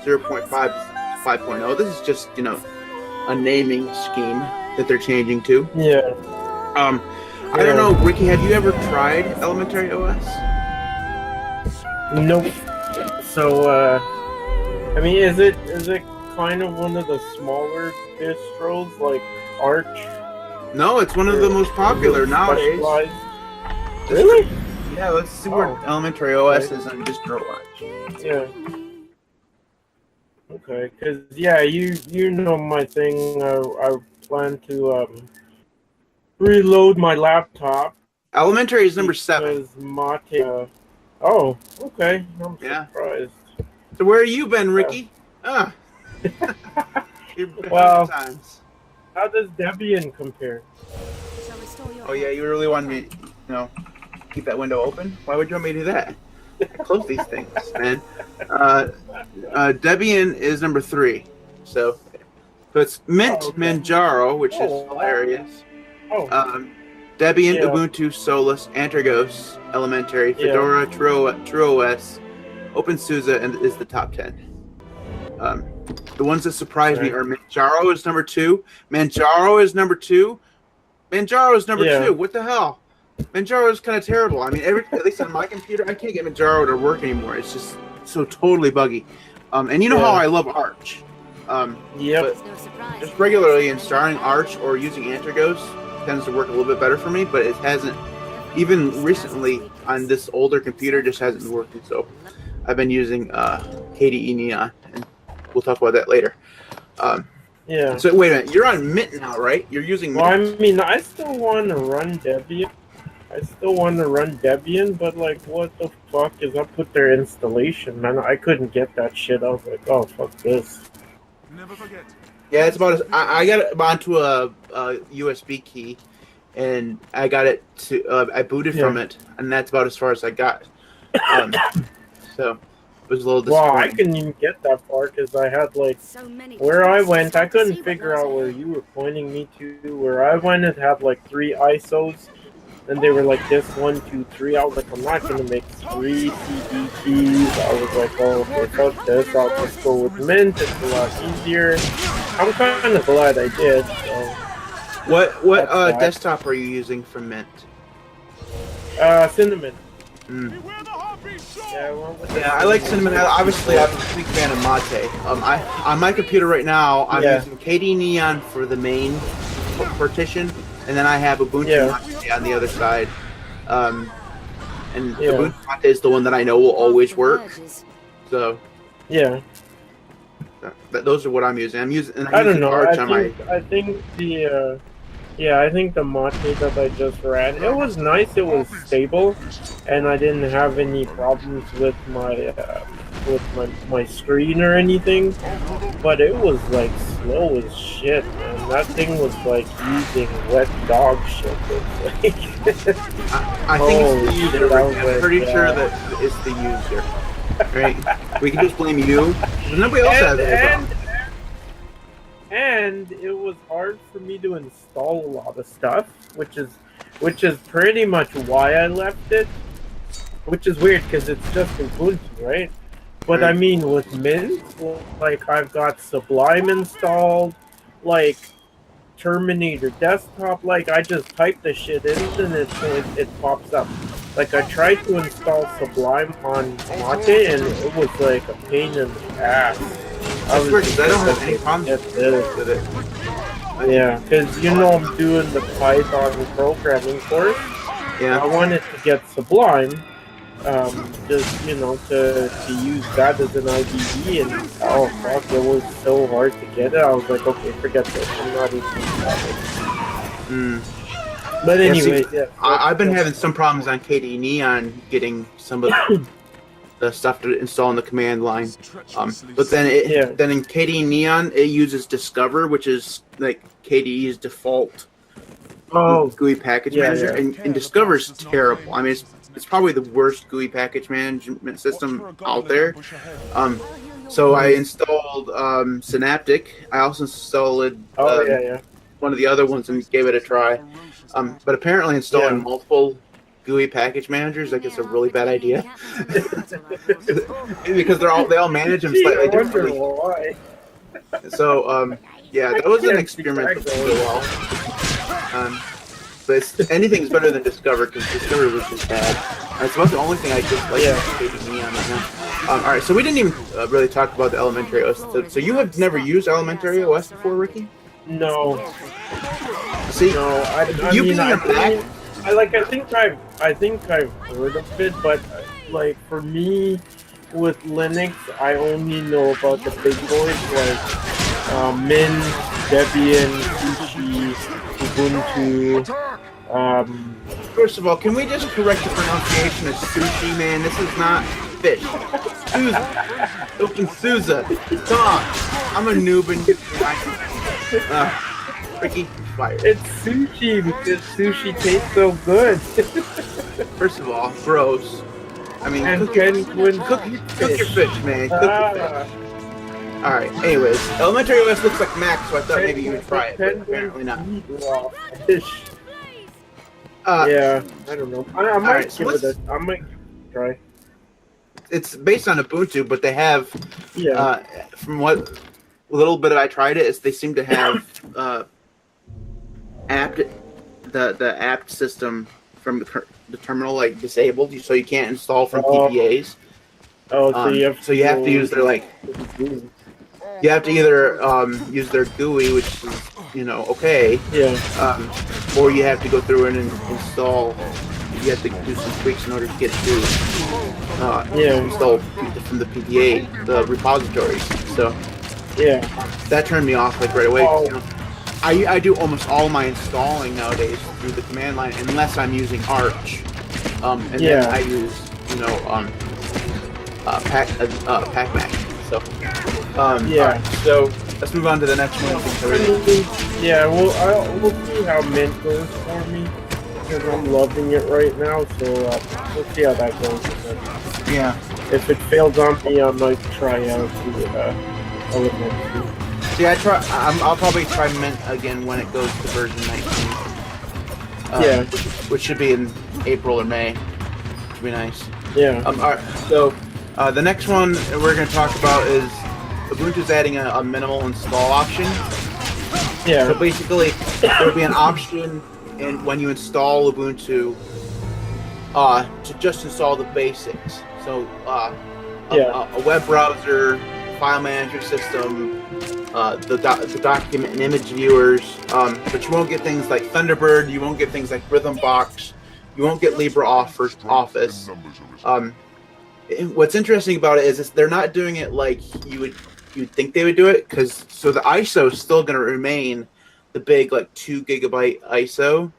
0.5 to 5.0. This is just, you know, a naming scheme that they're changing to. Yeah. I don't know, Ricky, have you ever tried Elementary OS? Nope. So, I mean, is it kind of one of the smaller distros like Arch? No, it's one of the most popular nowadays. Really? Yeah, let's see where Elementary OS is on DistroWatch. Yeah. Okay, because yeah, you know my thing. I plan to reload my laptop. Elementary is number 7. Mate. Oh, okay. I'm surprised. So where have you been, Ricky? Well, how does Debian compare? Oh yeah, you really want me, you know, keep that window open? Why would you want me to do that? Close these things, man. Debian is number 3. So it's Mint, Manjaro, which is hilarious. Debian, Ubuntu, Solus, Antergos, Elementary, Fedora, TrueOS, OpenSUSE, and is the top 10. The ones that surprised me are Manjaro is number 2. Manjaro is number 2. Manjaro is number 2. What the hell? Manjaro is kind of terrible. I mean, at least on my computer, I can't get Manjaro to work anymore. It's just so totally buggy. And you know how I love Arch. But just regularly installing Arch or using Antergos tends to work a little bit better for me, but it hasn't, even recently on this older computer, just hasn't been working. So I've been using KDE Neon, and we'll talk about that later. So wait a minute, you're on Mint now, right? You're using Mint. Well, I mean, I still want to run Debian. But like, what the fuck is up with their installation, man? I couldn't get that shit. I was like, oh, fuck this. Never forget. Yeah, it's about. I got it onto a USB key, and I got it to. I booted from it, and that's about as far as I got. So it was a little disappointing. Well, I couldn't even get that far because I had like where I went. I couldn't figure out where you were pointing me to. Where I went, it had like 3 ISOs, and they were like this 1, 2, 3. I was like, I'm not gonna make 3 CD keys. I was like, oh, okay, fuck this. I'll just go with Mint. It's a lot easier. I'm kind of glad I did. So. What desktop are you using from Mint? Cinnamon. Yeah, I like Cinnamon. Obviously, I'm a big fan of Mate. On my computer right now, I'm using KDE Neon for the main partition, and then I have Ubuntu Mate on the other side. And Ubuntu Mate is the one that I know will always work. So those are what I'm using. I don't know. I think the Mate that I just ran, it was nice. It was stable, and I didn't have any problems with my screen or anything. But it was like slow as shit, man. That thing was like using wet dog shit. I think it's the user. I'm pretty sure that it's the user. Right? We can just blame you. Nobody else has it. And it was hard for me to install a lot of stuff, which is pretty much why I left it. Which is weird because it's just Ubuntu, right? But I mean, with Mint, like I've got Sublime installed, like Terminator Desktop. Like I just type the shit in and it pops up. Like I tried to install Sublime on Mate and it was like a pain in the ass. I don't have any problems with it. Yeah, because you know I'm doing the Python programming course. Yeah. I wanted to get Sublime, just to use that as an IDE, and oh fuck, it was so hard to get it. I was like, okay, forget this. I'm not even bothered. But anyway, I've been having some problems on KDE Neon getting some of the stuff to install on the command line. But then then in KDE Neon, it uses Discover, which is like KDE's default GUI package manager, and Discover is terrible. I mean, it's probably the worst GUI package management system out there. So I installed Synaptic. I also installed one of the other ones and gave it a try. But apparently installing multiple GUI package managers, like it's a really bad idea because they all manage them slightly differently. Why. So yeah, that was an experiment that didn't go well. But anything's better than Discover because Discover was just bad. That's about the only thing I just like taking me on right now. All right, so we didn't even really talk about the Elementary OS. So you have never used Elementary OS before, Ricky? No. See, no, I think I've heard of it, but like for me with Linux, I only know about the big boys like Mint, Debian, Sushi, Ubuntu. First of all, can we just correct the pronunciation of sushi, man? This is not fish. Souza. Open Souza. Come on. I'm a noob and Ricky, fire. It's sushi because sushi tastes so good. First of all, gross. I mean, cook your fish, man. Cook your fish. Alright, anyways, Elementary OS looks like Mac, so I thought maybe you would try it, but apparently not. Yeah, I don't know. I might give it a. I might try. It's based on Ubuntu, but they have, from what little bit I tried it, is they seem to have the apt system from the terminal like disabled, so you can't install from PPAs. Oh, so you have to use their like. You have to either use their GUI, which is, okay. Yeah. Or you have to go through and install. You have to do some tweaks in order to get to install from the PPA, the repositories. So yeah, that turned me off like right away. I do almost all my installing nowadays through the command line, unless I'm using Arch. And then I use PacMac. So. Right, so let's move on to the next one. Yeah, we'll see how Mint goes for me because I'm loving it right now. So we'll see how that goes. Yeah. If it fails on me, I might try out the Elementary. See, I'll probably try Mint again when it goes to version 19. Which should be in April or May. Should be nice. Yeah. All right. So the next one we're going to talk about is. Ubuntu's adding a minimal install option. Yeah. So basically, there'll be an option when you install Ubuntu to just install the basics. So a web browser, file management system, the document and image viewers, but you won't get things like Thunderbird. You won't get things like Rhythmbox. You won't get LibreOffice. What's interesting about it is they're not doing it like you'd think they would do it, because the ISO is still going to remain the big 2 gigabyte ISO.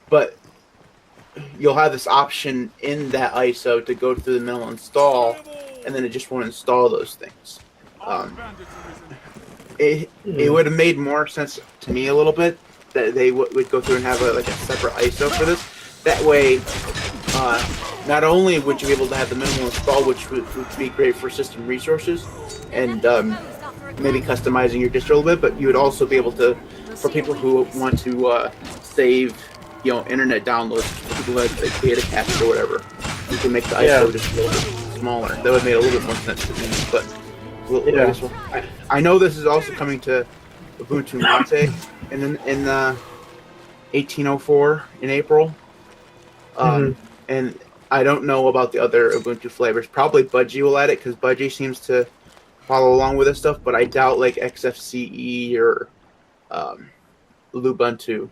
But you'll have this option in that ISO to go through the minimal install, and then it just won't install those things. It would have made more sense to me a little bit that they would go through and have a separate ISO for this. That way, not only would you be able to have the minimal install, which would be great for system resources and maybe customizing your distro a little bit, but you would also be able to, for people who want to save, internet downloads, for people who have data caps or whatever, you can make the ISO just a little bit smaller. That would make a little bit more sense to me. But I know this is also coming to Ubuntu Mate in 1804 in April. And I don't know about the other Ubuntu flavors. Probably Budgie will add it because Budgie seems to follow along with this stuff, but I doubt XFCE or Lubuntu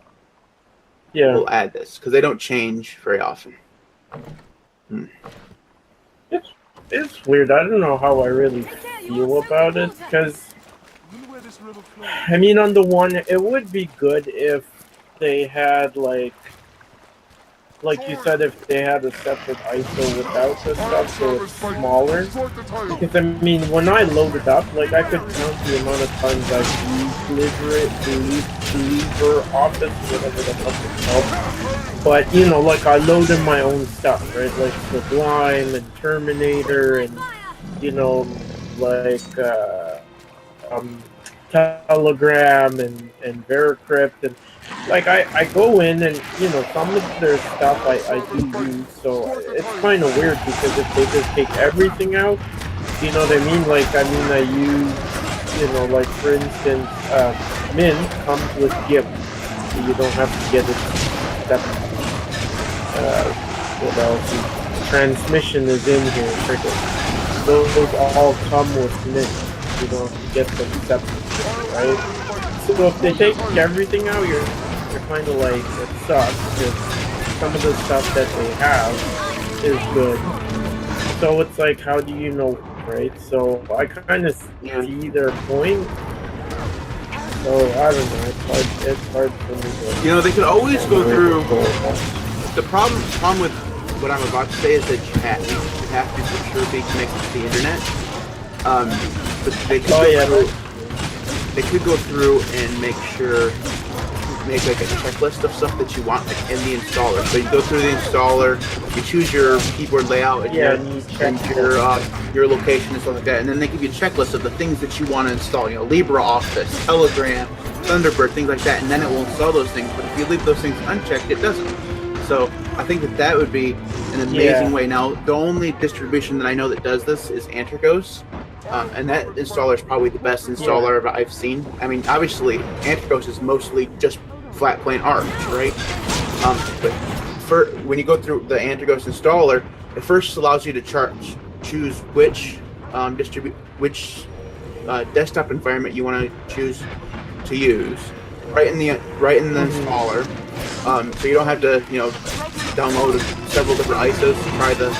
will add this because they don't change very often. It's weird. I don't know how I really feel about it because, I mean, on the one, it would be good if they had like you said, if they had a separate ISO without the stuff, so it's smaller. Because, I mean, when I load it up, I could count the amount of times I've used LibreOffice, whatever the fuck it's called. But, I load in my own stuff, right? Like Sublime and Terminator and, Telegram and Veracrypt, and like I go in and some of their stuff I do use, so it's kind of weird because if they just take everything out, you know what I mean? Like I use like for instance, Mint comes with GIF, so you don't have to get it separate. What else? Transmission is in here. Freaking. Those all come with Mint. You don't get them separate, right? So if they take everything out, you're kind of like, it sucks because some of the stuff that they have is good. So it's like, how do you know, right? So I kind of see their point. So I don't know. It's hard for me to. They could always go through. The problem with what I'm about to say is that you have to for sure be connected to the internet. But they could go through and make like a checklist of stuff that you want like in the installer. So you go through the installer, you choose your keyboard layout and your location and stuff like that, and then they give you a checklist of the things that you want to install. LibreOffice, Telegram, Thunderbird, things like that, and then it will install those things. But if you leave those things unchecked, it doesn't. So I think that would be an amazing way. Now, the only distribution that I know that does this is *ykos. And that installer is probably the best installer I've seen. I mean, obviously, *ykos is mostly just flat plain Arch, right? But when you go through the *ykos installer, it first allows you to choose which desktop environment you want to choose to use right in the installer. So you don't have to download several different ISOs to try the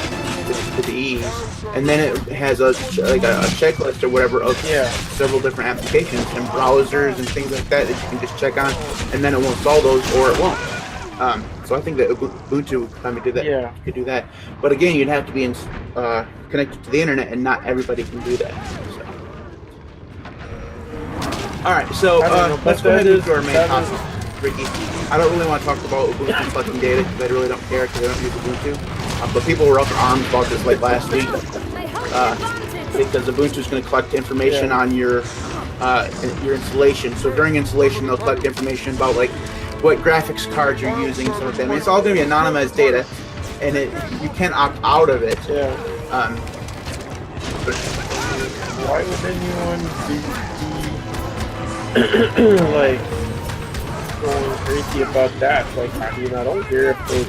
ease. And then it has a checklist or whatever of several different applications and browsers and things like that you can just check on, and then it will install those or it won't. So I think that Ubuntu could do that. But again, you'd have to be connected to the internet, and not everybody can do that. So. All right, so let's go ahead and do our main topic, Ricky. I don't really want to talk about Ubuntu collecting data because I really don't care because I don't use Ubuntu. But people were up in arms about this like last week because Ubuntu is going to collect information on your installation. So during installation, they'll collect information about like what graphics cards you're using, stuff like that. I mean, it's all going to be anonymized data, and you can't opt out of it. Why would anyone be like going crazy about that? Like, I mean, I don't care if they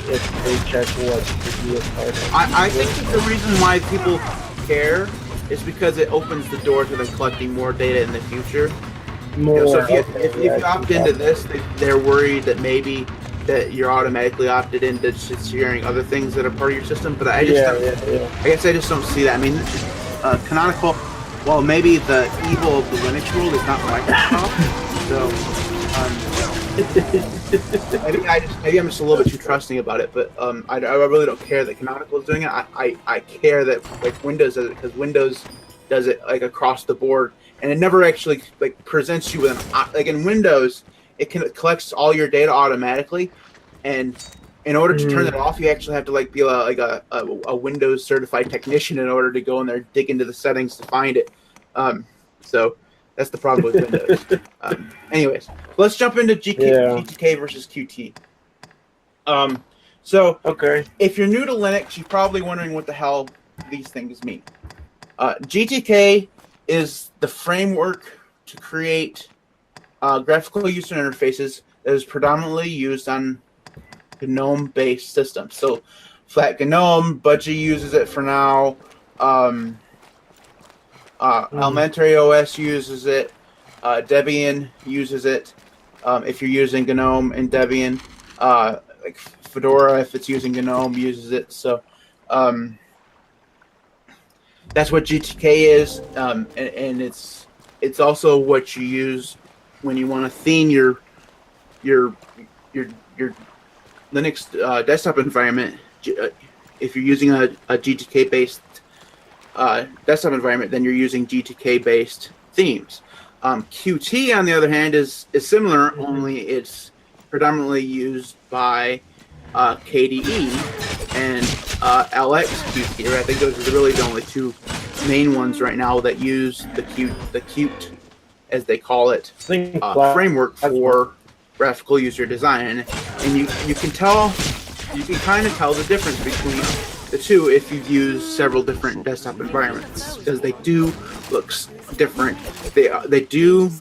check what the DS card is. I think that the reason why people care is because it opens the door to them collecting more data in the future. So if you opt into this, they're worried that maybe that you're automatically opted into sharing other things that are part of your system. But I just I guess I just don't see that. I mean, Canonical. Well, maybe the evil of the Linux world is not Microsoft. So. Maybe I'm just a little bit too trusting about it, but I really don't care that Canonical is doing it. I care that like Windows does it, because Windows does it like across the board, and it never actually like presents you with like in Windows, it collects all your data automatically, and in order to turn it off, you actually have to like be a Windows certified technician in order to go in there, dig into the settings to find it. So. That's the problem with Windows. Anyways, let's jump into GTK versus Qt. If you're new to Linux, you're probably wondering what the hell these things mean. GTK is the framework to create graphical user interfaces that is predominantly used on GNOME-based systems. So, Flat GNOME, Budgie uses it for now. Elementary OS uses it. Debian uses it. If you're using GNOME and Debian, like Fedora, if it's using GNOME, uses it. So that's what GTK is, and it's also what you use when you want to theme your Linux desktop environment. If you're using a GTK based desktop environment, then you're using GTK-based themes. Qt, on the other hand, is similar, only it's predominantly used by KDE and LXQt. I think those are really the only two main ones right now that use the Qt as they call it, framework for graphical user design, and you can kind of tell the difference between the two if you've used several different desktop environments, because they do look different. They do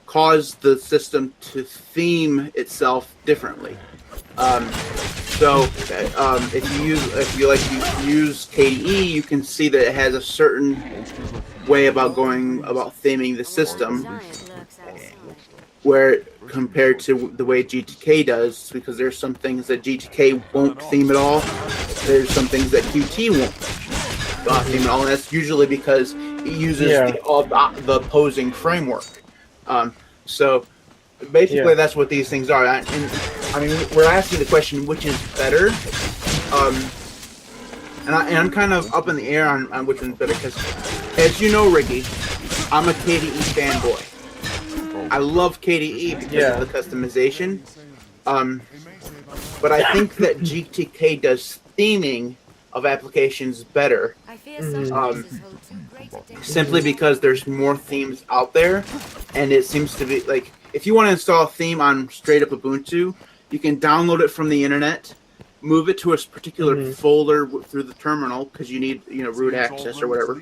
cause the system to theme itself differently. So if you use KDE, you can see that it has a certain way about theming the system, where compared to the way GTK does, because there's some things that GTK won't theme at all. There's some things that Qt won't theme at all, and that's usually because it uses the opposing framework. So basically, that's what these things are. And I mean, we're asking the question, which is better? And I'm kind of up in the air on which one's better, because, as you know, Ricky, I'm a KDE fanboy. I love KDE because of the customization. But I think that GTK does theming of applications better, simply because there's more themes out there, and it seems to be like, if you want to install a theme on straight up Ubuntu, you can download it from the internet, move it to a particular folder through the terminal, because you need root access or whatever,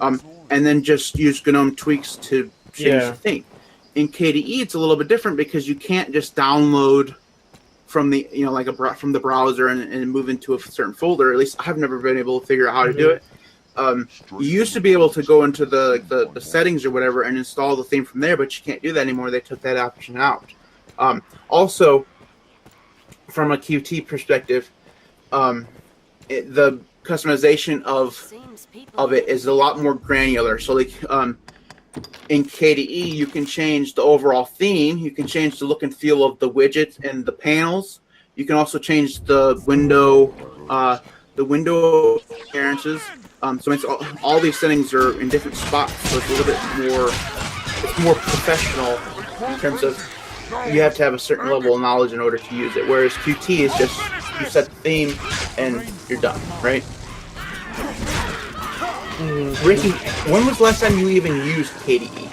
and then just use GNOME tweaks to change the theme. In KDE, it's a little bit different, because you can't just download from the from the browser and move into a certain folder. At least I've never been able to figure out how to do it. You used to be able to go into the settings or whatever and install the theme from there, but you can't do that anymore. They took that option out. Also, from a Qt perspective, the customization of it is a lot more granular. So, like, in KDE, you can change the overall theme. You can change the look and feel of the widgets and the panels. You can also change the window appearances. So it's all these settings are in different spots. So it's a little bit more. It's more professional in terms of you have to have a certain level of knowledge in order to use it. Whereas Qt is just you set the theme and you're done, right? Ricky, when was the last time you even used KDE?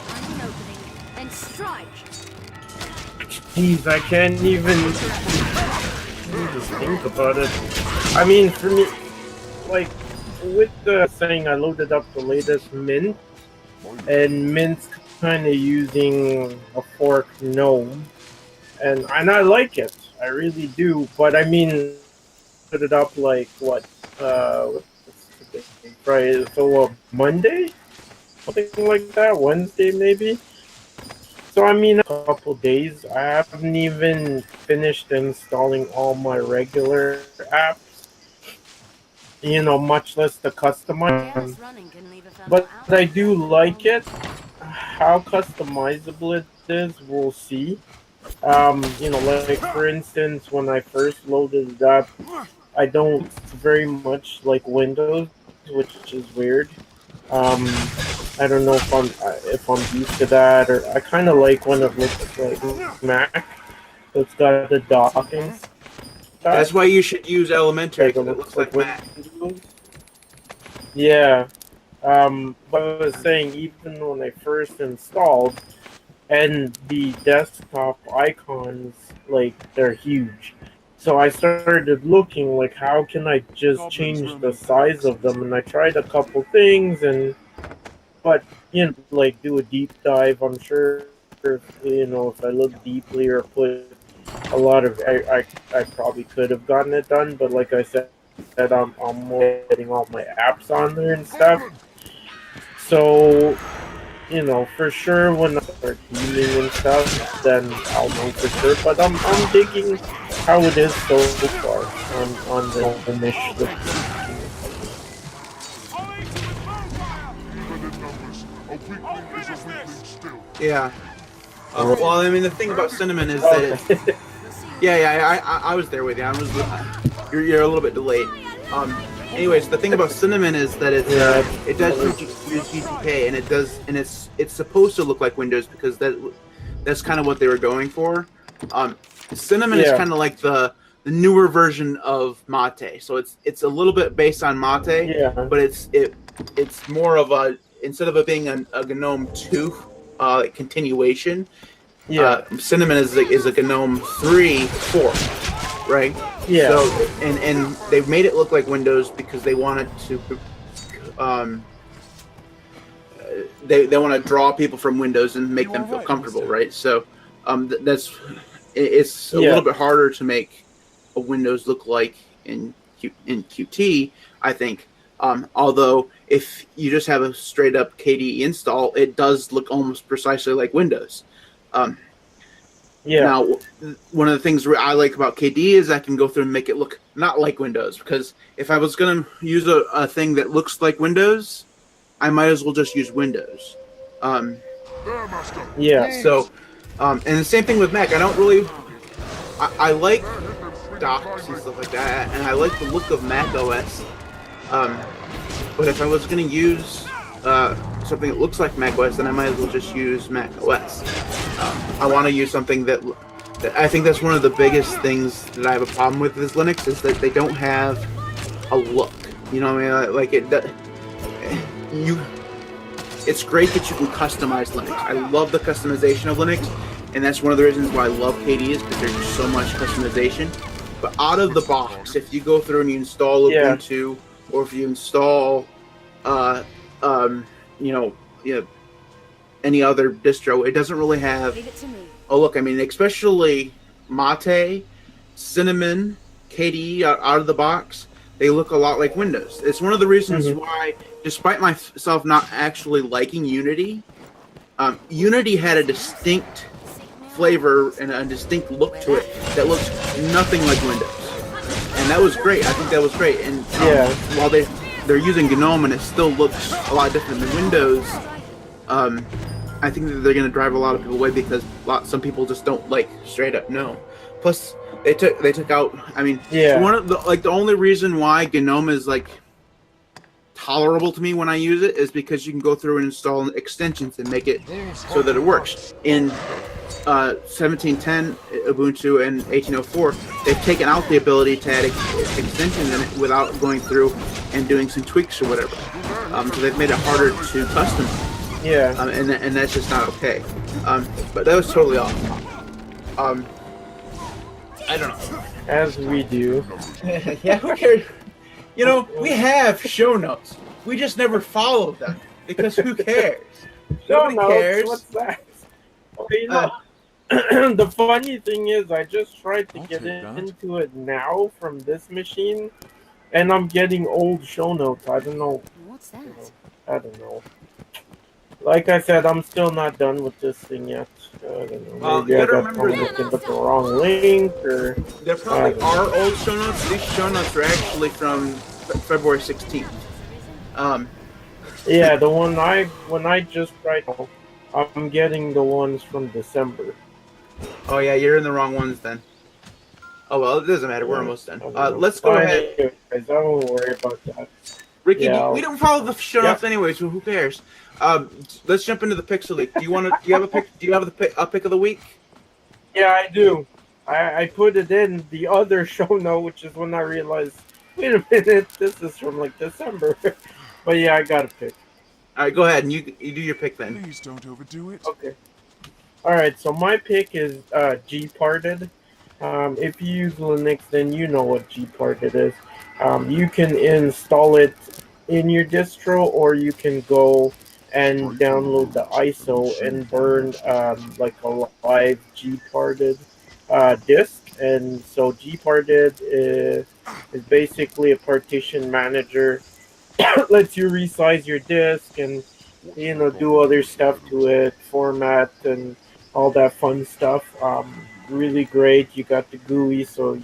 Jeez, I can't even just think about it. I mean, for me, like, with the thing, I loaded up the latest Mint, and Mint's kind of using a fork GNOME, and I like it. I really do. But I mean, put it up like what? Right, so Monday, something like that, Wednesday maybe. So I mean, a couple days. I haven't even finished installing all my regular apps. Much less the customized. But I do like it. How customizable it is, we'll see. Like for instance, when I first loaded it up, I don't very much like Windows, which is weird. I don't know if I'm used to that, or I kind of like when it looks like Mac. So it's got the docking. That's why you should use Elementary, because it looks like Mac. Yeah. But I was saying, even when I first installed, and the desktop icons, like, they're huge. So I started looking, like, how can I just change the size of them? And I tried a couple things, but like, do a deep dive. I'm sure, if I look deeply or put a lot of, I probably could have gotten it done. But like I said, I'm more getting all my apps on there and stuff. So, for sure when I start theming and stuff, then I'll know for sure. But I'm digging how it is so far on the initiative. Yeah. Well, I mean, the thing about Cinnamon is that I was there with you. You're a little bit delayed. Anyways, the thing about Cinnamon is that it does use GTK, and it's supposed to look like Windows, because that's kind of what they were going for. Cinnamon is kind of like the newer version of Mate, so it's a little bit based on Mate, but it's more of a, instead of it being a GNOME 2 continuation, Cinnamon is a GNOME 3 4, right? Yeah. So and they've made it look like Windows because they wanted to they want to draw people from Windows and make them feel comfortable, right? So it's a little bit harder to make a Windows look like in Qt, I think. Although if you just have a straight up KDE install, it does look almost precisely like Windows. Now, one of the things I like about KDE is I can go through and make it look not like Windows, because if I was going to use a thing that looks like Windows, I might as well just use Windows. So, and the same thing with Mac. I don't really, I like docs and stuff like that, and I like the look of Mac OS. But if I was going to use something that looks like Mac OS, then I might as well just use Mac OS. I want to use something that I think that's one of the biggest things that I have a problem with is Linux, is that they don't have a look. You know what I mean? Like it's great that you can customize Linux. I love the customization of Linux, and that's one of the reasons why I love KDE, is because there's so much customization. But out of the box, if you go through and you install Ubuntu, or if you install, any other distro, it doesn't really have a look. I mean, especially Mate, Cinnamon, KDE out of the box, they look a lot like Windows. It's one of the reasons why, despite myself not actually liking Unity, Unity had a distinct flavor and a distinct look to it that looked nothing like Windows. And that was great. I think that was great. And while they're using GNOME and it still looks a lot different than Windows, I think that they're going to drive a lot of people away because some people just don't like straight up GNOME. Plus, they took out. I mean, one of the only reason why GNOME is like tolerable to me when I use it is because you can go through and install extensions and make it so that it works. In 1710 Ubuntu and 1804, they've taken out the ability to add extensions in it without going through and doing some tweaks or whatever. So they've made it harder to customize. And that's just not okay. But that was totally off. I don't know. As we do. Yeah, who cares? You know, we have show notes. We just never follow them because who cares? Nobody cares. What's that? Okay, the funny thing is, I just tried to get into it now from this machine, and I'm getting old show notes. I don't know. What's that? I don't know. Like I said, I'm still not done with this thing yet. I don't know. Maybe I got looking at the wrong link, or there probably are old show notes. These show notes are actually from February 16th. Yeah, the one when I just tried, I'm getting the ones from December. Oh yeah, you're in the wrong ones then. Oh well, it doesn't matter. We're almost done. Let's go ahead. Guys, I won't worry about that. Ricky, we don't follow the show notes anyway, so who cares? Let's jump into the Pixel Leak. Do you have a pick? Do you have a pick of the week? Yeah, I do. I put it in the other show note, which is when I realized, wait a minute, this is from like December. But yeah, I got a pick. All right, go ahead and you do your pick then. Please don't overdo it. Okay. All right, so my pick is Gparted. If you use Linux, then you know what Gparted is. You can install it in your distro, or you can go and download the ISO and burn like a live Gparted disk. And so Gparted is basically a partition manager. Lets you resize your disk and do other stuff to it, format and all that fun stuff. Really great. You got the GUI, so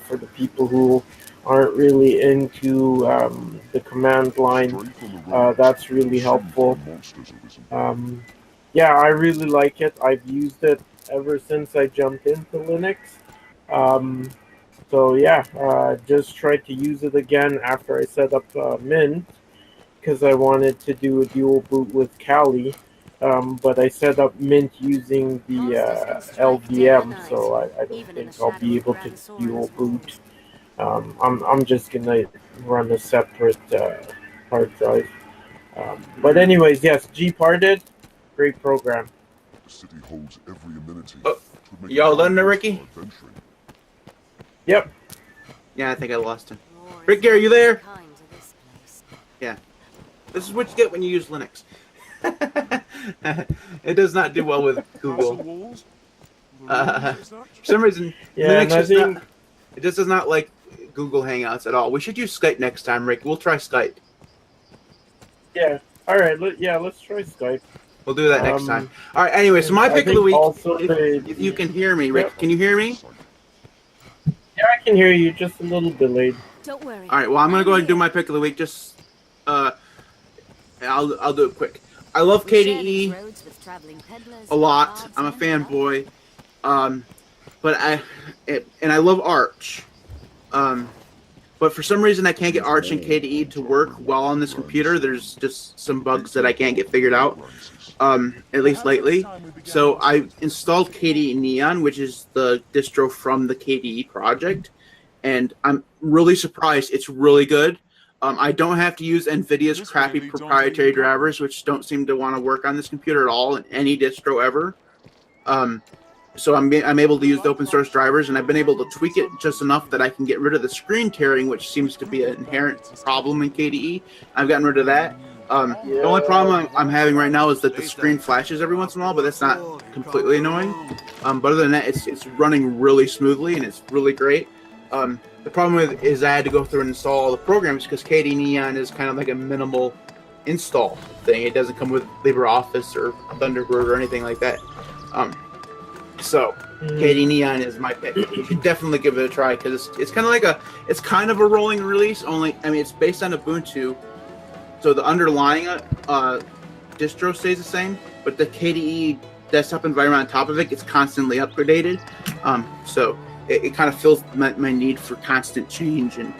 for the people who aren't really into the command line, that's really helpful. Yeah, I really like it. I've used it ever since I jumped into Linux. So yeah, just tried to use it again after I set up Mint, because I wanted to do a dual boot with Kali. But I set up Mint using the LVM, so I don't think I'll be able to dual boot. I'm just gonna run a separate hard drive. But anyways, yes, Gparted, great program. The city holds every amenity. Oh, y'all done there, Ricky? Yep. Yeah, I think I lost him. Ricky, are you there? Yeah. This is what you get when you use Linux. It does not do well with Google. For some reason, Yeah, Linux it just does not like Google Hangouts at all. We should use Skype next time, Rick. We'll try Skype. Yeah. All right. Let's try Skype. We'll do that next time. All right. Anyway, so my pick of the week. If you can hear me, Rick, Yep. can you hear me? Yeah, I can hear you, just a little delayed. Don't worry. All right. Well, I'm gonna go ahead and do my pick of the week. Just, I'll do it quick. I love KDE a lot. I'm a fanboy. But I love Arch. But for some reason I can't get Arch and KDE to work well on this computer. There's just some bugs that I can't get figured out. At least lately. So I installed KDE Neon, which is the distro from the KDE project, and I'm really surprised. It's really good. I don't have to use NVIDIA's crappy proprietary drivers, which don't seem to want to work on this computer at all in any distro ever. So I'm able to use the open source drivers, and I've been able to tweak it just enough that I can get rid of the screen tearing, which seems to be an inherent problem in KDE. I've gotten rid of that. The only problem I'm having right now is that the screen flashes every once in a while, but that's not completely annoying. But other than that, it's running really smoothly, and it's really great. The problem is I had to go through and install all the programs because KDE Neon is kind of like a minimal install thing. It doesn't come with LibreOffice or Thunderbird or anything like that. So KDE Neon is my pick. You should definitely give it a try because it's kind of like it's kind of a rolling release. Only it's based on Ubuntu, so the underlying distro stays the same, but the KDE desktop environment on top of it gets constantly updated. So it kind of fills my need for constant change and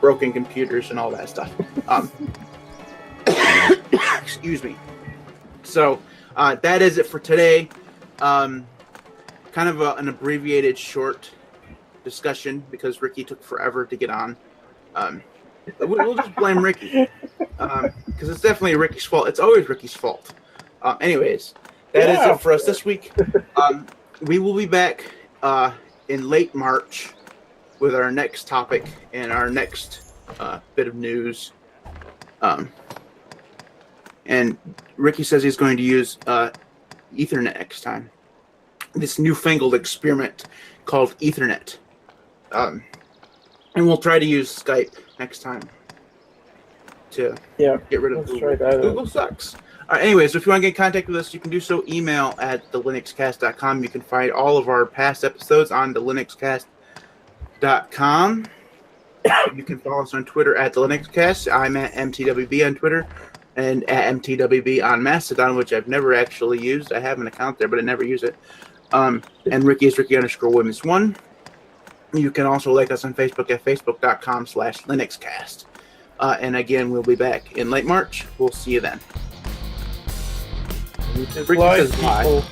broken computers and all that stuff. Excuse me. So that is it for today. Kind of an abbreviated short discussion because Ricky took forever to get on. We'll just blame Ricky because it's definitely Ricky's fault. It's always Ricky's fault. Anyways, that is it for us this week. We will be back in late March with our next topic and our next bit of news. And Ricky says he's going to use Ethernet next time. This newfangled experiment called Ethernet. And we'll try to use Skype next time to get rid of Google. Google sucks. Anyways, if you want to get in contact with us, you can do so. Email at TheLinuxCast.com. You can find all of our past episodes on TheLinuxCast.com. You can follow us on Twitter at TheLinuxCast. I'm at MTWB on Twitter and at MTWB on Mastodon, which I've never actually used. I have an account there, but I never use it. And Ricky is Ricky_Williams1. You can also like us on Facebook at Facebook.com/LinuxCast. And again, we'll be back in late March. We'll see you then. Ricky says bye.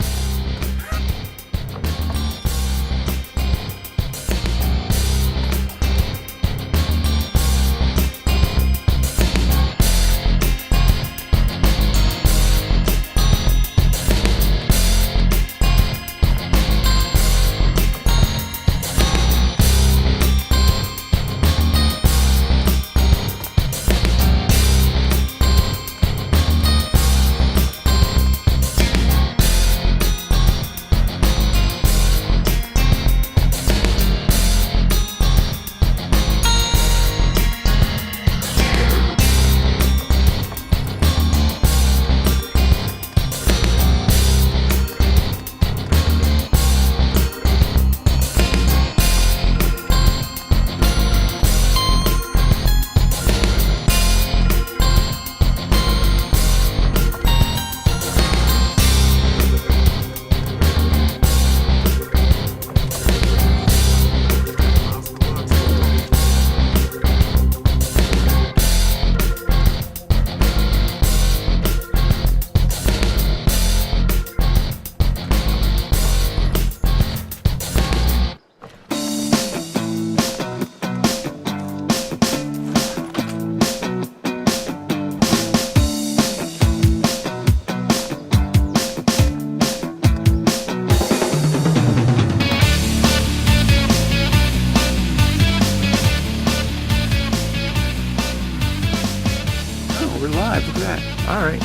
we're live. Look at that. All right.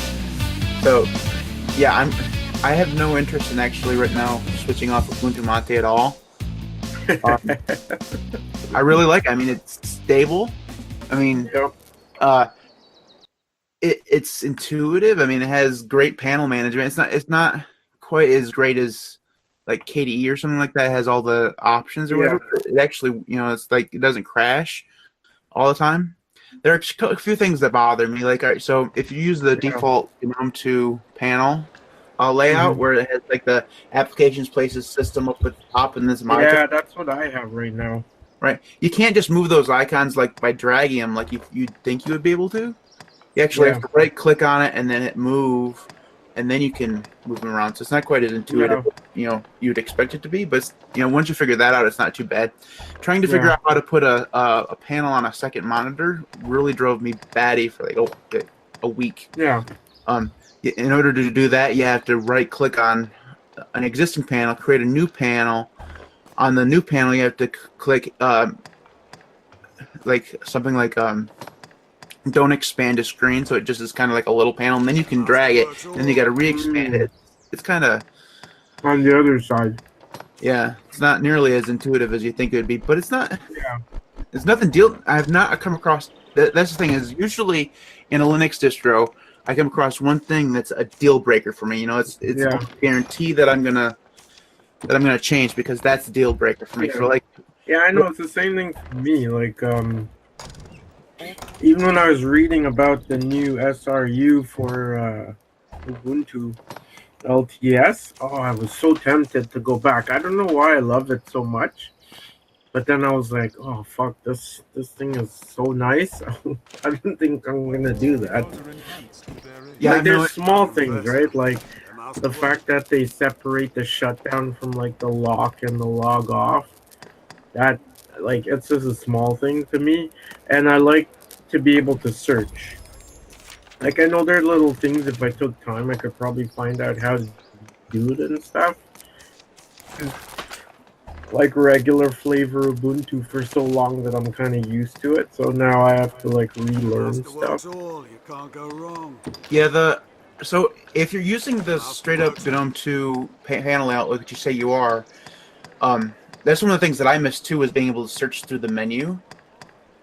So, yeah, I have no interest in actually right now switching off Ubuntu Mate at all. I really like it. I mean, it's stable. I mean, it's intuitive. I mean, it has great panel management. It's not quite as great as like KDE or something like that. It has all the options or whatever. It actually, it's like it doesn't crash all the time. There are a few things that bother me. Like, all right, so if you use the default GNOME 2 panel layout, where it has like the applications places system up at the top and this Yeah, that's what I have right now. Right, you can't just move those icons like by dragging them like you'd think you would be able to. You actually have to right click on it and then hit move, and then you can move them around. So it's not quite as intuitive, you'd expect it to be. But once you figure that out, it's not too bad. Trying to figure out how to put a panel on a second monitor really drove me batty for like a week. Yeah. In order to do that, you have to right click on an existing panel, create a new panel. On the new panel, you have to click like something like don't expand a screen, so it just is kind of like a little panel, and then you can drag it, and then you got to re-expand it. It's kind of on the other side. Yeah, it's not nearly as intuitive as you think it would be, but it's not. Yeah, it's nothing. I have not come across. That's the thing is usually in a Linux distro, I come across one thing that's a deal breaker for me. It's a guarantee that I'm gonna change because that's the deal breaker for me. So like, I know it's the same thing for me. Like even when I was reading about the new SRU for Ubuntu LTS, I was so tempted to go back. I don't know why I love it so much, but then I was like, oh fuck, this thing is so nice. I don't think I'm gonna do that. Yeah, like, there's small things, right? Like the fact that they separate the shutdown from like the lock and the log off. That like it's just a small thing to me, and I like to be able to search. Like I know there are little things, if I took time I could probably find out how to do it and stuff. Like regular flavor Ubuntu for so long that I'm kind of used to it, so now I have to like relearn stuff. You can't go wrong. Yeah, so if you're using the straight up GNOME 2 panel layout like you say you are, that's one of the things that I miss too, is being able to search through the menu.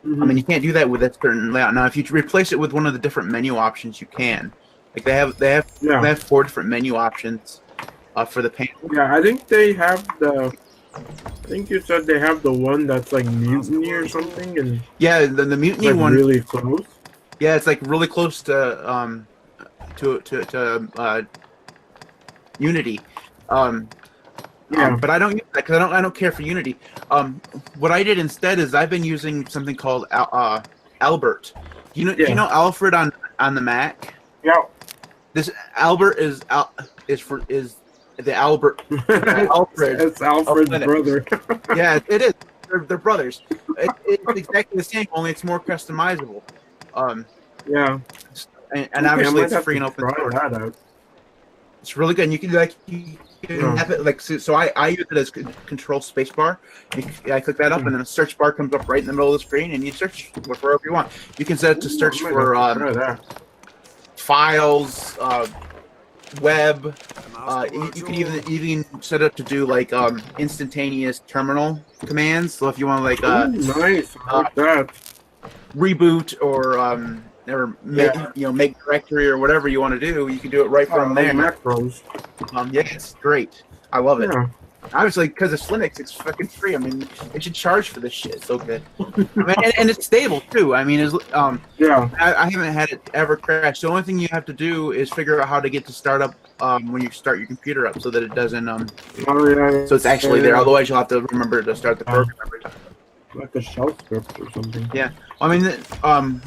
I mean, you can't do that with a certain layout. Now, if you replace it with one of the different menu options, you can. Like they have 4 different menu options for the panel. Yeah, I think they have the. I think you said they have the one that's like Mutiny or something, and yeah, the Mutiny like one really close. Yeah, it's like really close to Unity. But I don't use that because I don't care for Unity. What I did instead is I've been using something called Albert. Do you know Alfred on the Mac? Yeah. This Albert is the Albert. Alfred. It's Alfred's brother. Yeah, it is. They're brothers. It's exactly the same, only it's more customizable. Yeah. And obviously it's free and open source. It's really good. And you can have it like so. I use it as Control Spacebar. I click that up, and then a search bar comes up right in the middle of the screen, and you search wherever you want. You can set it to search for files, web. You can even set it to do like instantaneous terminal commands. So if you want to like nice, like that. Reboot or make directory or whatever you want to do, you can do it right from there. Macros. Yeah, it's great. I love it. Yeah. Obviously, because it's Linux, it's fucking free. I mean, it should charge for this shit. It's so good. I mean, and it's stable too. I mean, I haven't had it ever crash. The only thing you have to do is figure out how to get to start up when you start your computer up, so that it doesn't. So it's actually there. Otherwise, you'll have to remember to start the program every time. Like a shell script or something. Yeah. I mean,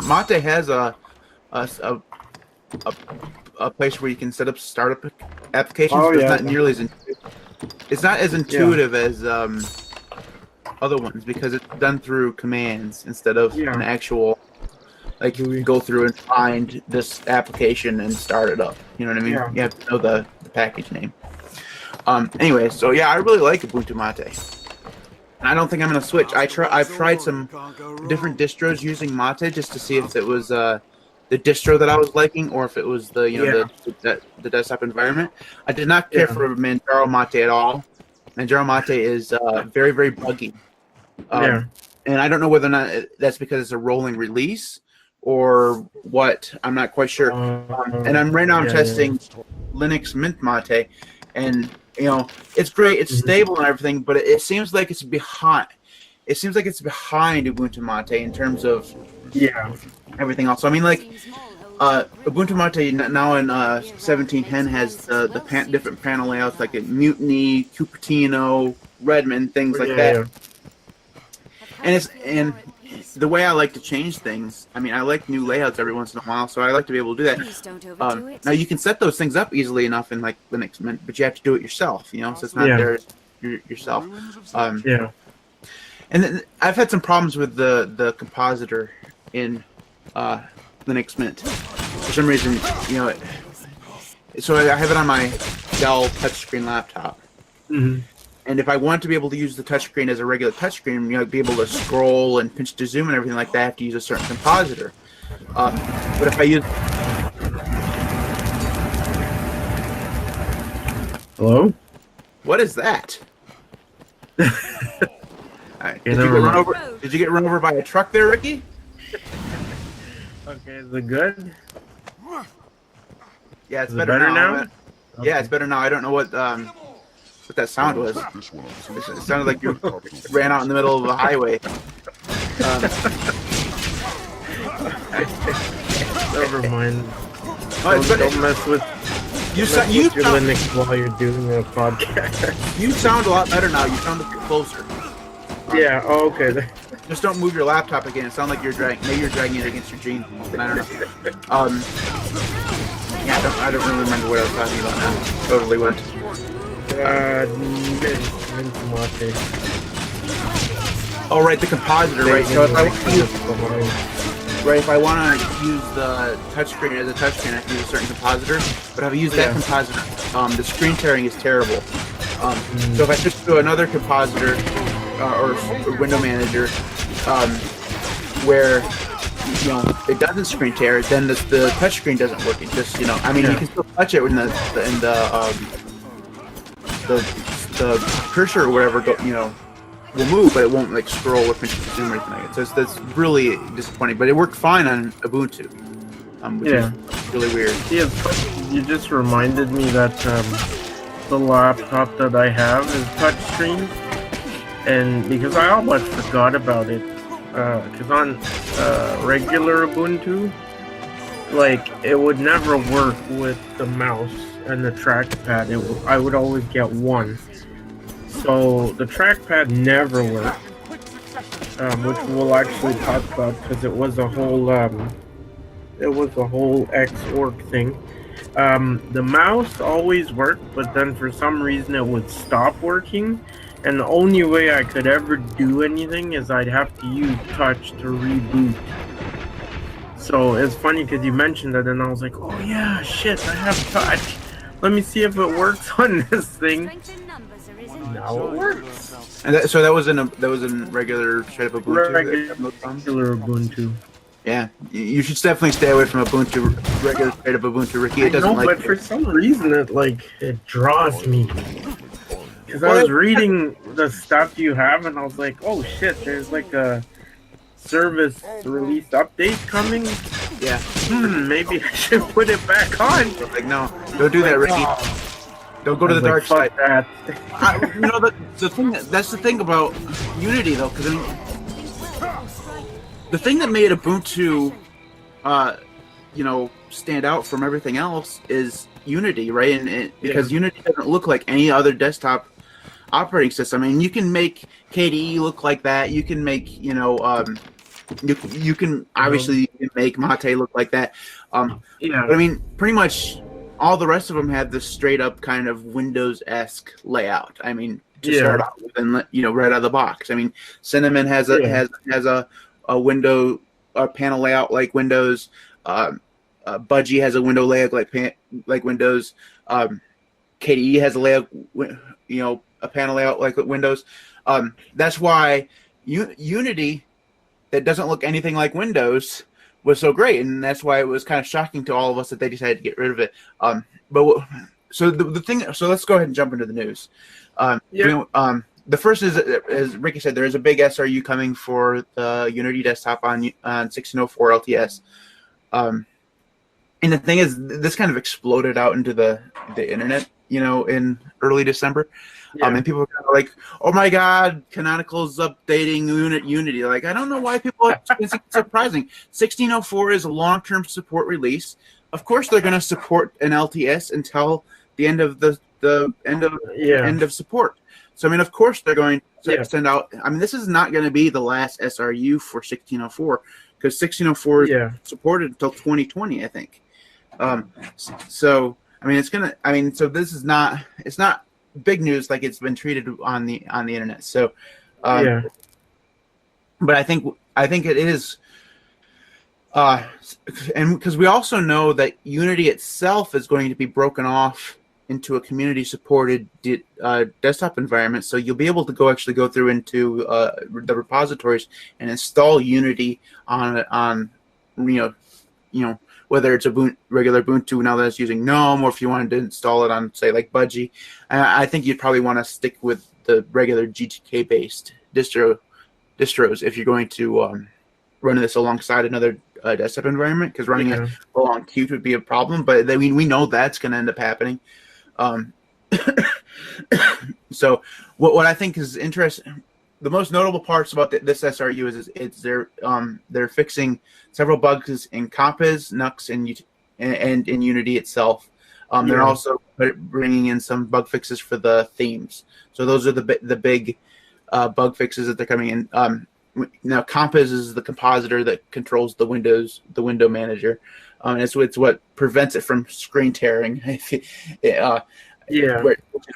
Mate has a place where you can set up startup applications, but it's not nearly as intuitive. It's not as intuitive as other ones because it's done through commands instead of an actual. Like you go through and find this application and start it up. You know what I mean? Yeah. You have to know the package name. Anyway, so yeah, I really like Ubuntu Mate. I don't think I'm gonna switch. I've tried some different distros using Mate just to see if it was the the distro that I was liking, or if it was the the desktop environment. I did not care for Manjaro Mate at all. Manjaro Mate is very, very buggy. And I don't know whether or not that's because it's a rolling release or what. I'm not quite sure. And I'm testing Linux Mint Mate, and it's great. It's stable and everything, but it seems like it's behind. It seems like it's behind Ubuntu Mate in terms of everything else. So, I mean, like Ubuntu Mate now in 17.10 has the different panel layouts like a Mutiny, Cupertino, Redmond, things like that. And the way I like to change things, I mean, I like new layouts every once in a while, so I like to be able to do that. Now you can set those things up easily enough in like Linux Mint, but you have to do it yourself, so it's not there yourself. And then I've had some problems with the compositor in Linux Mint. For some reason, so I have it on my Dell touchscreen laptop. And if I want to be able to use the touchscreen as a regular touchscreen, be able to scroll and pinch to zoom and everything like that, I have to use a certain compositor. But if I use... Hello? What is that? Right. Did you get run over by a truck there, Ricky? Okay, is it good? Yeah, it's better now. Okay. Yeah, it's better now. I don't know what that sound was. It sounded like you ran out in the middle of a highway. Never mind. Don't mess with your Linux while you're doing a podcast. You sound a lot better now. You sound closer. Yeah. Oh, okay. Just don't move your laptop again. It sounds like maybe you're dragging it against your jeans. I don't know. Yeah, I don't really remember what I was talking about now. Totally went. Oh, right, the compositor, right? So if I want to use the touchscreen as a touchscreen, I can use a certain compositor. But if I use that compositor, the screen tearing is terrible. So if I switch to another compositor or window manager, where it doesn't screen tear, then the touchscreen doesn't work. It just I mean you can still touch it in the cursor or whatever will move, but it won't like scroll or pinch to zoom or anything like that. So that's really disappointing. But it worked fine on Ubuntu, which is really weird. Yeah, you just reminded me that the laptop that I have is touchscreen, and because I almost forgot about it, because on regular Ubuntu, like it would never work with the mouse and the trackpad. I would always get one. So the trackpad never worked, which we'll actually talk about because it was a whole Xorg thing. The mouse always worked, but then for some reason it would stop working, and the only way I could ever do anything is I'd have to use touch to reboot. So it's funny because you mentioned that, and I was like, oh yeah, shit, I have touch. Let me see if it works on this thing. Now it works. And that was in regular straight up Ubuntu. Regular Ubuntu. Yeah, you should definitely stay away from Ubuntu, regular straight up Ubuntu, Ricky. It doesn't but for some reason it draws me. Because I was reading the stuff you have, and I was like, oh shit, there's like a service release update coming. Yeah. Maybe I should put it back on. Like, no, don't do that, Ricky. Don't go to the dark side. That. That's the thing about Unity, though, because the thing that made Ubuntu, stand out from everything else is Unity, right? And because Unity doesn't look like any other desktop operating system. I mean, you can make KDE look like that. You can make, you can obviously make Mate look like that. But I mean, pretty much all the rest of them had this straight up kind of Windows-esque layout. I mean, to start off with, and right out of the box. I mean, Cinnamon has a window panel layout like Windows. Budgie has a window layout like Windows. KDE has a layout, a panel layout like Windows. That's why Unity, that doesn't look anything like Windows, was so great, and that's why it was kind of shocking to all of us that they decided to get rid of it. So the thing. So let's go ahead and jump into the news. The first is, as Ricky said, there is a big SRU coming for the Unity desktop on 1604 LTS. And the thing is, this kind of exploded out into the internet, in early December. And people were kind of like, "Oh my God, Canonical's updating Unity." Like, I don't know why people are it's surprising. 1604 is a long-term support release. Of course, they're going to support an LTS until the end of end of support. So I mean, of course, they're going to send out. I mean, this is not going to be the last SRU for 1604 because 1604 is supported until 2020, I think. So I mean, so this is not. It's not big news like it's been treated on the internet. So, but I think it is, and because we also know that Unity itself is going to be broken off into a community-supported desktop environment, so you'll be able to go through into the repositories and install Unity on whether it's a regular Ubuntu now that it's using GNOME, or if you wanted to install it on, say, like Budgie. I think you'd probably want to stick with the regular GTK-based distros if you're going to run this alongside another desktop environment, because running it along Qt would be a problem. But we know that's going to end up happening. So what I think is interesting, the most notable parts about this SRU is they're fixing several bugs in Compiz, Nux, and in Unity itself. They're also bringing in some bug fixes for the themes. So those are the big bug fixes that they're coming in. Now Compiz is the compositor that controls the window manager. It's what prevents it from screen tearing.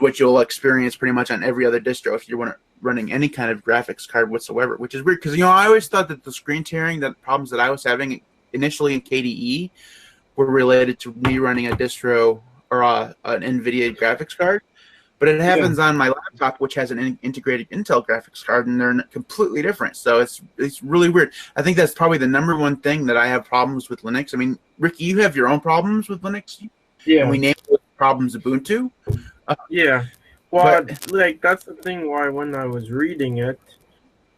Which you'll experience pretty much on every other distro if you're running any kind of graphics card whatsoever, which is weird because I always thought that the screen tearing, the problems that I was having initially in KDE, were related to me running a distro or an NVIDIA graphics card, but it happens on my laptop, which has an integrated Intel graphics card, and they're completely different. So it's really weird. I think that's probably the number one thing that I have problems with Linux. I mean, Ricky, you have your own problems with Linux. Yeah, and we named those problems Ubuntu. Well, that's the thing why when I was reading it,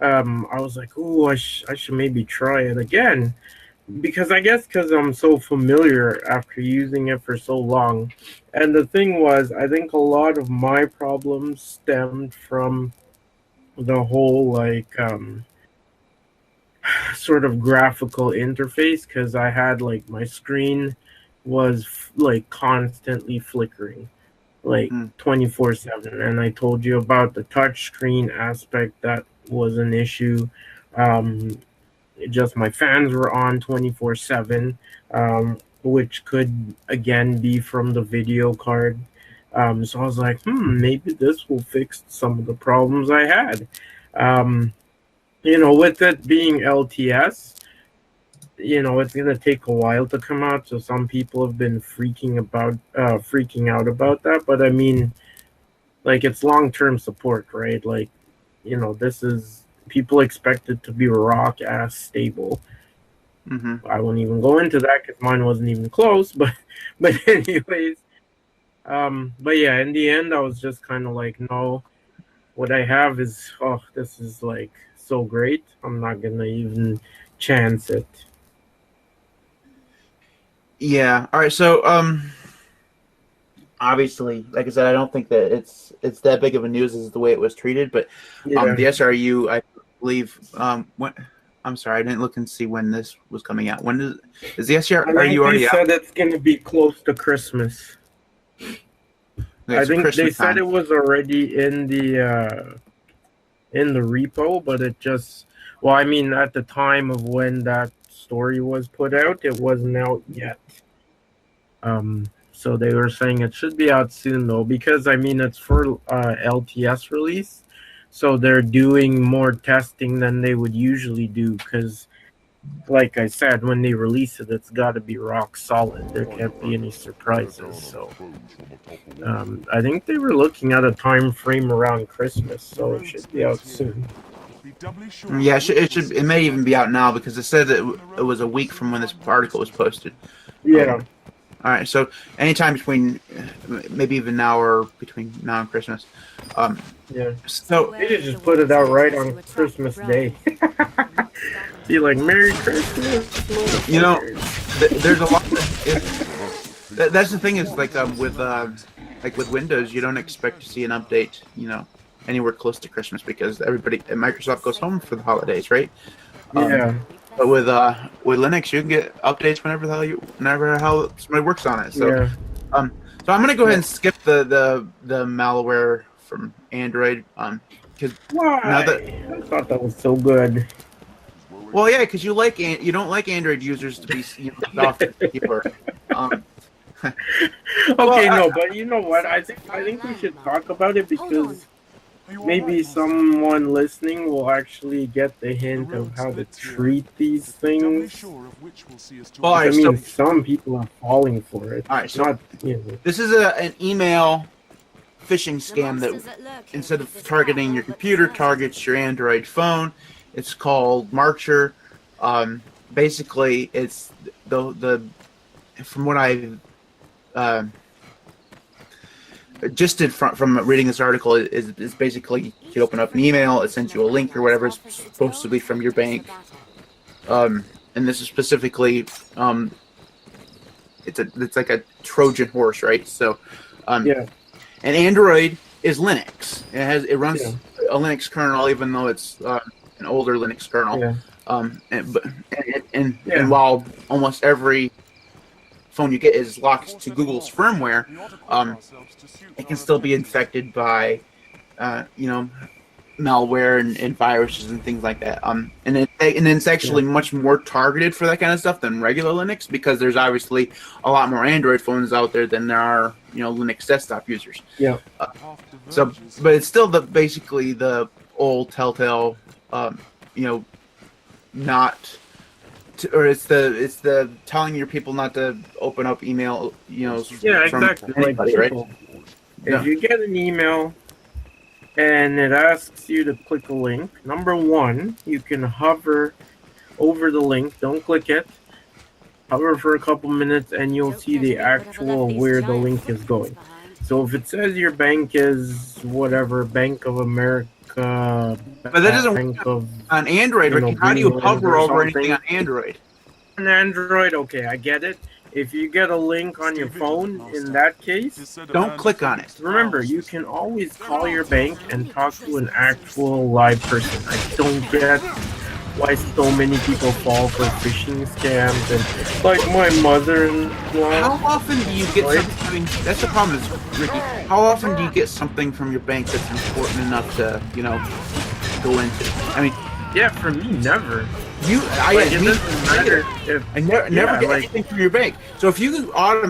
I was like, "Oh, I should maybe try it again," because I'm so familiar after using it for so long. And the thing was, I think a lot of my problems stemmed from the whole sort of graphical interface, because I had my screen was constantly flickering. 24/7, and I told you about the touch screen aspect that was an issue. Just my fans were on 24/7, which could again be from the video card. So I was like, maybe this will fix some of the problems I had. With it being LTS, it's gonna take a while to come out, so some people have been freaking out about that. But I mean, it's long-term support, right? This is, people expect it to be rock ass stable. I won't even go into that because mine wasn't even close. But anyways, but yeah, in the end, I was just kind of like, no, what I have is, this is so great, I'm not gonna even chance it. Yeah. All right. So, obviously, like I said, I don't think that it's that big of a news as the way it was treated. But the SRU, I believe, I'm sorry, I didn't look and see when this was coming out. When is the SRU already out? They said it's going to be close to Christmas. I think Christmas they said it was already in the repo, but it just, well, I mean, at the time of when that story was put out, it wasn't out yet. So they were saying it should be out soon, though, because I mean it's for LTS release, so they're doing more testing than they would usually do. Because, like I said, when they release it, it's got to be rock solid. There can't be any surprises. So I think they were looking at a time frame around Christmas, so it should be out soon. Yeah, it may even be out now because it said that it was a week from when this article was posted. Yeah. All right, so anytime between maybe even now or between now and Christmas. Yeah. So They should just put it out right on Christmas Day. Be like, Merry Christmas. you know, there's a lot. That's the thing is like with Windows, you don't expect to see an update, anywhere close to Christmas because everybody at Microsoft goes home for the holidays, right? Yeah. But with Linux, you can get updates whenever the hell somebody works on it. So, Yeah. So I'm gonna go ahead and skip the malware from Android, because Why? now that I thought that was so good. well, yeah, because you don't like Android users to be soft keyboard. Okay, no, but you know what? I think we should talk about it because maybe someone listening will actually get the hint of how to treat these things. Well, I mean, some people are falling for it. All right, so Not, this is an email phishing scam that instead of targeting your computer, targets your Android phone. It's called Marcher. Basically, it's the from what I just did from reading this article is basically you open up an email, it sends you a link or whatever it's supposed to be from your bank, and this is specifically it's like a Trojan horse, right? So yeah. And Android is Linux. It runs a Linux kernel, even though it's an older Linux kernel. Yeah. And while almost every phone you get is locked to Google's firmware, it can still be infected by, malware and viruses and things like that. And then it's actually much more targeted for that kind of stuff than regular Linux because there's obviously a lot more Android phones out there than there are, Linux desktop users. Yeah. But it's still basically the old telltale, it's the telling your people not to open up email, from exactly. anybody, like right? If you get an email and it asks you to click a link, number one, you can hover over the link. Don't click it. Hover for a couple minutes and you'll see the actual where the link is going. So if it says your bank is whatever, Bank of America, but that doesn't work on Android. How do you hover over anything on Android? On Android, okay, I get it. If you get a link on your phone, in that case, don't click on it. Remember, you can always call your bank and talk to an actual live person. I don't get why so many people fall for phishing scams and like my mother-in-law. How often do you get something? That's the problem, Ricky. How often do you get something from your bank that's important enough to, go into? I mean, yeah, for me, never. It doesn't matter I never get anything from your bank. So if you all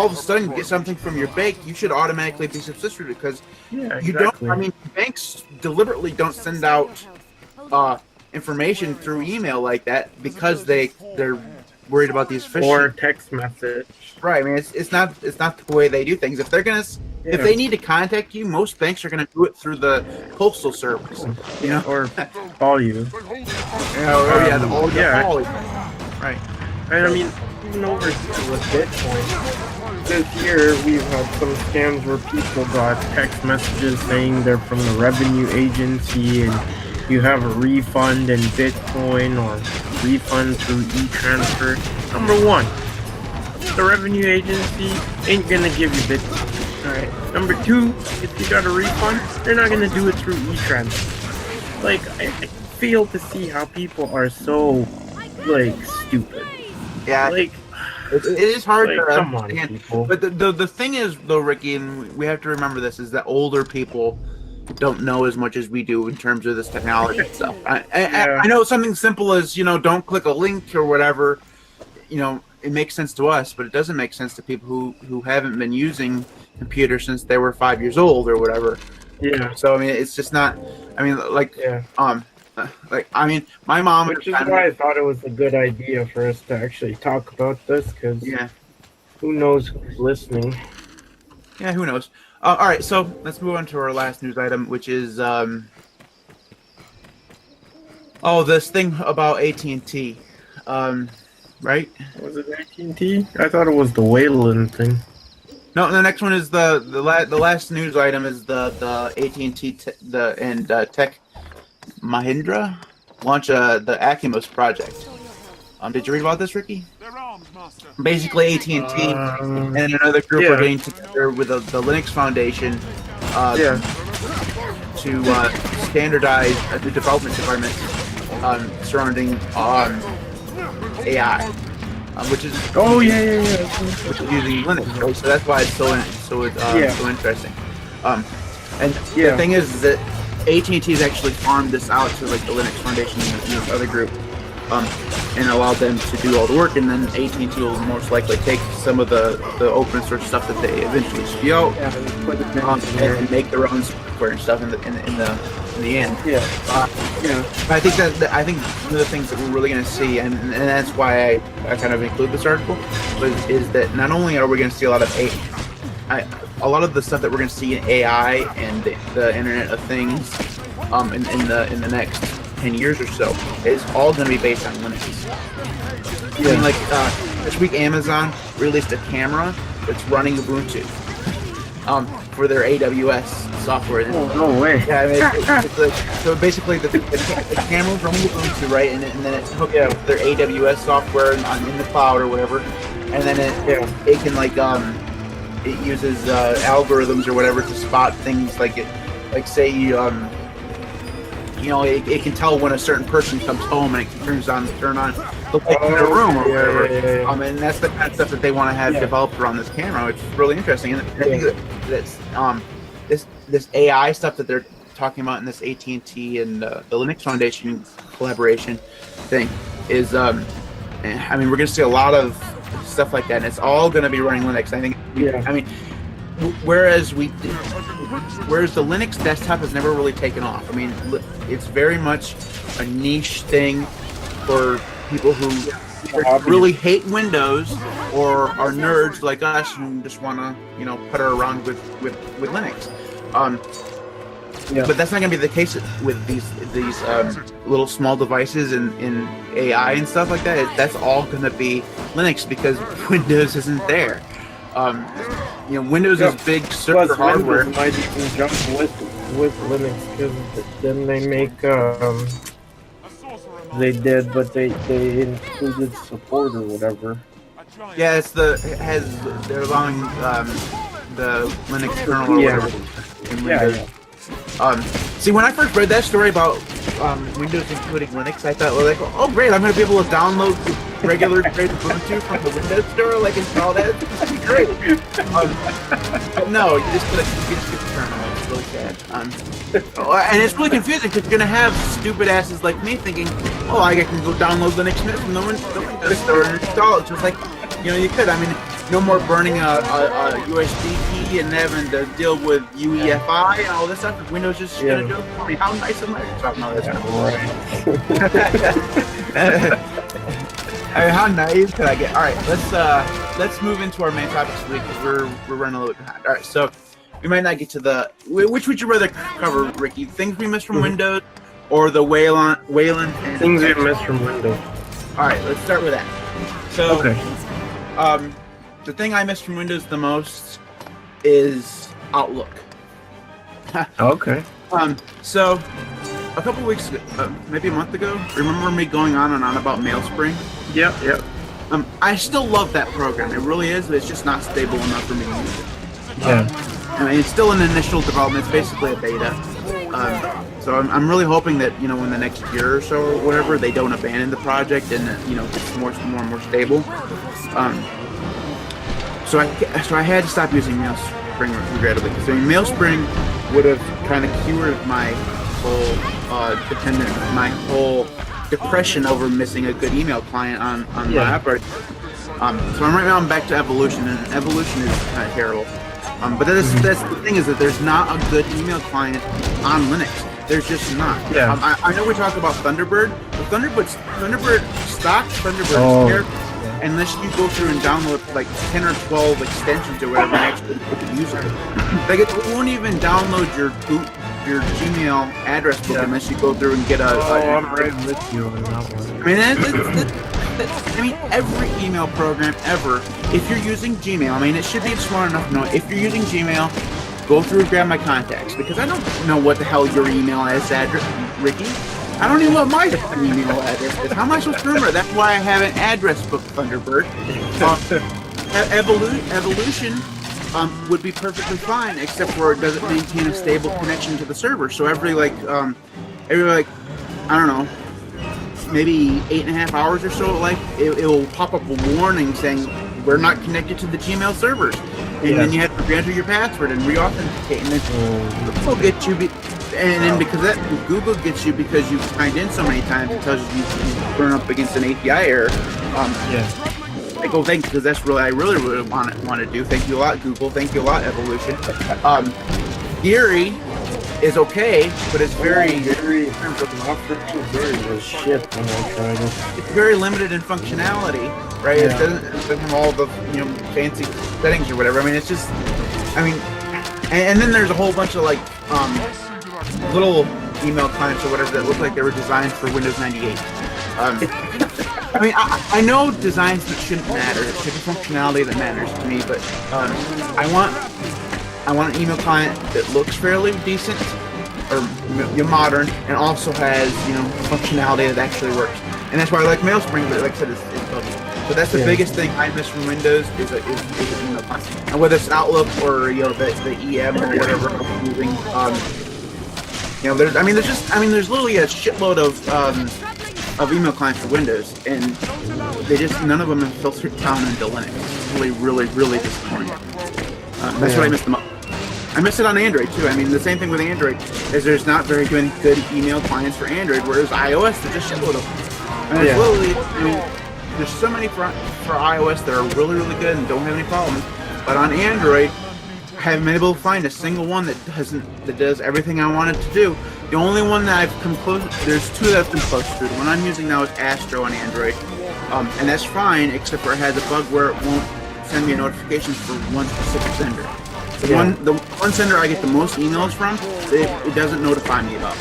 of a sudden get something from your bank, you should automatically be subscribed because you don't. I mean, banks deliberately don't send out information through email like that because they're worried about these phishing or text message. Right. I mean, it's not the way they do things. If they're gonna if they need to contact you, most banks are gonna do it through the postal service, or call you. Right. And I mean, even over here with Bitcoin, this year we've had some scams where people got text messages saying they're from the revenue agency and you have a refund in Bitcoin or refund through e-transfer. Number one, the revenue agency ain't gonna give you Bitcoin. Alright. Number two, if you got a refund, they're not gonna do it through e-transfer. Like, I fail to see how people are so, stupid. Yeah. Like, it is hard to come understand. on, people. But the thing is, though, Ricky, and we have to remember this, is that older people don't know as much as we do in terms of this technology stuff. I know something simple as, don't click a link or whatever, it makes sense to us, but it doesn't make sense to people who haven't been using computers since they were 5 years old or whatever. Yeah. So, I mean, it's just not, my mom... Which is why I thought it was a good idea for us to actually talk about this, because who knows who's listening. Yeah, who knows. All right, so let's move on to our last news item, which is Oh, this thing about AT&T, right? Was it AT&T? I thought it was the Wayland thing. No, the next one is the last news item is the AT&T and Tech Mahindra launch the Ecomos project. Did you read about this, Ricky? Basically, AT&T and another group are getting together with the Linux Foundation to standardize the development environment surrounding AI, which is which is using Linux. Right? So that's why it's so interesting. And the thing is that AT&T has actually farmed this out to like the Linux Foundation and this other group, and allowed them to do all the work. And then AT&T will most likely take some of the open source stuff that they eventually spew out and make their own software and stuff in the end. I think one of the things that we're really going to see, and that's why I kind of include this article, is that not only are we going to see a lot of a lot of the stuff that we're going to see in AI and the Internet of Things in the next 10 years or so is all going to be based on Linux. I mean, like this week Amazon released a camera that's running Ubuntu for their AWS software. Oh, no way. Yeah, I mean, it's like, so basically the camera's running Ubuntu, right, and then it's hooked up with their AWS software in the cloud or whatever, and then it can like it uses algorithms or whatever to spot things like say it can tell when a certain person comes home and it can turn on the light in their room or whatever. And that's the kind of stuff that they want to have developed around this camera, which is really interesting. And I think that's this AI stuff that they're talking about in this AT&T and the Linux Foundation collaboration thing is, I mean, we're going to see a lot of stuff like that, and it's all going to be running Linux. I think. I mean, whereas the Linux desktop has never really taken off. I mean, it's very much a niche thing for people who really hate Windows or are nerds like us and just want to, putter around with Linux. But that's not going to be the case with these little small devices in AI and stuff like that. That's all going to be Linux because Windows isn't there. Windows is big server hardware. Windows might even jump with Linux because then they make they did, but they included support or whatever. Yeah, they're allowing the Linux kernel or whatever in Windows. See, when I first read that story about Windows including Linux, I thought, oh great, I'm going to be able to download regular Ubuntu from the Windows Store, install that. This is great. But no, you just get the kernel. It's really sad. And it's really confusing because you're going to have stupid asses like me thinking, oh, I can go download Linux from the Windows Store and install it. Just like, you could. I mean, no more burning a USB key and having to deal with UEFI and all this stuff. Windows just going to do it for me. How nice am I talking about this? I mean, how naive could I get? All right, let's move into our main topics this week because we're running a little bit behind. All right, so we might not get to which would you rather cover, Ricky? Things we missed from Windows or the Wayland and things we missed from Windows? All right, let's start with that. So, the thing I miss from Windows the most is Outlook. Okay. So a couple weeks ago, maybe a month ago, remember me going on and on about MailSpring? Yep. I still love that program. It really is, but it's just not stable enough for me to use it. I mean, it's still in initial development. It's basically a beta. So I'm really hoping that, in the next year or so or whatever, they don't abandon the project and, it's more and more stable. So I had to stop using MailSpring regrettably. Because MailSpring would have kind of cured my whole my whole depression over missing a good email client on my operating system. So right now I'm back to Evolution, and Evolution is kind of terrible. But that's the thing is that there's not a good email client on Linux. There's just not. I know we talk about Thunderbird, but stock Thunderbird is terrible. Unless you go through and download like 10 or 12 extensions or whatever and actually use it. It won't even download your your Gmail address book unless you go through and get a. I'm right with you on that one. I mean, every email program ever, if you're using Gmail, I mean, it should be smart enough to know if you're using Gmail, go through and grab my contacts, because I don't know what the hell your email address, Ricky. I don't even know what my email address is. How am I supposed to remember? That's why I have an address book, Thunderbird. Evolution would be perfectly fine, except for it doesn't maintain a stable connection to the server. So every I don't know, maybe 8.5 hours or so, like it will pop up a warning saying we're not connected to the Gmail servers, and then you have to re-enter your password and re-authenticate, and then Google gets you, and then Google gets you because you've signed in so many times, it tells you you burn up against an API error. I go thanks, because that's I really want to do. Thank you a lot, Google. Thank you a lot, Evolution. Geary is okay, but it's very shit when I tried it. It's very limited in functionality, right? Yeah. It doesn't have all the fancy settings or whatever. I mean, it's just, and then there's a whole bunch of little email clients or whatever that look like they were designed for Windows 98. I mean, I know designs that shouldn't matter. It should be functionality that matters to me, but I want an email client that looks fairly decent or modern and also has functionality that actually works. And that's why I like Mailspring, but like I said, it's buggy. So that's the biggest thing I miss from Windows is an email client. And whether it's Outlook or the EM or whatever I'm using, there's literally a shitload of email clients for Windows, and none of them have filtered down into Linux. It's really, really, really disappointing. That's what I miss the most. I miss it on Android too. I mean, the same thing with Android is there's not very good email clients for Android, whereas iOS there's a shitload of them. And it's literally, there's so many for iOS that are really, really good and don't have any problems, but on Android, I haven't been able to find a single one that does everything I want it to do. The only one that I've come close, there's two that I've been close to. The one I'm using now is Astro on Android, and that's fine, except for it has a bug where it won't send me notifications for one specific sender. The one sender I get the most emails from, it doesn't notify me about.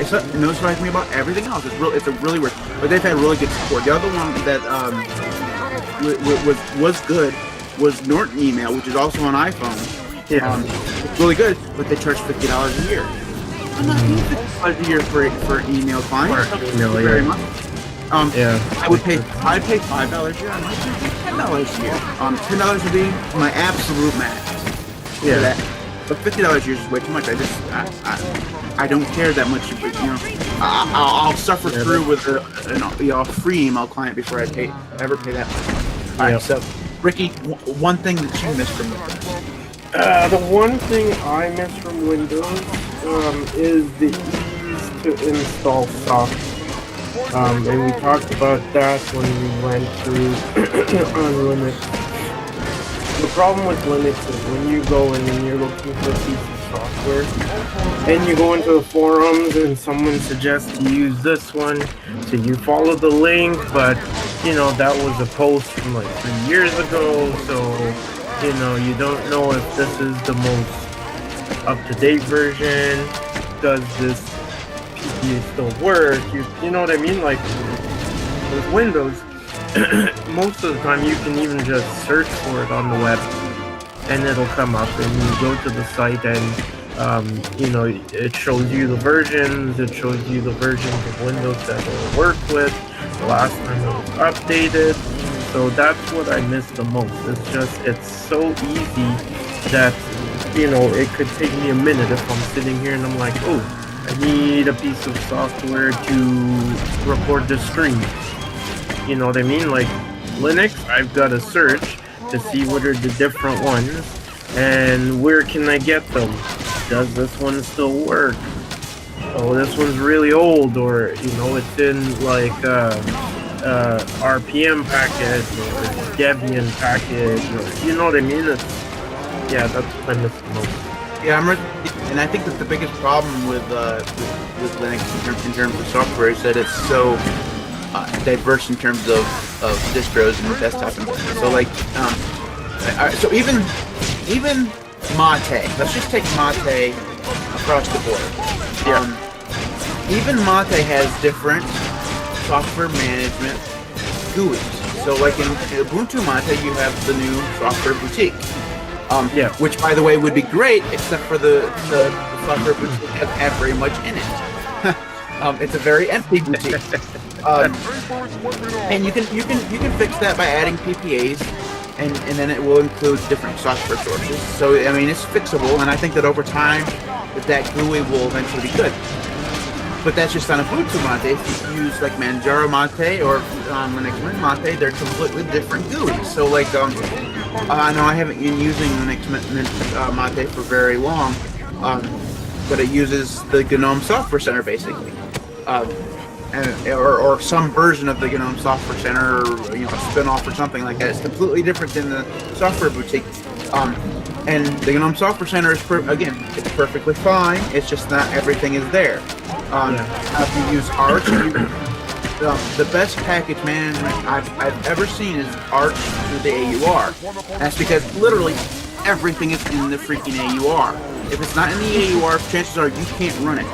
It notifies me about everything else. It's a really weird, but they've had really good support. The other one that was good was Norton Email, which is also on iPhone. It's really good, but they charge $50 a year. I'm not paying $50 a year for email clients. Very much. I'd pay $5 a year. I might pay $10 a year. $10 would be my absolute max. That. But $50 a year is way too much. I don't care that much. I'll suffer through with a free email client before I ever pay that much. All right, so Ricky, one thing that you missed from Windows. The one thing I miss from Windows is the ease to install stuff. And we talked about that when we went through on Linux. The problem with Linux is when you go in and you're looking for a piece of software, and you go into the forums and someone suggests you use this one, so you follow the link, but that was a post from like 3 years ago, so you don't know if this is the most up-to-date version. Does this PPA still work? You know what I mean? Like with Windows, most of the time you can even just search for it on the web and it'll come up, and you go to the site and it shows you the versions, it shows you the versions of Windows that it'll work with, the last time it was updated. So that's what I miss the most. It's so easy that, it could take me a minute if I'm sitting here and I'm like, oh, I need a piece of software to record the screen. You know what I mean? Like Linux, I've got to search to see what are the different ones and where can I get them. Does this one still work? Oh, this one's really old, or it's in like RPM package or Debian package, or you know what I mean? That's what I miss the most. Yeah, and I think that the biggest problem with Linux in terms of software is that it's so diverse in terms of distros and desktop and so like so even Mate. Let's just take Mate across the board. Even Mate has different software management GUIs. So like in Ubuntu Mate, you have the new software boutique. Which, by the way, would be great, except for the software boutique doesn't have very much in it. It's a very empty boutique. And you can fix that by adding PPAs, and then it will include different software sources. So I mean, it's fixable, and I think that over time, that GUI will eventually be good. But that's just on Ubuntu Mate. If you use like Manjaro Mate or Linux Mint Mate, they're completely different GUIs. So like, I know I haven't been using Linux Mint Mate for very long, but it uses the GNOME Software Center basically, or some version of the GNOME Software Center, or a spin-off or something like that. It's completely different than the Software Boutique. And the GNOME Software Center is it's perfectly fine. It's just not everything is there. If you use Arch, the best package management I've ever seen is Arch through the AUR. That's because literally everything is in the freaking AUR. If it's not in the AUR, chances are you can't run it.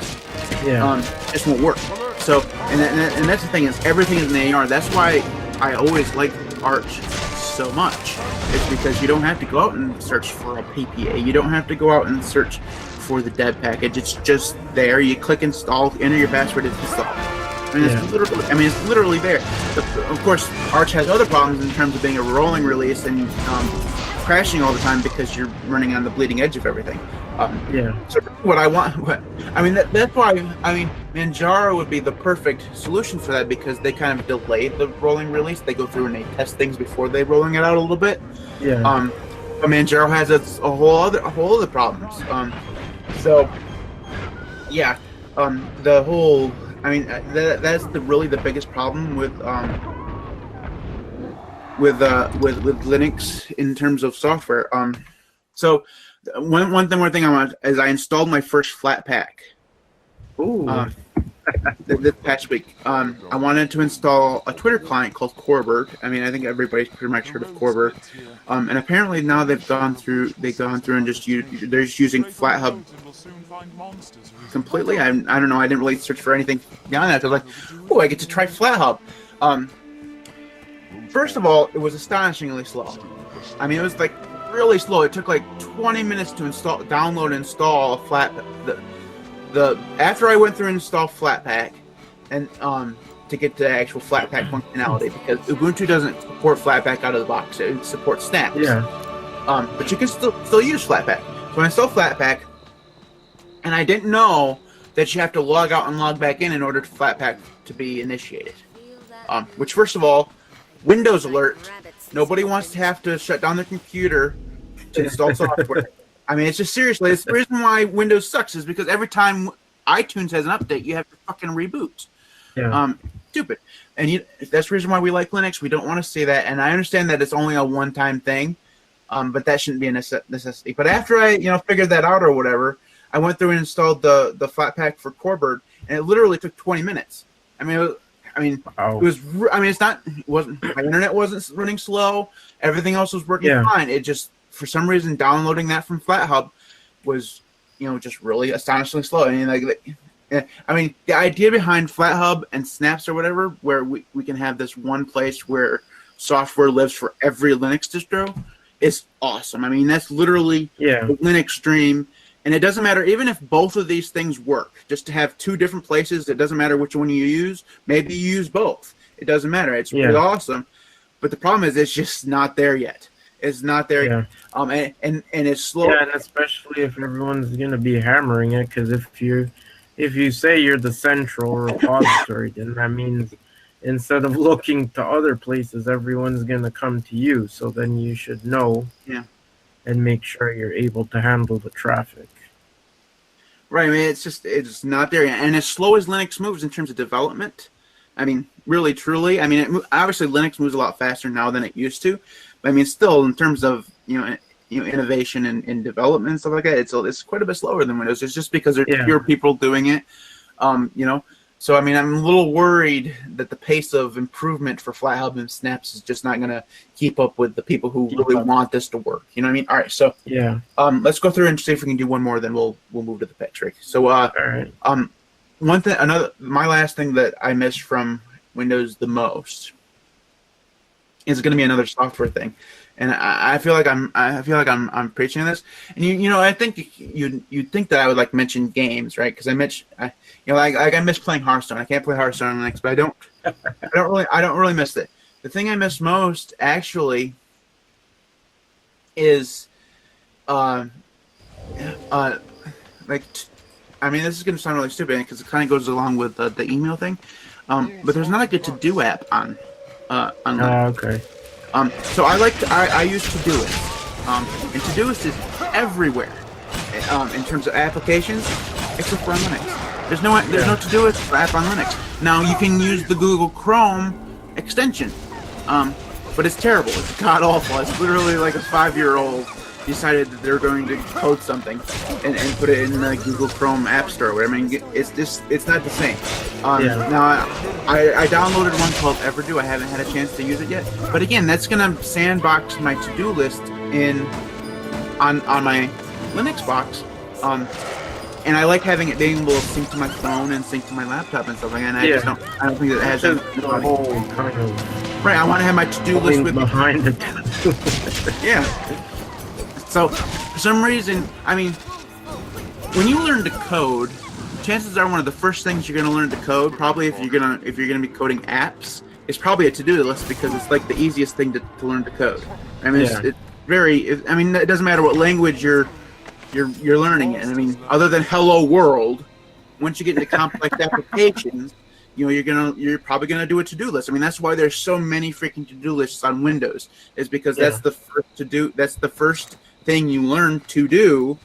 It just won't work. So, and that's the thing, is everything is in the AUR. That's why I always like Arch so much. It's because you don't have to go out and search for a PPA. You don't have to go out and search for the dev package. It's just there. You click install, enter your password, it's installed. It's literally there. Of course, Arch has other problems in terms of being a rolling release and crashing all the time because you're running on the bleeding edge of everything. So what I want, that's why Manjaro would be the perfect solution for that, because they kind of delay the rolling release. They go through and they test things before they rolling it out a little bit. But Manjaro has a whole other problems. The whole. That's really the biggest problem with Linux in terms of software. So one thing I want is I installed my first Flatpak. This past week. I wanted to install a Twitter client called Corebird. I think everybody's pretty much heard of Corebird. And apparently now they've gone through and they're just using FlatHub completely. I don't know. I didn't really search for anything beyond that. I was like, I get to try FlatHub. First of all, it was astonishingly slow. It was like really slow. It took like 20 minutes to download and install a Flatpak. After I went through and installed Flatpak, and to get the actual Flatpak functionality, because Ubuntu doesn't support Flatpak out of the box. It supports snaps. But you can still use Flatpak. So I installed Flatpak, and I didn't know that you have to log out and log back in order for Flatpak to be initiated. Which, first of all, Windows alert. Nobody wants to have to shut down their computer to install software. It's just seriously, it's the reason why Windows sucks, is because every time iTunes has an update, you have to fucking reboot. Stupid. And that's the reason why we like Linux. We don't want to see that. And I understand that it's only a one-time thing, but that shouldn't be a necessity. But after I, figured that out or whatever, I went through and installed the Flatpak for Corebird, and it literally took 20 minutes. It wasn't, my internet wasn't running slow. Everything else was working fine. It just, for some reason, downloading that from FlatHub was, just really astonishingly slow. The idea behind FlatHub and Snaps or whatever, where we can have this one place where software lives for every Linux distro, is awesome. That's literally the Linux stream. And it doesn't matter, even if both of these things work, just to have two different places, it doesn't matter which one you use. Maybe you use both. It doesn't matter. It's really awesome. But the problem is it's just not there yet. It's not there yet. And it's slow. And especially if everyone's going to be hammering it, because if you say you're the central repository, then that means instead of looking to other places, everyone's going to come to you. So then you should know and make sure you're able to handle the traffic. Right. It's not there yet. And as slow as Linux moves in terms of development, really, truly, obviously Linux moves a lot faster now than it used to. But still, in terms of, innovation and development and stuff like that, it's quite a bit slower than Windows. It's just because there's fewer people doing it. So, I mean, I'm a little worried that the pace of improvement for flat album snaps is just not going to keep up with the people who really want this to work. You know what I mean? All right, so Yeah. Let's go through and see if we can do one more, then we'll move to the pitch, Rick. So, All right. my last thing that I missed from Windows the most is going to be another software thing. And I feel like I'm preaching this, and you know I think you'd think that I would like mention games, right? Because I miss playing Hearthstone. I can't play Hearthstone on Linux, but I don't really miss it. The thing I miss most actually is this is going to sound really stupid because it kind of goes along with the email thing, but there's not like a to-do app on Linux. Okay. So I use Todoist, and Todoist is everywhere in terms of applications, except for on Linux. There's no Todoist app on Linux. Now you can use the Google Chrome extension, but it's terrible. It's god awful. It's literally like a 5-year-old decided that they're going to code something and put it in the Google Chrome App Store. I mean, it's not the same. Now, I downloaded one called Everdo. I haven't had a chance to use it yet. But again, that's going to sandbox my to-do list on my Linux box. And I like having it being able to sync to my phone and sync to my laptop and stuff like that. And I don't think that it has the whole kind of right. I want to have my to-do list with behind it. Yeah. So, for some reason, I mean, when you learn to code, chances are one of the first things you're going to learn to code, probably if you're gonna be coding apps, is probably a to-do list because it's like the easiest thing to learn to code. I mean, it doesn't matter what language you're learning in. I mean, other than Hello World, once you get into complex applications, you know, you're probably gonna do a to-do list. I mean, that's why there's so many freaking to-do lists on Windows. Is because that's the first to-do. That's the first thing you learn to do.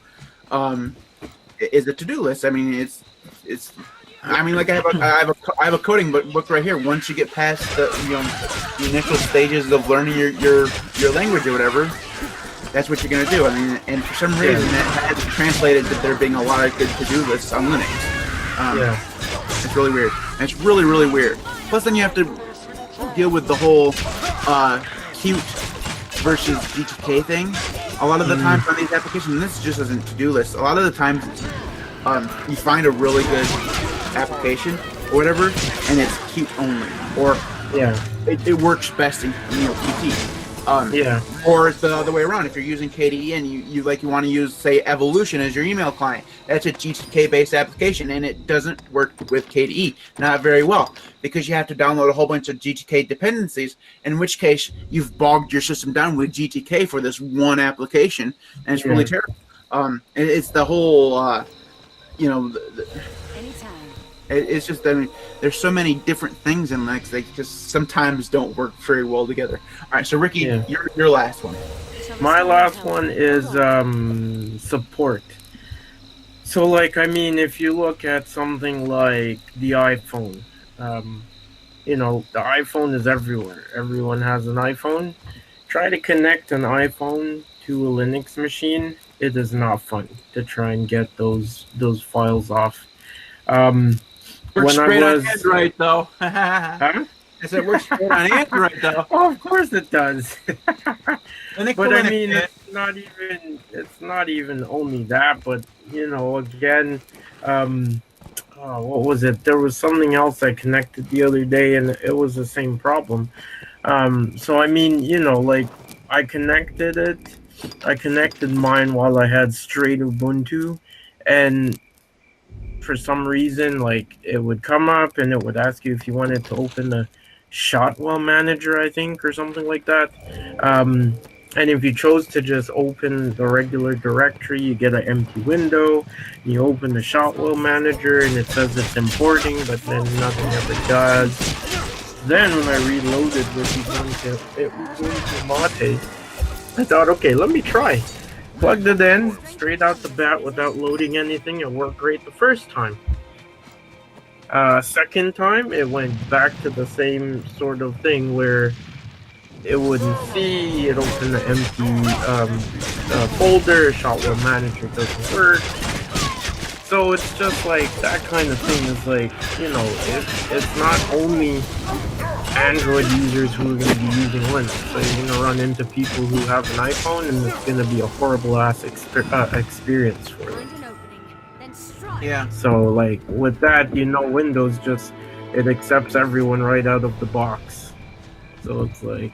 Is a to-do list. I mean, it's. I mean, like I have a coding book right here. Once you get past the initial stages of learning your language or whatever, that's what you're gonna do. I mean, and for some reason that has translated that there being a lot of good to-do lists on Linux. It's really weird. And it's really, really weird. Plus, then you have to deal with the whole Qt versus GTK thing. A lot of the times on these applications, and this just isn't to-do lists. A lot of the times, you find a really good application or whatever, and it's Qt only, or it works best in Qt. Or it's the other way around. If you're using KDE and you want to use, say, Evolution as your email client, that's a GTK-based application, and it doesn't work with KDE. Not very well, because you have to download a whole bunch of GTK dependencies, in which case you've bogged your system down with GTK for this one application, and it's really terrible. It's the whole, it's just, I mean, there's so many different things in Linux that just sometimes don't work very well together. All right, so Ricky, your last one. My last one is support. So, like, I mean, if you look at something like the iPhone, the iPhone is everywhere. Everyone has an iPhone. Try to connect an iPhone to a Linux machine. It is not fun to try and get those files off. Works great on Android, though. Huh? I said works great on Android, though. Oh, of course it does. But I mean, it's not even only that. But again, what was it? There was something else I connected the other day, and it was the same problem. So I mean, like I connected it. I connected mine while I had straight Ubuntu, and for some reason, like, it would come up and it would ask you if you wanted to open the Shotwell manager, I think, or something like that. And if you chose to just open the regular directory, you get an empty window. You open the Shotwell manager and it says it's importing, but then nothing ever does. Then when I reloaded with Ubuntu Mate, I thought, okay, let me try. Plugged it in straight out the bat without loading anything. It worked great the first time. Second time, it went back to the same sort of thing where it wouldn't see. It opened the empty folder. Shotwell Manager doesn't work. so it's just like that kind of thing is like, you know, it's not only Android users who are going to be using Linux. So you're going to run into people who have an iPhone, and it's going to be a horrible ass experience for them. Yeah. So like with that, you know, Windows just it accepts everyone right out of the box. So it's like,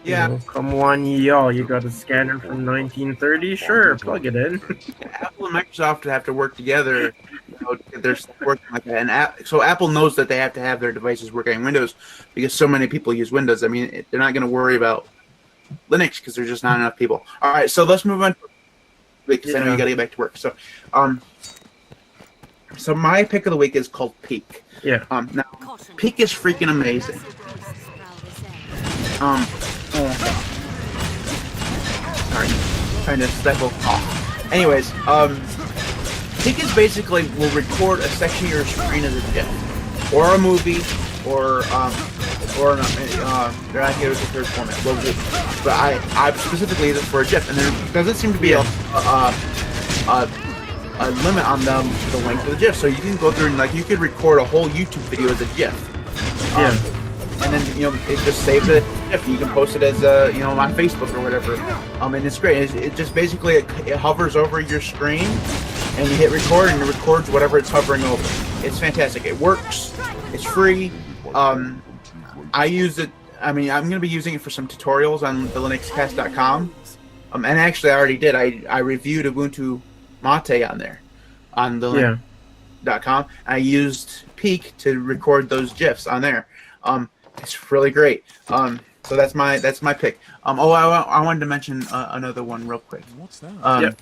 Yeah. you know, come on, y'all, you got a scanner from 1930? Sure, plug it in. Apple and Microsoft have to work together, you know, to get their stuff working like that. And so Apple knows that they have to have their devices working on Windows because so many people use Windows. I mean, they're not going to worry about Linux because there's just not enough people. All right, so let's move on because I know you got to get back to work. So, so my pick of the week is called Peak. Yeah. Now, Peak is freaking amazing. Sorry, trying to stifle cough. Anyways, Peak is basically will record a section of your screen as a GIF, or a movie, or they're not here with the third format. But I specifically use it for a GIF, and there doesn't seem to be a limit on the length of the GIF, so you can go through and like you could record a whole YouTube video as a GIF. Yeah. And then, you know, it just saves it as a GIF. You can post it as you know, on Facebook or whatever. And it's great. It just basically it hovers over your screen, and you hit record, and it records whatever it's hovering over. It's fantastic. It works. It's free. I use it. I mean, I'm going to be using it for some tutorials on TheLinuxCast.com. And actually, I already did. I reviewed Ubuntu Mate on there, on TheLinux.com. I used Peak to record those GIFs on there. It's really great. So that's my pick. I wanted to mention another one real quick. What's that?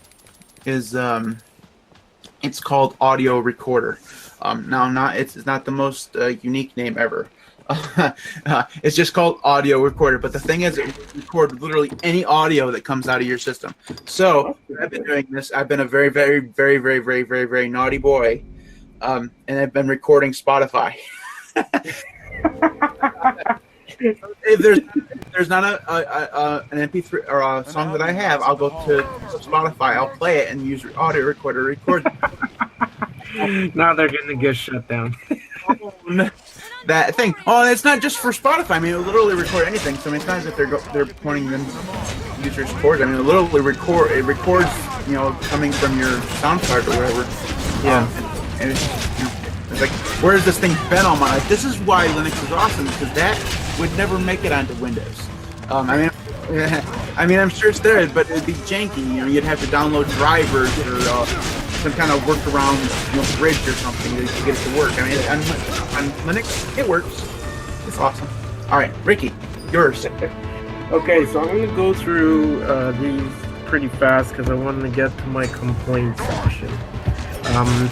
It's called Audio Recorder. It's not the most unique name ever. It's just called Audio Recorder. But the thing is, it will record literally any audio that comes out of your system. So I've been doing this. I've been a very, very, very, very, very, very, very naughty boy, and I've been recording Spotify. If there's not an MP3 or a song that I have, I'll go to Spotify. I'll play it and use Audio Recorder record. Now they're gonna get shut down. That thing. Oh, it's not just for Spotify. I mean, it'll literally record anything. So I mean, it's not as if they're pointing them users towards. I mean, it literally records. You know, coming from your sound card or whatever. Yeah. And it's, you know, it's like, where has this thing been all my life? This is why Linux is awesome, because that would never make it onto Windows. I mean, I'm sure it's there, but it'd be janky. You know, you'd have to download drivers or some kind of workaround, you know, bridge or something to get it to work. I mean, on Linux, it works. It's awesome. All right, Ricky, yours. Okay, so I'm going to go through these pretty fast because I wanted to get to my complaint section.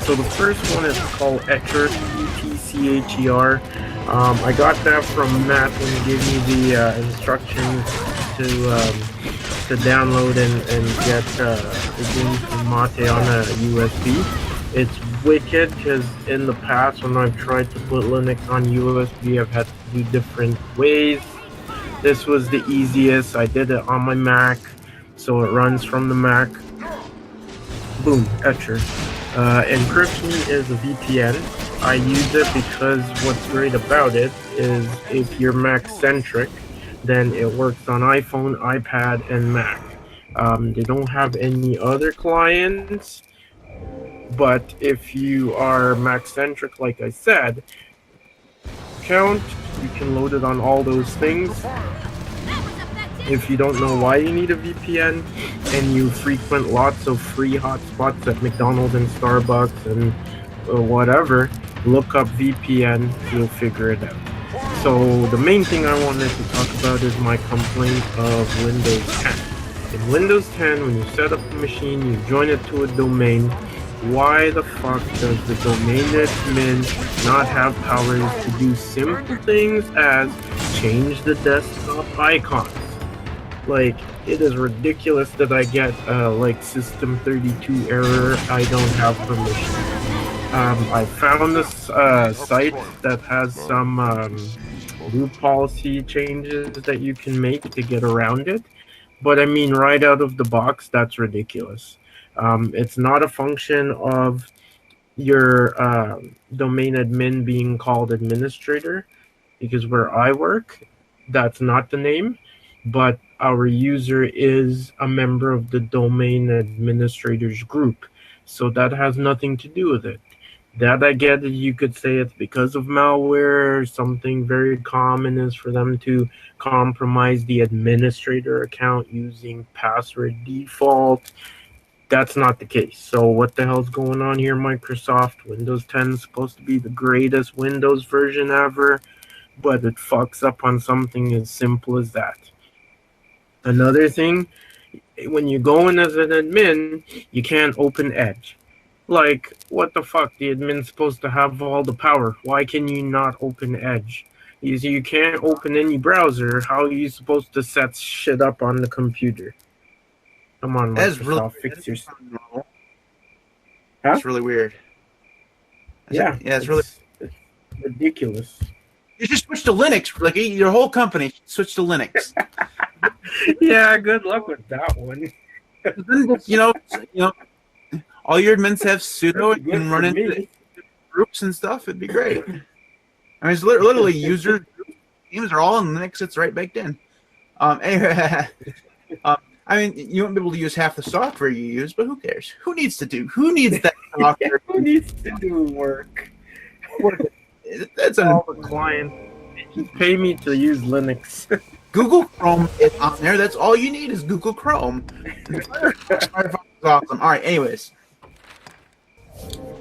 So the first one is called ecchoR, ETCHER. I got that from Matt when he gave me the instructions to download and get the games from Mate on a USB. It's wicked because in the past when I've tried to put Linux on USB, I've had to do different ways. This was the easiest. I did it on my Mac, so it runs from the Mac. Boom, ecchoR. Encryption is a VPN. I use it because what's great about it is if you're Mac-centric, then it works on iPhone, iPad, and Mac. They don't have any other clients, but if you are Mac-centric, like I said, you can load it on all those things. If you don't know why you need a VPN and you frequent lots of free hotspots at McDonald's and Starbucks and whatever, look up VPN, you'll figure it out. So the main thing I wanted to talk about is my complaint of Windows 10. In Windows 10, when you set up a machine, you join it to a domain. Why the fuck does the domain admin not have powers to do simple things as change the desktop icons? Like, it is ridiculous that I get like system 32 error, I don't have permission. I found this site that has some root policy changes that you can make to get around it. But I mean, right out of the box, that's ridiculous. It's not a function of your domain admin being called administrator, because where I work, that's not the name, but our user is a member of the domain administrators group. So that has nothing to do with it. That I get that you could say it's because of malware. Something very common is for them to compromise the administrator account using password default. That's not the case. So what the hell's going on here, Microsoft? Windows 10 is supposed to be the greatest Windows version ever, but it fucks up on something as simple as that. Another thing, when you go in as an admin, you can't open Edge. Like, what the fuck? The admin's supposed to have all the power. Why can you not open Edge? You can't open any browser. How are you supposed to set shit up on the computer? Come on, Microsoft, fix your stuff. That's really weird. It's ridiculous. You just switch to Linux. Like your whole company switch to Linux. Yeah, good luck with that one. All your admins have sudo and can run into groups and stuff. It'd be great. I mean, it's literally user games are all in Linux. It's right baked in. Anyway, I mean, you won't be able to use half the software you use, but who cares? Who needs that software? Who needs to do work? That's all the client. Just pay me to use Linux. Google Chrome is on there. That's all you need is Google Chrome. Firefox is awesome. All right, anyways.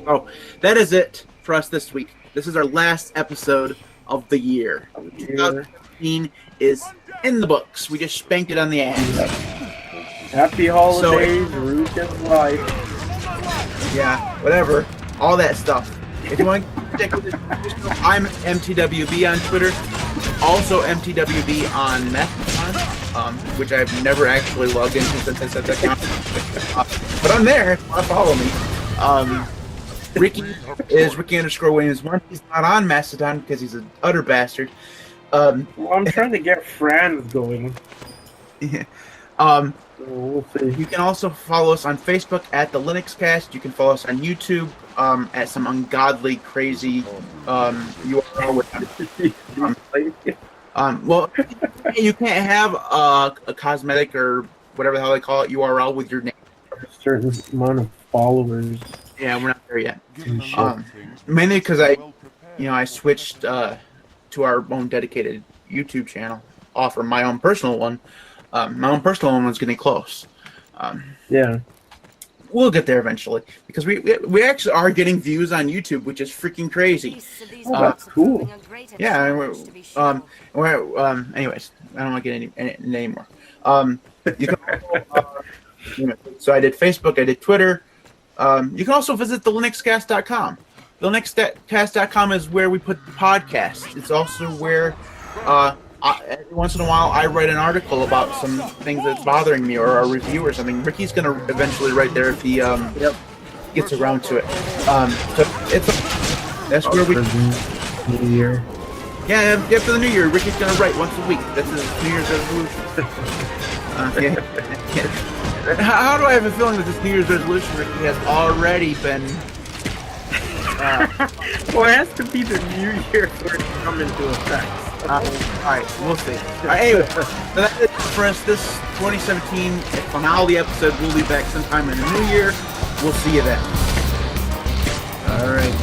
Oh, that is it for us this week. This is our last episode of the year. 2015 is in the books. We just spanked it on the ass. Happy holidays, root and life. Yeah, whatever. All that stuff. If you want to check with it, I'm MTWB on Twitter. Also MTWB on Mastodon, which I've never actually logged into since I set that account. But I'm there if you want to follow me. Ricky is Ricky_Williams1. He's not on Mastodon because he's an utter bastard. Well, I'm trying to get friends going. Yeah. We'll see. You can also follow us on Facebook at TheLinuxCast. You can follow us on YouTube at some ungodly, crazy URL. Well, you can't have a cosmetic or whatever the hell they call it URL with your name. A certain amount of followers. Yeah, we're not there yet. Mainly because I switched to our own dedicated YouTube channel off from my own personal one. My own personal one was getting close. Yeah. We'll get there eventually because we actually are getting views on YouTube, which is freaking crazy. That's cool. Yeah. Anyways, I don't want to get into it anymore. You can, so I did Facebook, I did Twitter. You can also visit TheLinuxCast.com. TheLinuxCast.com is where we put the podcast. It's also where every once in a while I write an article about some things that's bothering me or a review or something. Ricky's going to eventually write there if he gets around to it. So that's where we... New Year. Yeah, for the New Year, Ricky's going to write once a week. That's his New Year's resolution. How do I have a feeling that this New Year's resolution, Ricky, has already been... well, it has to be the New Year for it to come into effect. Alright, we'll see. Anyway, so that's it for us. This 2017 finale episode. We'll be back sometime in the new year. We'll see you then. Alright.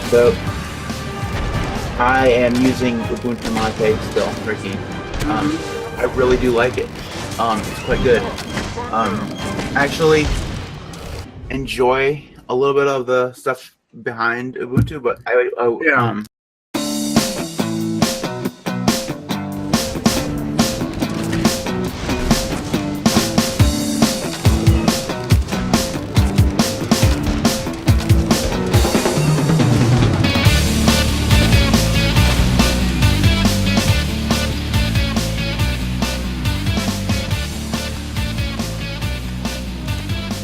So I am using Ubuntu Mate still, Ricky. I really do like it. It's quite good. Actually enjoy a little bit of the stuff behind Ubuntu, but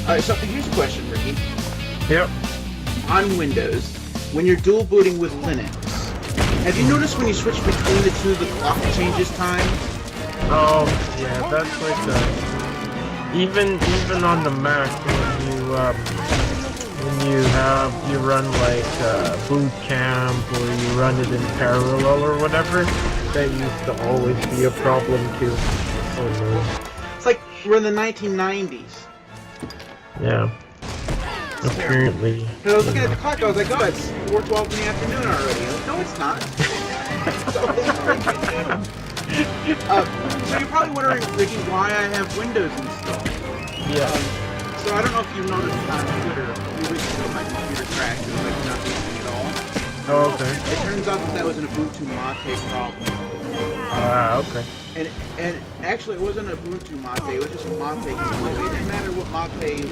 Alright, so here's a question, Ricky. Yep. On Windows, when you're dual booting with Linux, have you noticed when you switch between the two, the clock changes time? Oh, yeah, that's like even on the Mac when you run like boot camp or you run it in parallel or whatever, that used to always be a problem too. Oh no. It's like we're in the 1990s. Yeah. Apparently. Because I was looking at the clock, I was like, oh, it's 4:12 in the afternoon already. I was like, no, it's not. So you're probably wondering, Ricky, why I have Windows installed. Yeah. So I don't know if you noticed on Twitter, a few weeks ago my computer crashed. It was like not working at all. Oh, okay. It turns out that was an Ubuntu Mate problem. Okay. And actually, it wasn't a Ubuntu Mate. It was just a Mate. It didn't matter what Mate.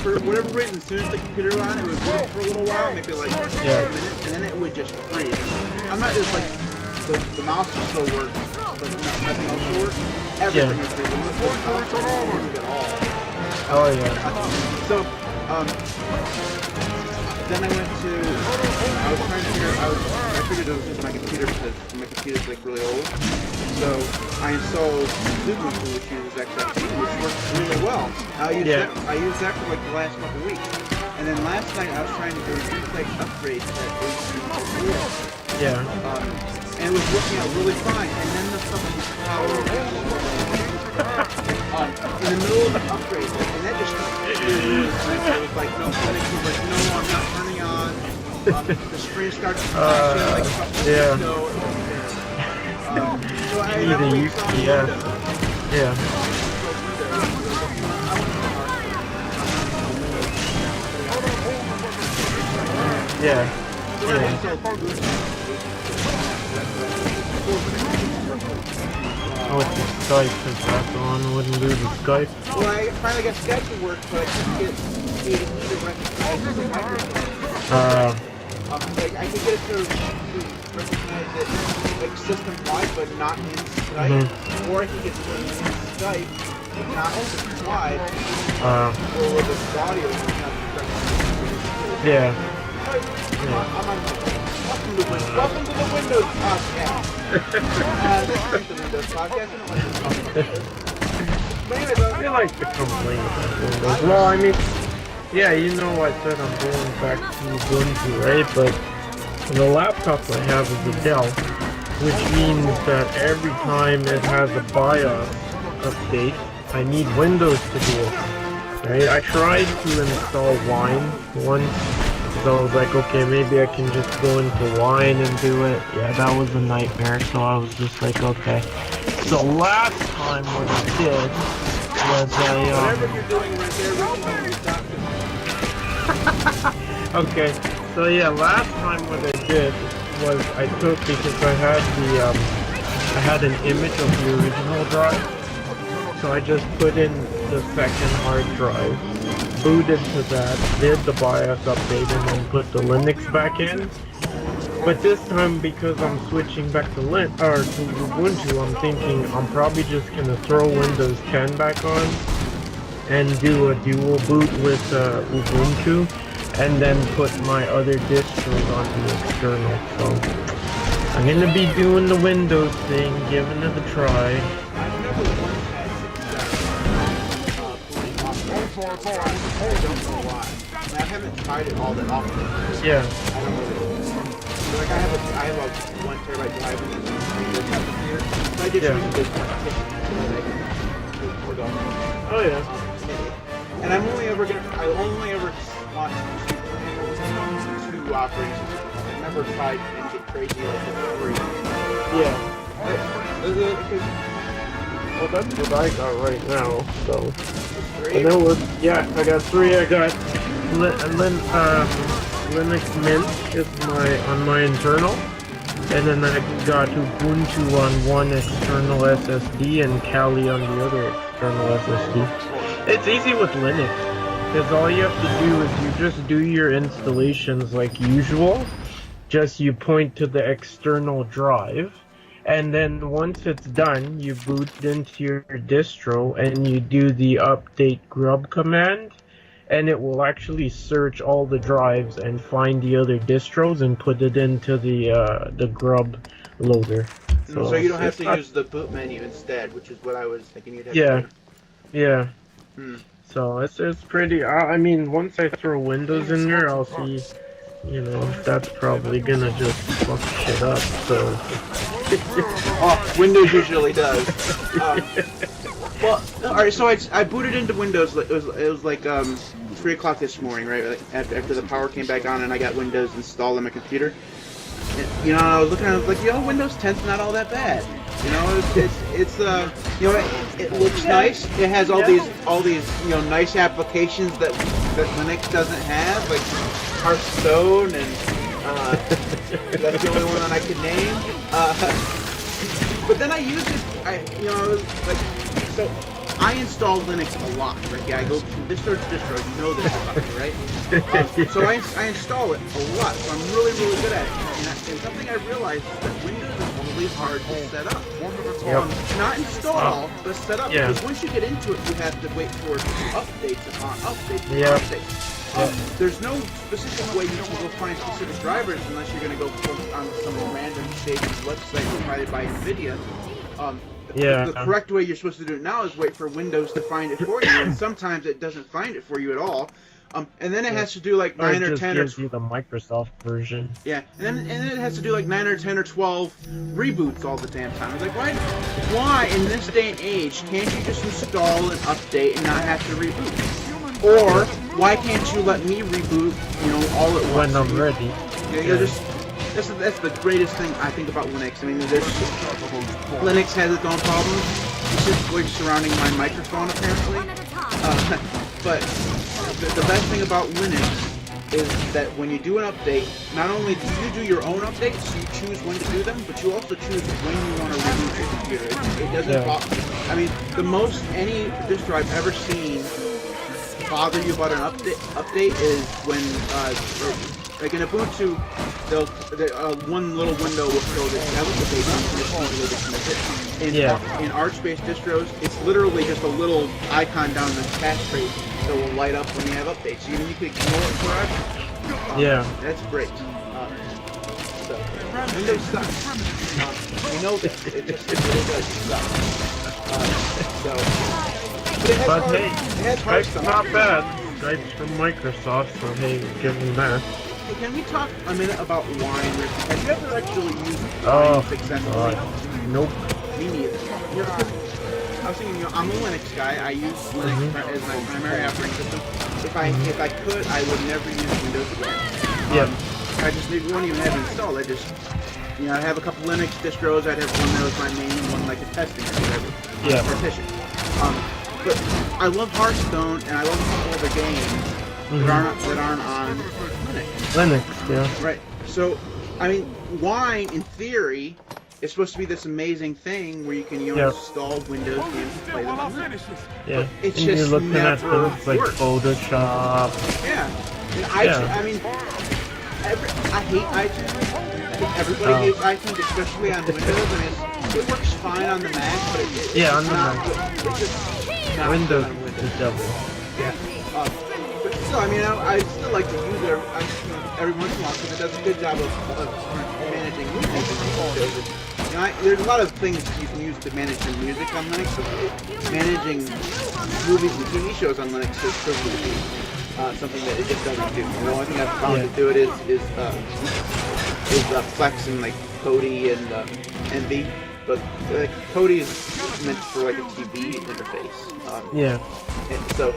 For whatever reason, as soon as the computer was on, it would work for a little while, maybe like a minute, and then it would just freeze. I'm not just like the mouse will still work, but nothing else will work. Everything is freezing. The board works at all. Oh yeah. So then I went to. I was trying to figure. I figured it was just my computer because my computer's like really old. So I installed Ubuntu, which uses XFCE, which works really well. I used that for like the last couple of weeks. And then last night I was trying to do a reflex upgrade to that Ubuntu. Yeah. And it was working out really fine. And then the fucking power in the middle of the upgrade, and that just it was like no settings. It was like no, I'm not turning on. The screen starts flashing like yeah. So I need a UPS. Yeah. Yeah. Oh, it's the Skype, because that one wouldn't do the Skype. Well, I finally got Skype to work, but I couldn't get ADE to recognize the microphone. Like, I could get it to recognize it like system-wide, but not in Skype. Or I could get it to in Skype, but not system-wide. Or with the audio, it's not recognized. Yeah. Welcome to the Windows Podcast. This is the Windows Podcast. But anyways, I like to complain about Windows. Well, I mean, yeah, you know I said I'm going back to Ubuntu, right? But the laptop I have is a Dell, which means that every time it has a BIOS update, I need Windows to do it. Right? I tried to install Wine once. So I was like, okay, maybe I can just go into Wine and do it. Yeah, that was a nightmare, so I was just like, okay. So last time what I did was whatever you're doing right there, okay, so yeah, last time what I did was I took, because I had an image of the original drive, so I just put in the second hard drive, booted to that, did the BIOS update, and then put the Linux back in. But this time, because I'm switching back to Ubuntu, I'm thinking I'm probably just gonna throw Windows 10 back on and do a dual boot with Ubuntu, and then put my other distros on the external. So I'm gonna be doing the Windows thing, giving it a try. I don't know why. I haven't tried it all that often. Yeah. I don't know. Like I have a 1 terabyte drive in this computer. So I did use this Oh yeah. And I only ever want to operating systems. I've never tried anything crazy like the free. Yeah. Well, that's what I got right now, so. And then I got 3. I got Linux Mint is on my internal, and then I got Ubuntu on one external SSD and Kali on the other external SSD. It's easy with Linux, because all you have to do is you just do your installations like usual. Just you point to the external drive, and then once it's done, you boot into your distro and you do the update grub command, and it will actually search all the drives and find the other distros and put it into the grub loader. So you don't have to use the boot menu instead, which is what I was thinking you'd have yeah, to do. Yeah. Hmm. So it's pretty. I mean, once I throw Windows in there, I'll see. You know, that's probably gonna just fuck shit up. So. Oh, Windows usually does. Well, all right. So I booted into Windows. It was like 3 o'clock this morning, right? After the power came back on, and I got Windows installed on my computer. And, you know, I was looking at it, like, Windows 10's not all that bad. You know, it's it looks nice. It has all these nice applications that Linux doesn't have, like Hearthstone, and that's the only one that I could name. But then I used it. I install Linux a lot, right? Yeah, I go from distro to distro. You know this about me, right? So I install it a lot. So I'm really, really good at it. And something I realized is that Windows is really hard to set up. Not install, but set up. Yeah. Because once you get into it, you have to wait for updates upon updates. Updates. There's no specific way you can go find specific drivers unless you're going to go on some random shady website provided by NVIDIA. The correct way you're supposed to do it now is wait for Windows to find it for you, and sometimes it doesn't find it for you at all. And then it has to do like 9 or 10 or 12. You the Microsoft version. Yeah, and then it has to do like 9 or 10 or 12 reboots all the damn time. I was like, why in this day and age can't you just install an update and not have to reboot? Or why can't you let me reboot, all at once? When I'm ready. That's the greatest thing I think about Linux. I mean, Linux has its own problems. It's just glitch surrounding my microphone, apparently. But the best thing about Linux is that when you do an update, not only do you do your own updates, so you choose when to do them, but you also choose when you want to reboot your computer. It doesn't bother. I mean, the most any distro I've ever seen bother you about an update is when, like in Ubuntu, one little window will show that you have a date in Arch-based distros, it's literally just a little icon down the cache trace that will light up when you have updates. Even you can ignore it forever. That's great. So Windows sucks. We know that. It really does suck. Spec's not bad. Skype's from Microsoft, so hey, give them that. Hey, can we talk a minute about wine? Have you ever actually used wine successfully? Nope. Me neither. I was thinking, I'm a Linux guy. I use Linux as my primary operating system. If I could, I would never use Windows again. I just wouldn't even have it installed. I have a couple Linux distros. I'd have one that was my main, and one like a testing or whatever. Partition. But I love Hearthstone, and I love a couple other games that aren't on Linux. Right. So, I mean, Wine, in theory, is supposed to be this amazing thing where you can install Windows games and play them on Linux. But it's just you're looking at never things like Photoshop. And I mean, I hate iTunes. Everybody hates iTunes, especially on Windows. I mean, it works fine on the Mac, but it's on the not Mac. good. It's just not Windows good on Windows. is double. But still, I mean, I still like to use it every once in a while because it does a good job of managing music. There's a lot of things you can use to manage your music on Linux, but managing movies and TV shows on Linux is proven to be something that it just doesn't do. The only thing I've found to do it is Plex and like Kodi and Envy. But Kodi is meant for like a TV interface. And so,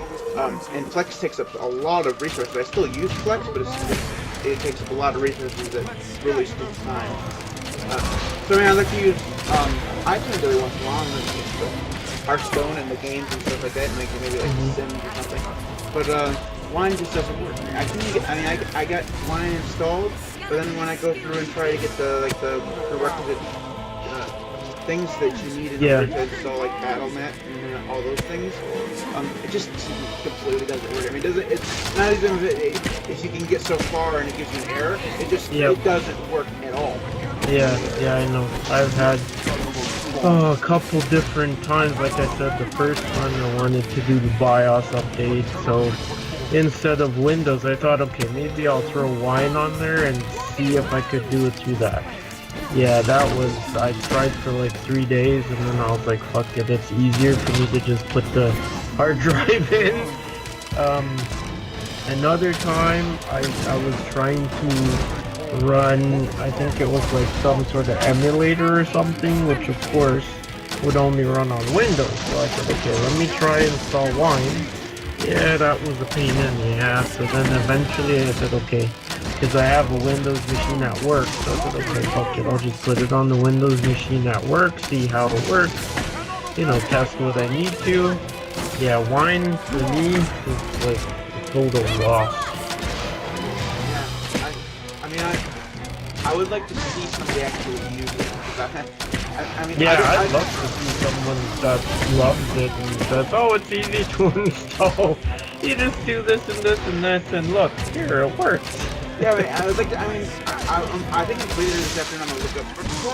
and Plex takes up a lot of resources. I still use Plex, but it takes up a lot of resources that really takes time. So I mean, I like to use, I tend to really want to long Hearthstone and the games and stuff like that, and like maybe like Sims or something. But Wine just doesn't work. I got Wine installed, but then when I go through and try to get the prerequisite things that you need in order to install like BattleNet and all those things, it just completely doesn't work. I mean, it's not even if you can get so far and it gives you an error, it just it doesn't work at all. Yeah, I know. I've had a couple different times. Like I said, the first time I wanted to do the BIOS update, so instead of Windows, I thought, okay, maybe I'll throw Wine on there and see if I could do it through that. Yeah, I tried for like 3 days, and then I was like, fuck it, it's easier for me to just put the hard drive in. Another time, I was trying to run, I think it was like some sort of emulator or something, which of course would only run on Windows. So I said, okay, let me try and install Wine. Yeah, that was a pain in the ass. So then eventually I said, okay, because I have a Windows machine at work, so I said, okay, fuck it, I'll just put it on the Windows machine at work, see how it works, test what I need to. Yeah, Wine for me is like a total loss. I would like to see somebody actually use it. I'd love to see someone that loves it and says, oh, it's easy to install. You just do this and this and this, and look, here, it works. Yeah, I think later this afternoon I'm gonna look up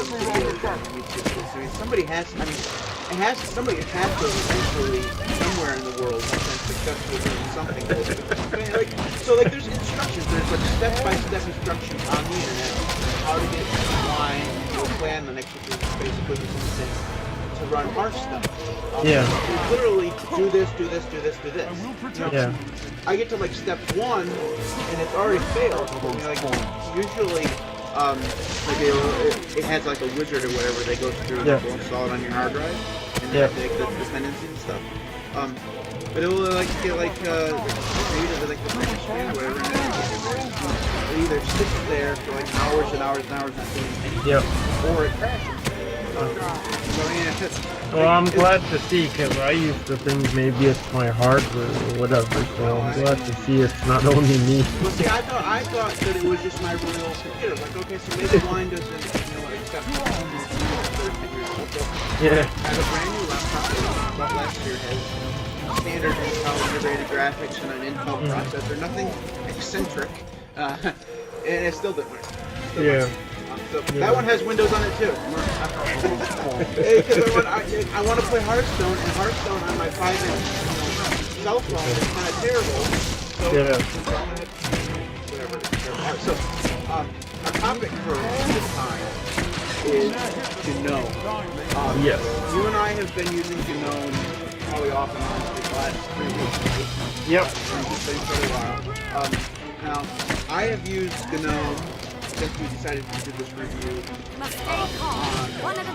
some videos on YouTube. I mean, somebody has to eventually somewhere in the world have been successful doing something. There's instructions. There's like step-by-step instructions on the internet how to get Wine to play on the next, which is basically the same thing to run Hearthstone. Literally do this. I get to like step 1 and it's already failed. Usually, it has like a wizard or whatever they go through and they'll install it on your hard drive and they have the dependencies and stuff. But it will get maybe the second screen or whatever, and it either sits there for like hours and hours and hours not doing anything, or it crashes. Well, I'm glad to see, because I used to think maybe it's my hardware or whatever, so I'm glad to see it's not only me. Well, see, I thought that it was just my real computer. Like, okay, so maybe Wine doesn't, accept I have a brand new laptop that I bought last year, has standard Intel integrated graphics and an Intel processor, nothing eccentric, and it still didn't work. That one has Windows on it too. Because I want to play Hearthstone, and Hearthstone on my 5-inch cell phone is kind of terrible. So, our topic for this time is GNOME. You and I have been using GNOME probably off and on for the last 3 weeks. For a while. Now, I have used GNOME since we decided to do this review on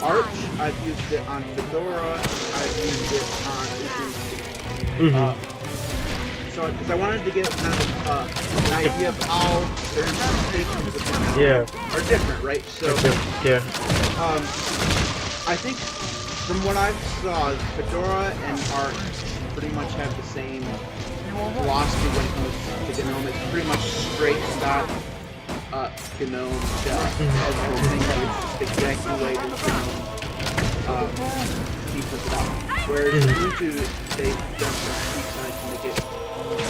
Arch. I've used it on Fedora. I've used it on Ubuntu. So, because I wanted to get kind of an idea of how their implementations of GNOME are different, right? So, I think from what I saw, Fedora and Arch pretty much have the same philosophy when it comes to GNOME. It's pretty much straight stock GNOME shell. Everything is just exactly the way that GNOME puts it out. Whereas Ubuntu, they've done some tweaks on it to make it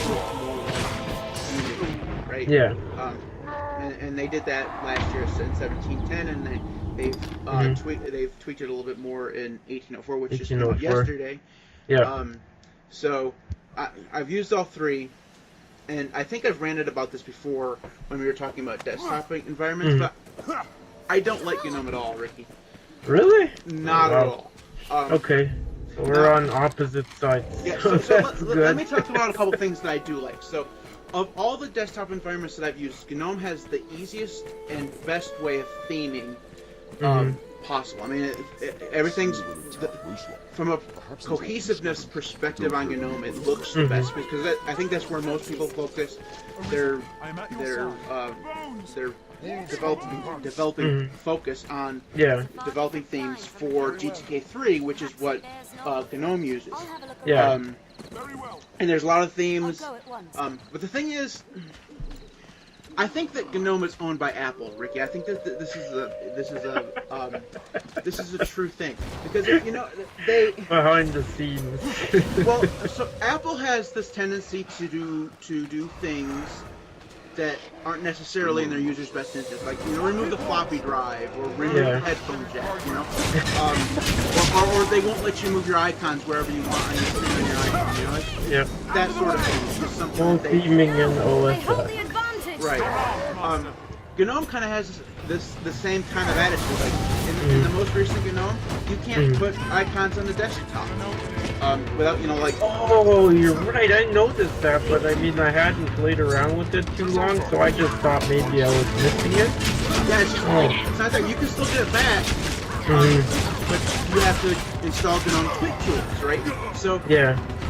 look more like Unity, right? And they did that last year in 17.10, and they've tweaked it a little bit more in 18.04, which just came out yesterday. So I've used all three. And I think I've ranted about this before when we were talking about desktop environments, but I don't like GNOME at all, Ricky. Really? Not at all. Okay. So we're on opposite sides. Yeah, so let me talk about a couple things that I do like. So, of all the desktop environments that I've used, GNOME has the easiest and best way of theming possible. I mean, everything's from a cohesiveness perspective on GNOME. It looks the best because I think that's where most people focus. They're developing focus on developing themes for GTK3, which is what GNOME uses. Yeah. And there's a lot of themes. But the thing is, I think that GNOME is owned by Apple, Ricky. I think that this is a true thing because you know they behind the scenes. Well, so Apple has this tendency to do things that aren't necessarily in their users' best interest, like remove the floppy drive or remove the headphone jack, or they won't let you move your icons wherever you want on your screen on your iPhone, like, that sort of thing. Is something More theming in OS. Right. GNOME kind of has the same kind of attitude. Like in the most recent GNOME, you can't put icons on the desktop without Oh, you're right. I noticed that, but I mean, I hadn't played around with it too long, so I just thought maybe I was missing it. Yeah, it's just it's not that you can still get it back, but you have to install GNOME Tweak Tools, right? So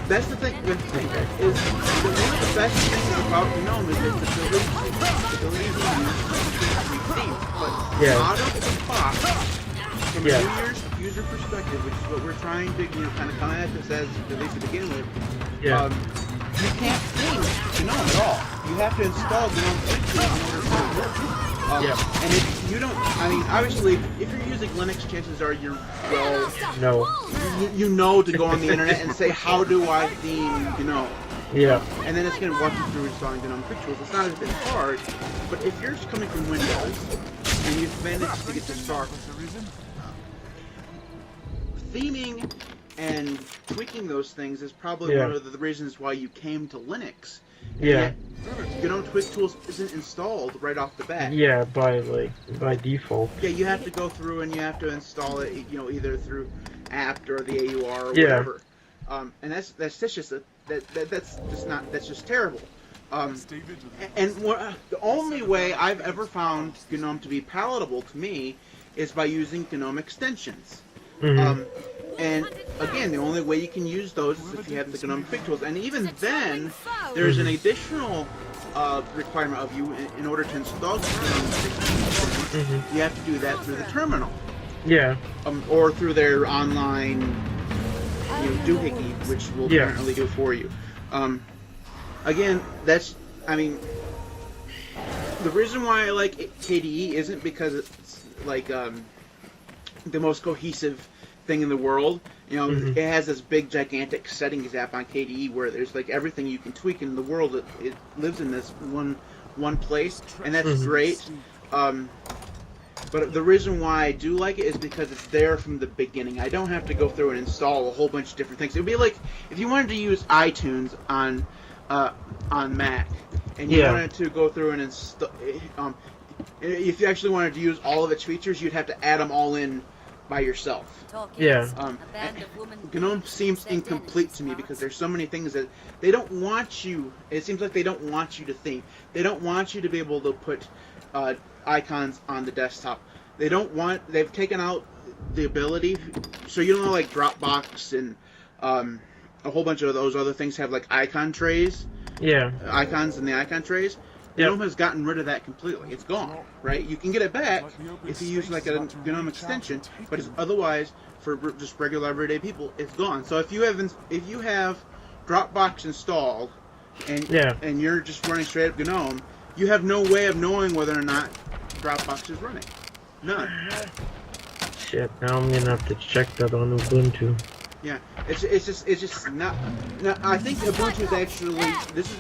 that's the thing. Is one of the best things about GNOME is its ability to use themes. But out of the box, from a user perspective, which is what we're trying to kind of come at this as, at least to begin with, you can't theme GNOME at all. You have to install GNOME Tweak Tools in order for it to work. And if you don't, I mean, obviously, if you're using Linux, chances are you know to go on the internet and say, how do I theme GNOME? Yeah. And then it's going to walk you through installing GNOME Tweak Tools. It's not as bit hard, but if you're just coming from Windows and you've managed to get to start, theming and tweaking those things is probably one of the reasons why you came to Linux. GNOME Tweak Tools isn't installed right off the bat. Yeah, by default. Yeah, you have to go through and you have to install it, either through apt or the AUR or whatever. And that's just terrible. And the only way I've ever found GNOME to be palatable to me is by using GNOME extensions. And again, the only way you can use those is if you have the GNOME Tweak Tools. And even then, there's an additional requirement of you in order to install GNOME extensions. You have to do that through the terminal. Yeah. Or through their online doohickey, which will apparently do it for you. Again, the reason why I like KDE isn't because it's like the most cohesive thing in the world. It has this big gigantic settings app on KDE where there's like everything you can tweak in the world. It lives in this one place, and that's great. But the reason why I do like it is because it's there from the beginning. I don't have to go through and install a whole bunch of different things. It would be like if you wanted to use iTunes on Mac, and you wanted to go through and install. If you actually wanted to use all of its features, you'd have to add them all in by yourself. GNOME seems incomplete to me because there's so many things that they don't want you. It seems like they don't want you to theme. They don't want you to be able to put icons on the desktop. They've taken out the ability, so you don't know, like Dropbox and a whole bunch of those other things have like icon trays. Icons in the icon trays. GNOME has gotten rid of that completely. It's gone, right? You can get it back if you use like a GNOME extension, but it's otherwise for just regular everyday people, it's gone. So if you have Dropbox installed and you're just running straight up GNOME, you have no way of knowing whether or not Dropbox is running. None. Shit, now I'm gonna have to check that on Ubuntu. Yeah, it's just not. I think Ubuntu is actually this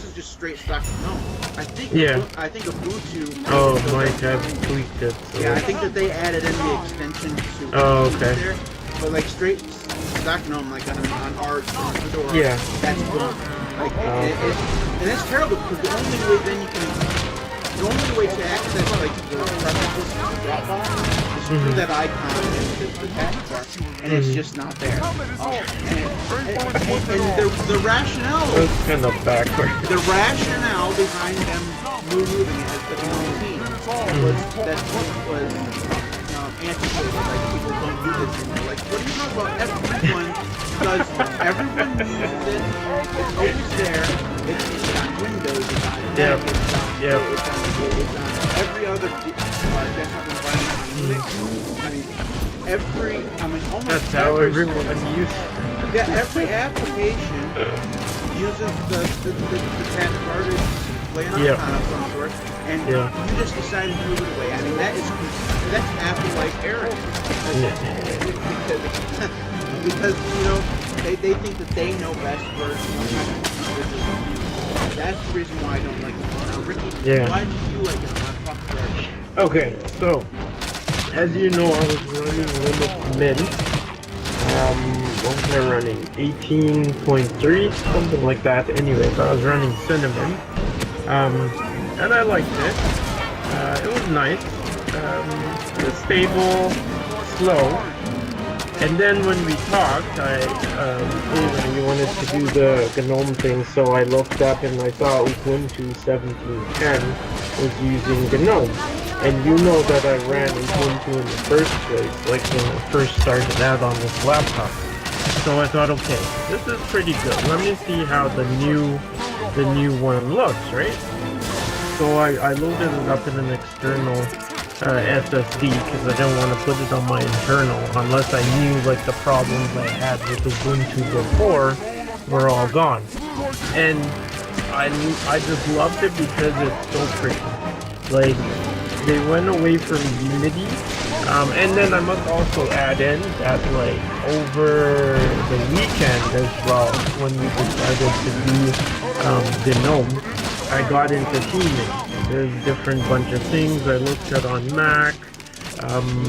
is just straight stock GNOME. I think Ubuntu. Oh, might have tweaked it. So. Yeah, I think that they added in the extension to. There, but like straight stock GNOME, like on Arisen or Fedora. That's gone. Like, and it's terrible because the only way to access like the preferences of Dropbox is through that icon in the taskbar, and it's just not there. And the rationale. That's kind of backward. The rationale behind them moving it as the GNOME team was antiquated. Like people don't do this anymore. Like what are you talking about? Everyone does. Everyone uses it. It's always there. It's on Windows. It's on Mac. It's on every other desktop environment on Linux. I mean, almost that's how everyone uses. Yeah, every application uses the category laying on of some sort, and you just decide to move it away. I mean, that's Apple-like error. Because you know they think that they know best version of it. That's the reason why I don't like it. Now, Ricky, why did you like it? Okay, so as you know, I was running Linux Mint. What was I running? 18.3, something like that. Anyways, I was running Cinnamon, and I liked it. It was nice. It was stable, slow. And then when we talked, you wanted to do the GNOME thing, so I looked up and I saw Ubuntu 17.10 was using GNOME. And you know that I ran Ubuntu in the first place, like when I first started out on this laptop. So I thought, okay, this is pretty good. Let me see how the new one looks, right? So I loaded it up in an external SSD because I didn't want to put it on my internal unless I knew like the problems I had with Ubuntu before were all gone. And I just loved it because it's so pretty. Like, they went away from Unity, and then I must also add in that like over the weekend as well, when we decided to do GNOME, I got into theming. There's different bunch of things I looked at on Mac,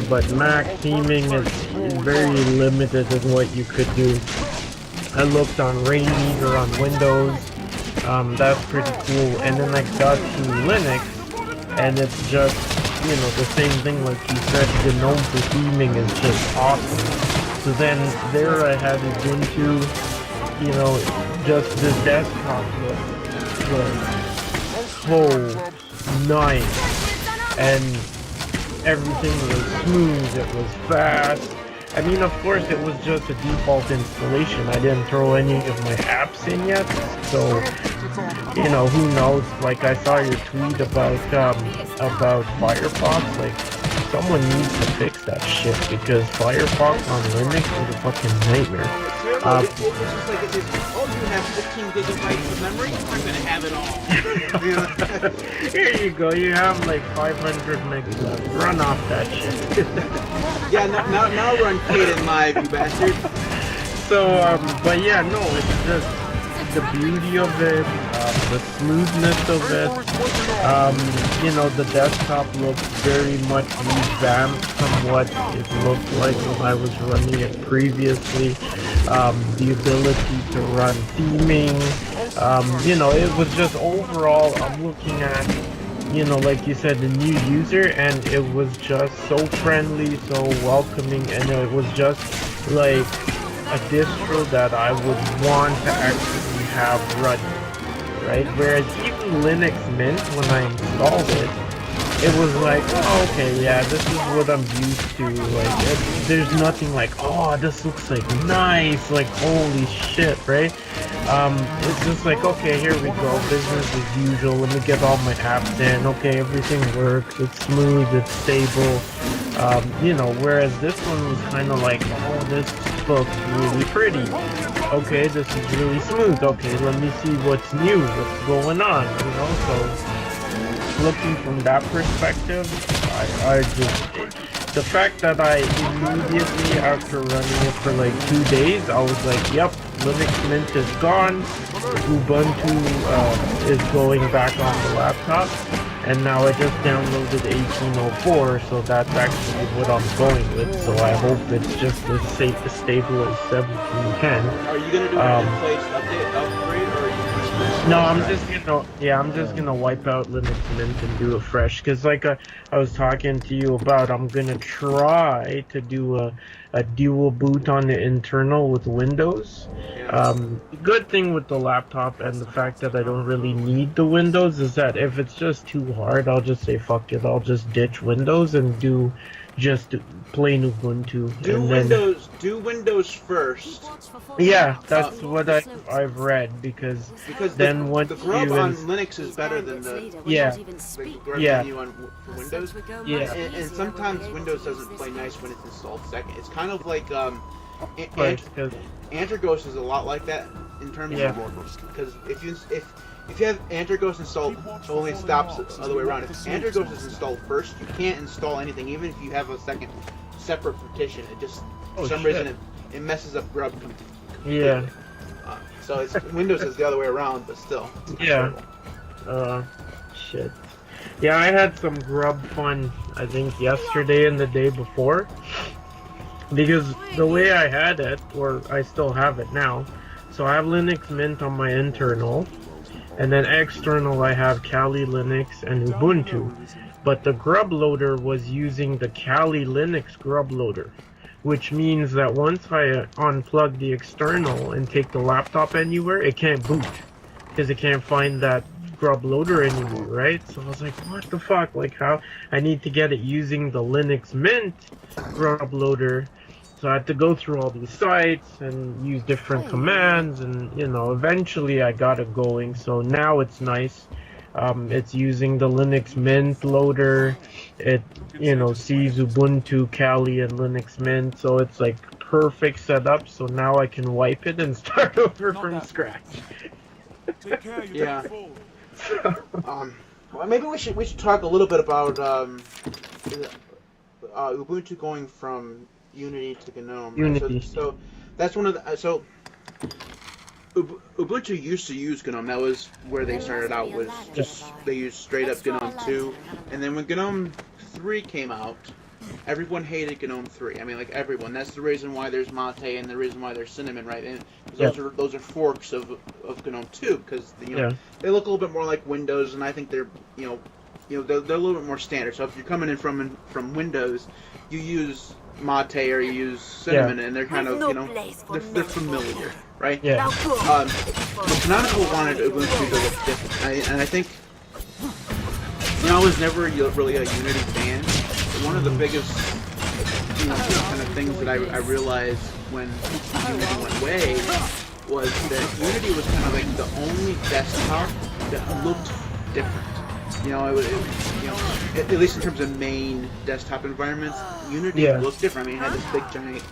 but Mac theming is very limited in what you could do. I looked on Rainmeter on Windows, that's pretty cool, and then I got to Linux. And it's just, you know, the same thing like you said, GNOME for theming is just awesome. So then there I had Ubuntu, you know, just the desktop was so nice. And everything was smooth, it was fast. I mean, of course, it was just a default installation. I didn't throw any of my apps in yet, so, you know, who knows? Like, I saw your tweet about Firefox. Like, someone needs to fix that shit, because Firefox on Linux is a fucking nightmare. It's just like it is, you have 15 gigabytes of memory? I'm gonna have it all. Here you go, you have like 500 megs left. Run off that shit. Yeah, now run Kden Live, you bastard. So, but yeah, no, it's just the beauty of it, the smoothness of it. You know, the desktop looks very much revamped from what it looked like when I was running it previously. The ability to run theming, you know, it was just overall, I'm looking at, you know, like you said, the new user, and it was just so friendly, so welcoming, and it was just like a distro that I would want to actually have running, right? Whereas even Linux Mint, when I installed it, it was like, oh, okay, yeah, this is what I'm used to. Like, there's nothing like, oh, this looks like nice, like, holy shit, right? It's just like, okay, here we go, business as usual. Let me get all my apps in. Okay, everything works. It's smooth. It's stable. You know, whereas this one was kind of like, oh, this looks really pretty. Okay, this is really smooth. Okay, let me see what's new, what's going on, you know, so looking from that perspective, I just, the fact that I immediately after running it for like 2 days, I was like, yep, Linux Mint is gone, Ubuntu is going back on the laptop, and now I just downloaded 1804, so that's actually what I'm going with, so I hope it's just as safe as stable as 1710. Are you going to do an in-place upgrade, or are you no, I'm just gonna wipe out Linux Mint and do it fresh. Cause like I was talking to you about, I'm gonna try to do a dual boot on the internal with Windows. Good thing with the laptop and the fact that I don't really need the Windows is that if it's just too hard, I'll just say fuck it. I'll just ditch Windows and do just plain Ubuntu. Do and Windows. Do Windows first. Yeah, that's what I've read because then the, once the grub you on Linux is better than the grub menu on Windows. Yeah. And sometimes Windows doesn't play nice when it's installed second. It's kind of like Antergos is a lot like that in terms of because if you have Antergos installed, it only stops the other way around. If Antergos is installed first, you can't install anything, even if you have a second separate partition. It just for some reason it messes up grub completely. Yeah. So it's Windows is the other way around, but still. Yeah. Shit. Yeah, I had some grub fun, I think, yesterday and the day before. Because the way I had it, or I still have it now, so I have Linux Mint on my internal, and then external I have Kali Linux and Ubuntu. But the grub loader was using the Kali Linux grub loader, which means that once I unplug the external and take the laptop anywhere, it can't boot, because it can't find that grub loader anymore, right? So I was like, what the fuck? Like, how? I need to get it using the Linux Mint grub loader. So I had to go through all these sites and use different commands, and eventually I got it going. So now it's nice. It's using the Linux Mint loader. It sees Ubuntu, Kali, and Linux Mint. So it's like perfect setup. So now I can wipe it and start over from scratch. Yeah. Well, maybe we should talk a little bit about Ubuntu going from Unity to GNOME. Unity. So that's one of the Ubuntu used to use GNOME. That was where they started out. Was just they used straight up GNOME 2, and then when GNOME 3 came out, everyone hated GNOME 3. I mean, like everyone. That's the reason why there's Mate and the reason why there's Cinnamon, right? And those are forks of GNOME 2 because they look a little bit more like Windows, and I think they're they're a little bit more standard. So if you're coming in from Windows, you use Mate or you use Cinnamon, and they're kind of they're familiar, right? Yeah. Canonical wanted Ubuntu to look different, and I think I was never really a Unity fan. One of the biggest kind of things that I realized when Unity went away was that Unity was kind of like the only desktop that looked different. At least in terms of main desktop environments, Unity looked different. I mean, it had this big giant,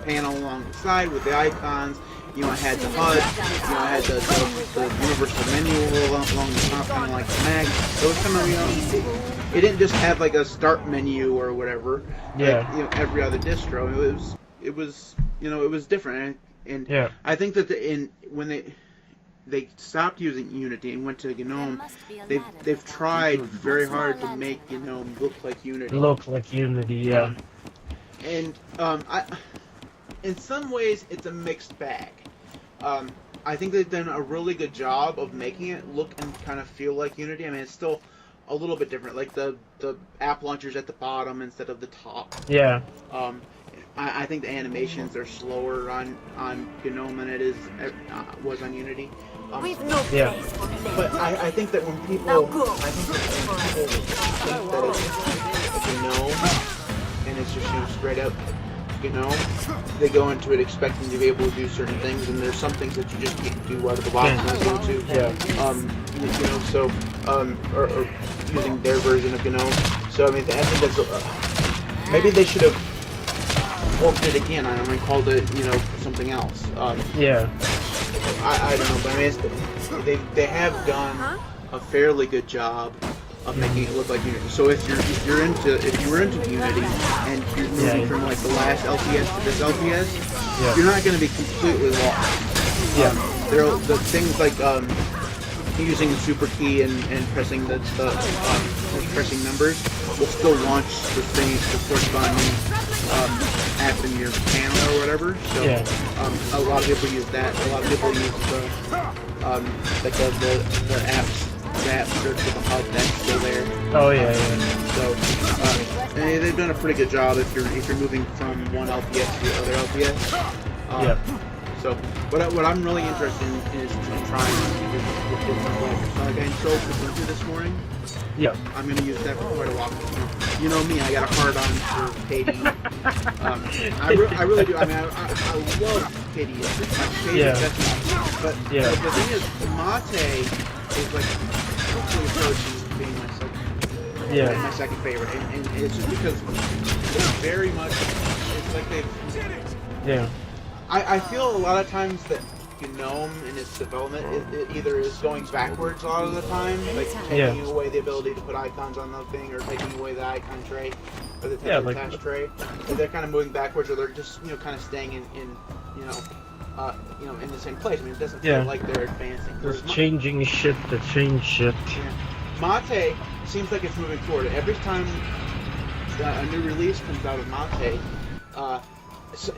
panel along the side with the icons. It had the HUD. It had the universal menu along the top, kind of like the Mac. It was kind of, it didn't just have like a start menu or whatever. Like, every other distro. It was different. And I think that when they stopped using Unity and went to GNOME, they've tried very hard to make GNOME look like Unity. And in some ways, it's a mixed bag. I think they've done a really good job of making it look and kind of feel like Unity. I mean, it's still a little bit different. Like the app launcher's at the bottom instead of the top. Yeah. I think the animations are slower on GNOME than it was on Unity. We've no place for but I think that when people think that it's GNOME and it's just straight up GNOMe, they go into it expecting to be able to do certain things, and there's some things that you just can't do out of the box in Ubuntu. Or using their version of GNOME. So I mean, I think that's maybe they should have forked it again. I don't know, called it something else. I don't know, but I mean, they have done a fairly good job of making it look like Unity. So if you were into Unity and you're moving from like the last LTS to this LTS, you're not going to be completely lost. There are the things like using the super key and pressing pressing numbers will still launch the corresponding app in your panel or whatever. So a lot of people use that. A lot of people use the apps. The app search with the HUD, that's still there. So they've done a pretty good job if you're moving from one LPS to the other LPS. So what I'm really interested in is trying is different flavors. So like I installed Ubuntu this morning. Yeah. I'm going to use that for quite a while. You know me, I got a hard on for KDE. I really do. I mean, I love KDE. It's my favorite desktop. But the thing is, Mate is like quickly approaching being my second favorite. And it's just because it's very much, it's like they've... Yeah. I feel a lot of times that GNOME in its development it either is going backwards a lot of the time, like taking away the ability to put icons on the thing, or taking away the icon tray, or the task tray. Or they're kind of moving backwards, or they're just kind of staying in in the same place. I mean, it doesn't feel like they're advancing. There's changing shit to change shit. Yeah. Mate seems like it's moving forward. Every time a new release comes out of Mate, so,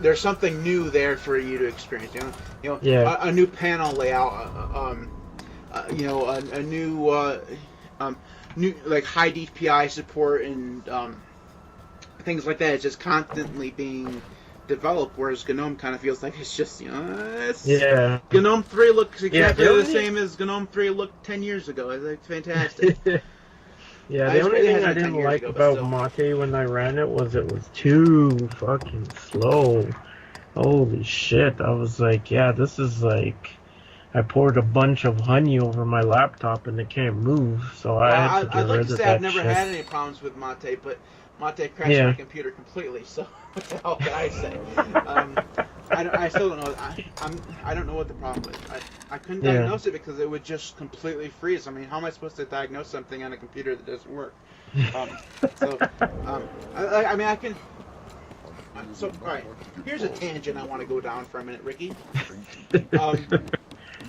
there's something new there for you to experience. A new panel layout, a new like high DPI support and things like that. It's just constantly being developed. Whereas GNOME kind of feels like it's just GNOME 3 looks exactly the same as GNOME 3 looked 10 years ago. It's like fantastic. Yeah, the only thing I didn't like about Mate when I ran it was too fucking slow. Holy shit. I was like, this is like... I poured a bunch of honey over my laptop and it can't move, so I had to get rid of that shit. I'd like to say I've never had any problems with Mate, but Mate crashed my computer completely, so what the hell can I say? I still don't know. I don't know what the problem is. I couldn't diagnose it because it would just completely freeze. I mean, how am I supposed to diagnose something on a computer that doesn't work? I can. So, all right. Here's a tangent I want to go down for a minute, Ricky.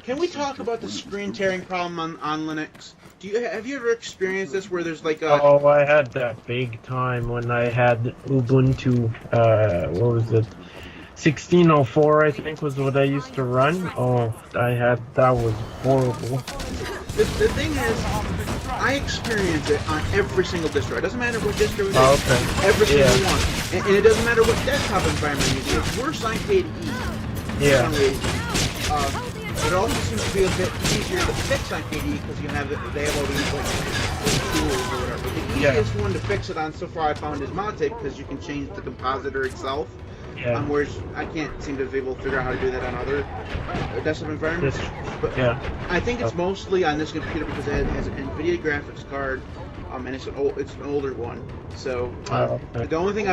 Can we talk about the screen tearing problem on Linux? Have you ever experienced this where there's like a... Oh, I had that big time when I had Ubuntu, what was it? 1604, I think, was what I used to run. Oh, that was horrible. The thing is, I experience it on every single distro. It doesn't matter what distro it is. Oh, okay. Every single one. And it doesn't matter what desktop environment you're using. It's worse on KDE. Yeah. It also seems to be a bit easier to fix on KDE because they have all these like tools or whatever. The easiest one to fix it on so far I found is Mate because you can change the compositor itself. Yeah. Whereas I can't seem to be able to figure out how to do that on other desktop environments. But I think it's mostly on this computer because it has an NVIDIA graphics card, and it's an older one. So the only thing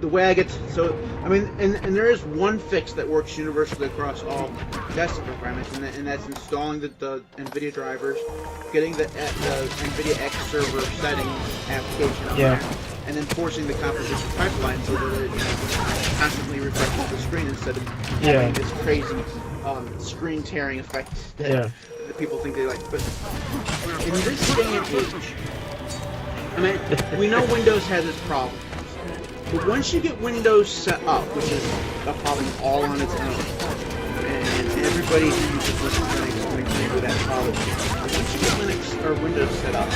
the way I get and there is one fix that works universally across all desktop environments, and that's installing the NVIDIA drivers, getting the NVIDIA X server setting application on there, and then forcing the composition pipeline so that it constantly refreshes the screen instead of having this crazy screen tearing effect that people think they like. But in this day and age, we know Windows has its problems. But once you get Windows set up, which is a problem all on its own, and everybody who uses Linux can agree with that problem. But once you get Linux or Windows set up,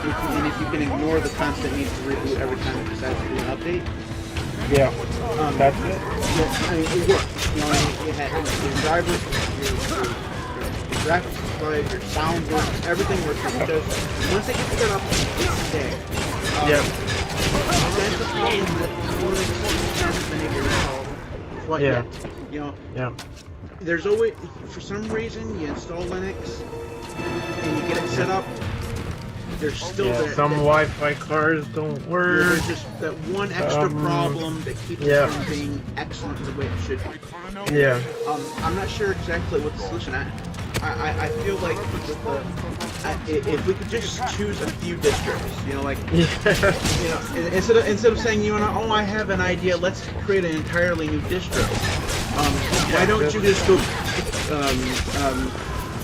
if you can ignore the constant need to reboot every time it decides to do an update, that's it. It works. You have your drivers, your graphics display, your sound works, everything works with Windows. Once they get set up, it's there. That's the problem that Linux hasn't been able to solve quite yet. There's always, for some reason, you install Linux and you get it set up. There's still some Wi-Fi cards don't work. There's just that one extra problem that keeps it from being excellent the way it should be. I'm not sure exactly what the solution is. I feel like if we could just choose a few distros, instead of saying, I have an idea, let's create an entirely new distro. Why don't you just go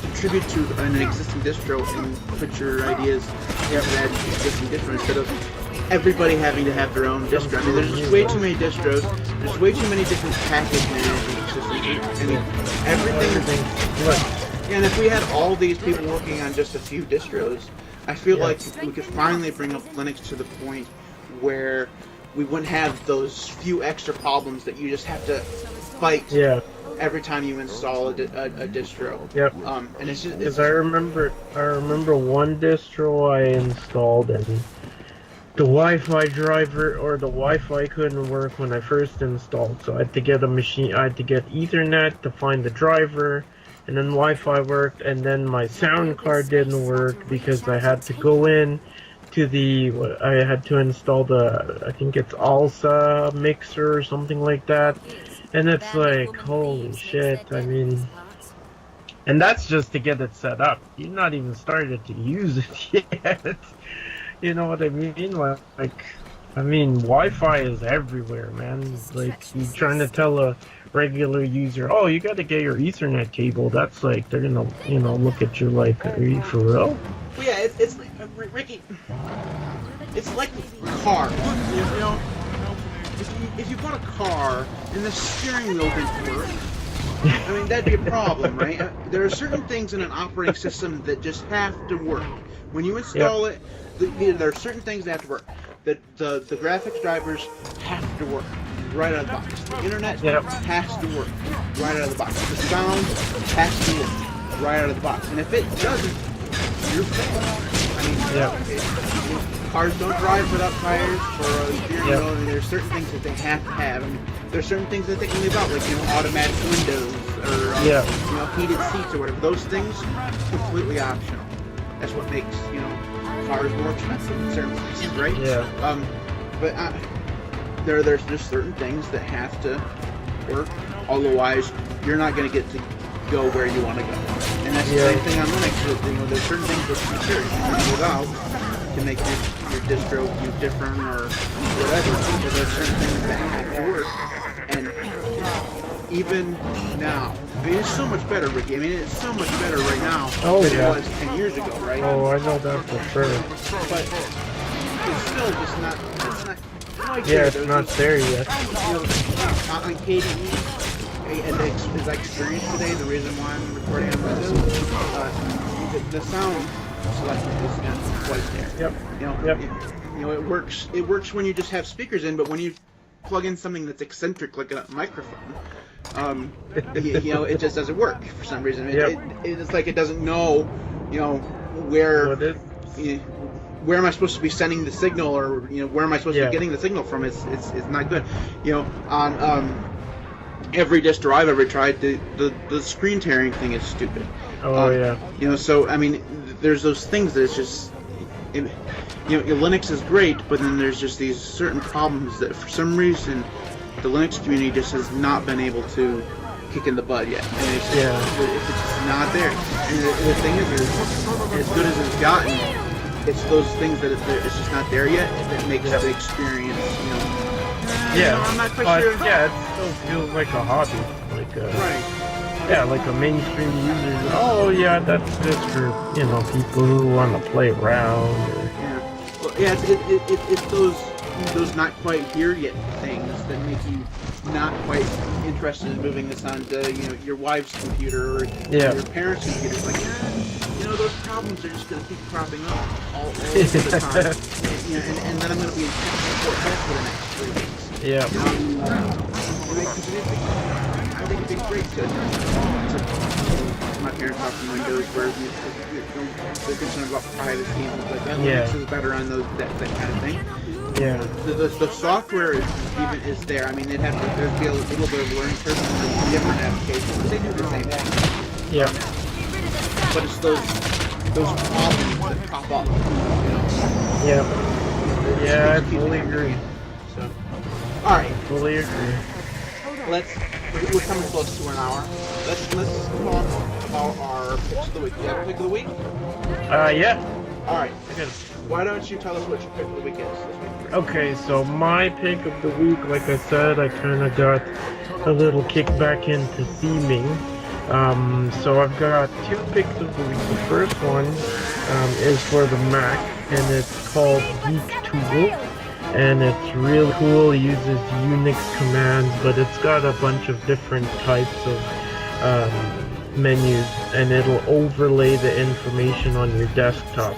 contribute to an existing distro and put your ideas in that existing distro instead of everybody having to have their own distro. I mean, there's just way too many distros. There's way too many different package management systems. I mean, everything. And if we had all these people working on just a few distros, I feel like we could finally bring up Linux to the point where we wouldn't have those few extra problems that you just have to spikes Yeah. every time you install a distro. Yep. And it's just Because I remember one distro I installed and the Wi-Fi driver or the Wi-Fi couldn't work when I first installed, so I had to get Ethernet to find the driver, and then Wi-Fi worked, and then my sound card didn't work because I had to go in to I had to install I think it's ALSA mixer or something like that, and it's like, holy shit, I mean, and that's just to get it set up. You've not even started to use it yet. You know what I mean? I mean, Wi-Fi is everywhere, man. Like, you trying to tell a regular user, oh, you got to get your Ethernet cable. That's like, they're gonna, look at you like, are you for real? Well, yeah, it's like, Ricky, it's like a car. If you bought a car and the steering wheel didn't work, I mean, that'd be a problem, right? There are certain things in an operating system that just have to work. When you install it, there are certain things that have to work. The graphics drivers have to work right out of the box. The internet has to work right out of the box. The sound has to work right out of the box. And if it doesn't, you're failed. I mean, cars don't drive without tires or a steering wheel. I mean, there's certain things that they have to have. I mean, there's certain things that they can leave out, like automatic windows or heated seats or whatever. Those things completely optional. That's what makes cars more expensive in certain places, right? Yeah. But there's just certain things that have to work. Otherwise, you're not going to get to go where you want to go. And that's the same thing on Linux. There's certain things that you can pull out to make your distro different or whatever. But there's certain things that have to work. And even now, I mean, it's so much better, Ricky. I mean, it's so much better right now than it was 10 years ago, right? Oh, I know that for sure. But it's still just not. It's not. It's not there yet. On KDE, as I experienced today, the reason why I'm recording on Windows, the sound selection is not quite there. It works. It works when you just have speakers in, but when you plug in something that's eccentric like a microphone, it just doesn't work for some reason. It's like it doesn't know, where am I supposed to be sending the signal, or where am I supposed to be getting the signal from? It's not good. On every distro I've ever tried, the screen tearing thing is stupid. So I mean, there's those things that it's just. Linux is great, but then there's just these certain problems that for some reason the Linux community just has not been able to kick in the bud yet. And it's just not there. And the thing is, as good as it's gotten, it's those things that it's just not there yet that makes the experience, I'm not quite sure. Yeah, it still feels like a hobby. Right. Yeah, like a mainstream user. Oh yeah, that's just for people who want to play around. It's those not quite here yet things that make you not quite interested in moving this onto your wife's computer or your parents' computer. It's like those problems are just going to keep cropping up all the time. And then I'm going to be in tech support for the next 3 weeks. I think it'd be great to my parents off from Windows where they're concerned about privacy and things like that. Linux is better on that kind of thing. The software is there. I mean, there'd be a little bit of a learning curve for different applications, but they do the same thing. But it's those problems that pop up. I fully agree. So, all right. Fully agree. We're coming close to an hour. Let's talk about our picks of the week. Do you have a pick of the week? Yeah. All right. Why don't you tell us what your pick of the week is this week? Okay, so my pick of the week, like I said, I kind of got a little kick back into theming. So I've got 2 picks of the week. The first one is for the Mac, and it's called BenQ. And it's real cool. It uses Unix commands, but it's got a bunch of different types of menus, and it'll overlay the information on your desktop.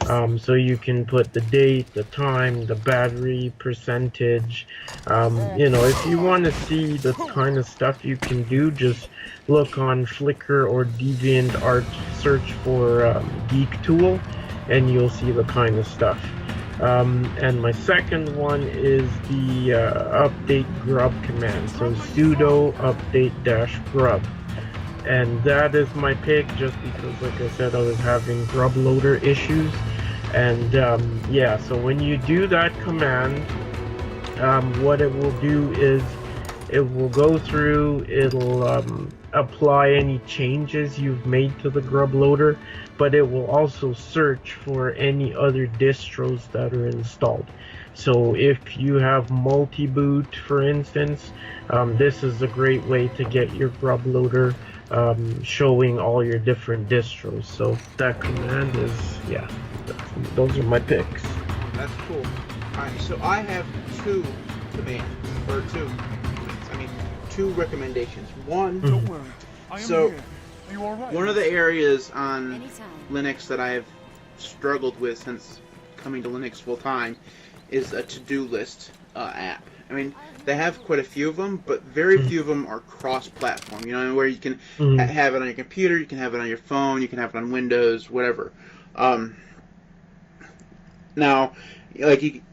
So you can put the date, the time, the battery percentage. If you want to see the kind of stuff you can do, just look on Flickr or DeviantArt, search for Geek Tool, and you'll see the kind of stuff. And my second one is the update grub command. So sudo update -grub. And that is my pick just because, like I said, I was having grub loader issues. And so when you do that command, what it will do is it will go through, it'll apply any changes you've made to the grub loader, but it will also search for any other distros that are installed. So if you have multi-boot, for instance, this is a great way to get your grub loader showing all your different distros. So that command is, those are my picks. That's cool. Alright, so I have two recommendations. One, Don't worry. I am So- here. Are you all right? one of the areas on Anytime. Linux that I've struggled with since coming to Linux full time is a to-do list app. I mean, they have quite a few of them, but very few of them are cross-platform. You know, where you can have it on your computer, you can have it on your phone, you can have it on Windows, whatever. Now, like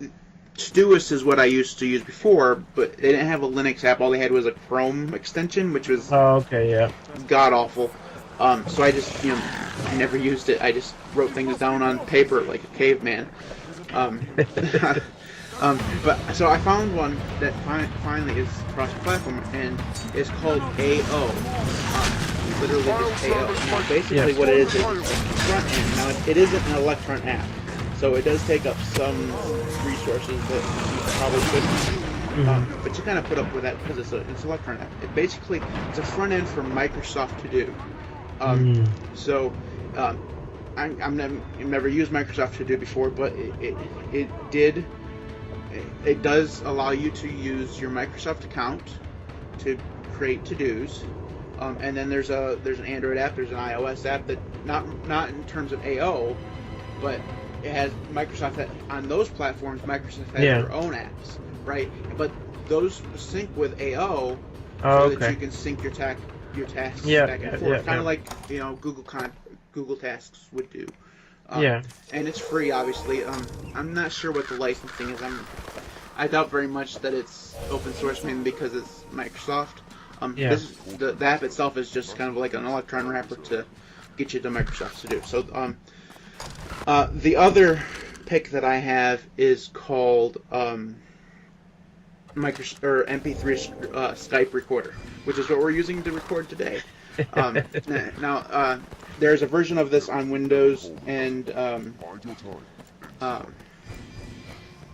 Todoist is what I used to use before, but they didn't have a Linux app. All they had was a Chrome extension, which was god awful. So I just, I never used it. I just wrote things down on paper like a caveman. But so I found one that finally is cross-platform, and it's called AO. Literally just AO. Now, basically, what it is front end. Now, it isn't an Electron app, so it does take up some resources that you probably shouldn't. But you kind of put up with that because it's an Electron app. It's a front end for Microsoft To Do. I've never used Microsoft To Do before, but it does allow you to use your Microsoft account to create to-dos, and then there's an Android app, there's an iOS app that not in terms of AO, but it has Microsoft on those platforms. Microsoft has their own apps, right? But those sync with AO that you can sync your tasks back and forth, kind of like Google Tasks would do. And it's free, obviously. I'm not sure what the licensing is. I doubt very much that it's open source, maybe because it's Microsoft. The app itself is just kind of like an Electron wrapper to get you to Microsoft To Do. So the other pick that I have is called MP3 Skype Recorder, which is what we're using to record today. Now, there's a version of this on Windows and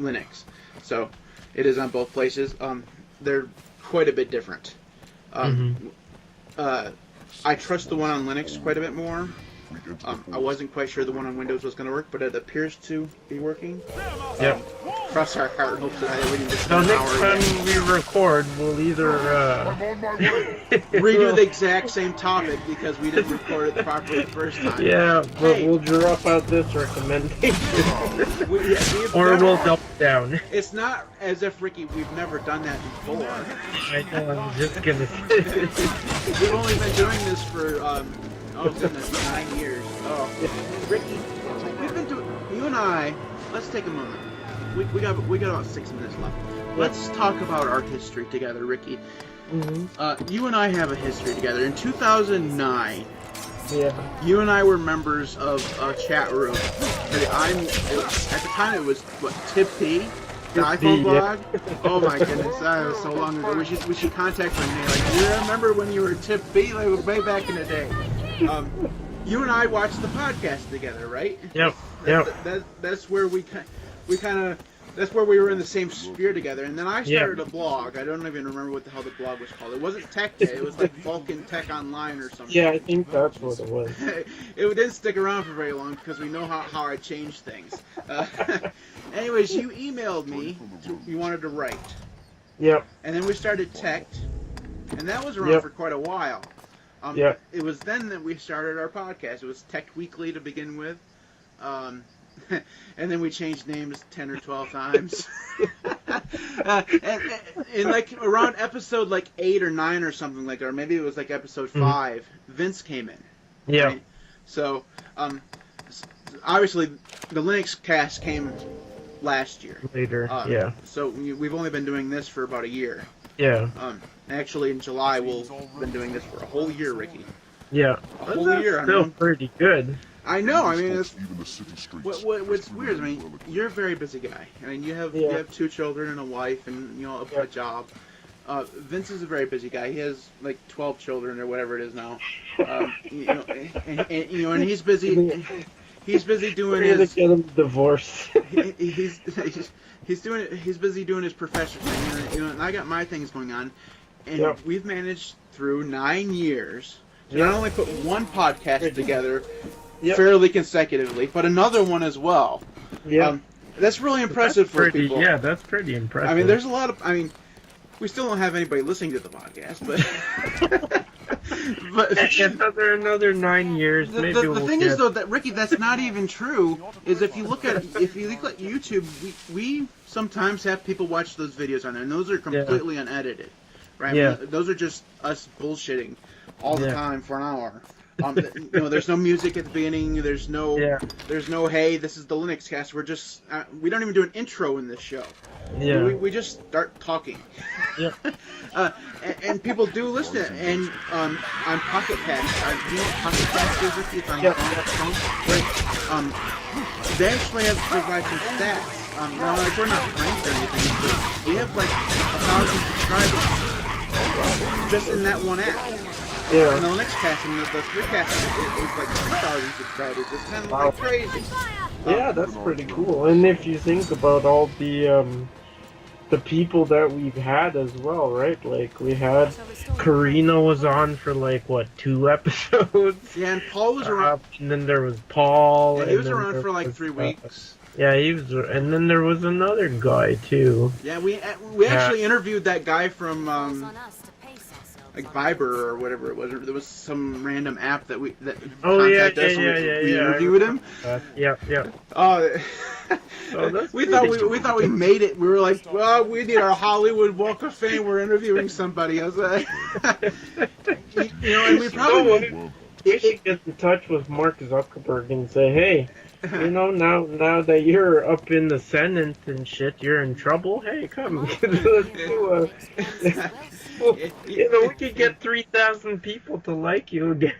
Linux, so it is on both places. They're quite a bit different. I trust the one on Linux quite a bit more. I wasn't quite sure the one on Windows was going to work, but it appears to be working. Cross our heart and hopes that we can just So next time we record, we'll either redo the exact same topic because we didn't record it properly the first time. But we'll drop out this recommendation. We'll double down. It's not as if, Ricky, we've never done that before. I know, I'm just gonna We've only been doing this for, oh goodness, 9 years. Oh, Ricky, we've been doing, you and I, let's take a moment. We got about 6 minutes left. Let's talk about our history together, Ricky. You and I have a history together. In 2009, you and I were members of a chat room. At the time, it was, what, TipP? The iPhone blog? Oh my goodness, that was so long ago. We should contact Renee. Like, do you remember when you were TipP? Like, way back in the day. You and I watched the podcast together, right? That's where that's where we were in the same sphere together. And then I started a blog. I don't even remember what the hell the blog was called. It wasn't Tech Day. It was like Vulcan Tech Online or something. Yeah, I think that's what it was. It didn't stick around for very long because we know how I changed things. Anyways, you emailed me. You wanted to write. And then we started Tech, and that was around for quite a while. It was then that we started our podcast. It was Tech Weekly to begin with. and then we changed names 10 or 12 times. and like around episode like 8 or 9 or something like that, or maybe it was like episode 5, Vince came in. Yeah. Right? So, obviously, the LinuxCast came last year. Later, So we've only been doing this for about a year. Yeah. Actually, in July, we've been doing this for a whole year, Ricky. Yeah. A whole year. Still pretty good. I know. I mean, it's, Even the city streets. what's weird is, I mean, you're a very busy guy. I mean, you have 2 children and a wife, and a job. Vince is a very busy guy. He has like 12 children or whatever it is now. And he's busy. He's busy doing his. Get him divorced. He's busy doing his profession thing, and I got my things going on, and we've managed through 9 years to not only put one podcast together fairly consecutively, but another one as well. Yeah, that's really impressive for people. Yeah, that's pretty impressive. I mean, there's a lot of. I mean, we still don't have anybody listening to the podcast, but. But another 9 years. Maybe the thing is, though, that Ricky, that's not even true. Is if you look at YouTube, we sometimes have people watch those videos on there, and those are completely unedited, right? Yeah. Those are just us bullshitting all the time for an hour. There's no music at the beginning. There's no hey, this is the LinuxCast. We're just we don't even do an intro in this show. Yeah. We just start talking. Yeah. And people do listen to it. And on Pocket Cast, you know what Pocket Cast is, Ricky? It's on your phone. They actually have provided some stats. Now, like, we're not ranked or anything, but we have like 1,000 subscribers just in that one app. Yeah. And the LinuxCast and the 3cast is like 2,000 subscribers. It's kind of like crazy. Yeah, that's pretty cool. And if you think about all the people that we've had as well, right? Like we had Karina was on for like 2 episodes. Yeah, and Paul was around. And then there was Paul. Yeah, he was around for like 3 weeks. Yeah, he was, and then there was another guy too. Yeah, we actually interviewed that guy from like Viber or whatever it was. There was some random app that contacted us. We interviewed him. Yeah. We thought we made it. We were like, well, we need our Hollywood Walk of Fame. We're interviewing somebody. I was like, and we probably we should get in touch with Mark Zuckerberg and say, hey, now that you're up in the Senate and shit, you're in trouble. Hey, come, let's do we could get 3,000 people to like you again.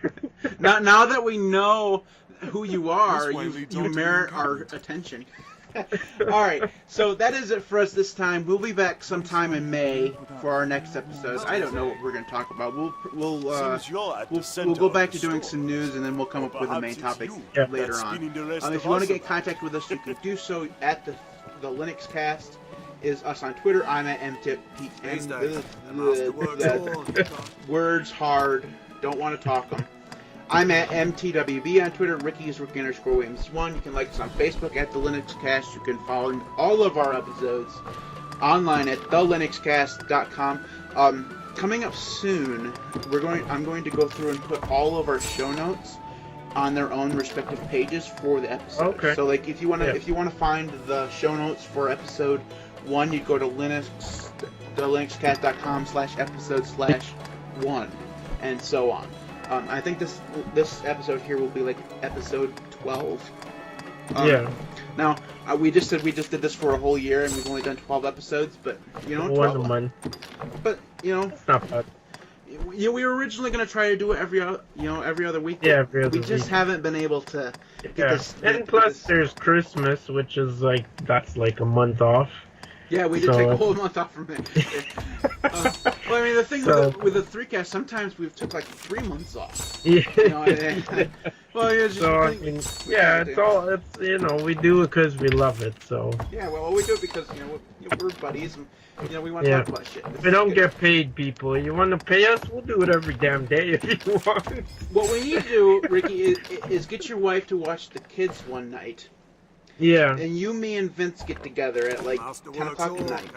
Now that we know who you are, you merit our attention. All right, so that is it for us this time. We'll be back sometime in May for our next episode. I don't know what we're going to talk about. We'll go back to doing some news, and then we'll come up with a main topic later on. If you want to get in contact with us, you can do so at the LinuxCast. Is us on Twitter. I'm at mtip. Words hard. Don't want to talk them. I'm at mtwb on Twitter. Ricky is Ricky_Williams1. You can like us on Facebook at the LinuxCast. You can follow all of our episodes online at TheLinuxCast.com. Coming up soon, I'm going to go through and put all of our show notes on their own respective pages for the episode. Okay. So like if you want to find the show notes for episode 1, you'd go to TheLinuxCast.com/episode/1 and so on. I think this episode here will be like episode 12. Now we just did this for a whole year and we've only done 12 episodes, but 12 a month. But it's not bad. We were originally going to try to do it every other week. Yeah, every other week. We just haven't been able to get this. And plus, there's Christmas, which is that's like a month off. Yeah, we did take a whole month off from it. Well, I mean, the thing with the 3cast, sometimes we've took like 3 months off. Yeah. It's we do it because we love it. So. Yeah, well, we do it because we're buddies and we want to talk about shit. We don't get paid, people. You want to pay us? We'll do it every damn day if you want. What we need to do, Ricky, is get your wife to watch the kids one night. Yeah. And you, me, and Vince get together at like 10 o'clock at night.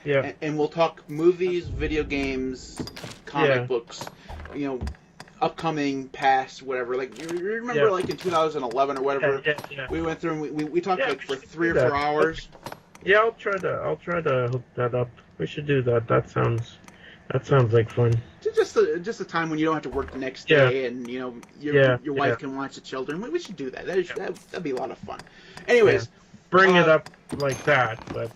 Yeah. And we'll talk movies, video games, comic books, upcoming, past, whatever. Like you remember, like in 2011 or whatever, we went through and we talked like for 3 or 4 hours. Yeah, I'll try to hook that up. We should do that. That sounds like fun. Just a time when you don't have to work the next day, and you know your wife can watch the children. We should do that. That'd be a lot of fun. Anyways, bring it up like that, but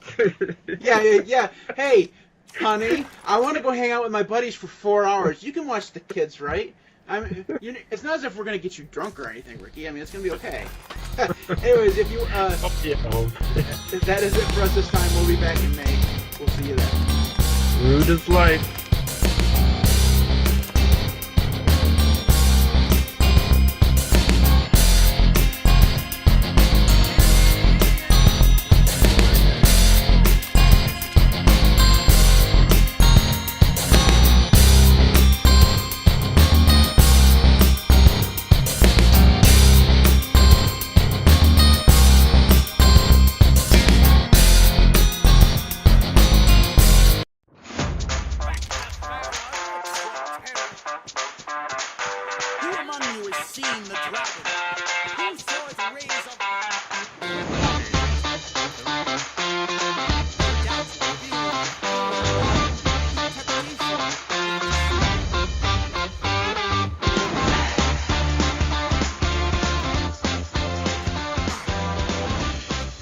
yeah. Hey, honey, I want to go hang out with my buddies for 4 hours. You can watch the kids, right? It's not as if we're gonna get you drunk or anything, Ricky. I mean, it's gonna be okay. Anyways, if you that is it for us this time. We'll be back in May. We'll see you then. Rude as life.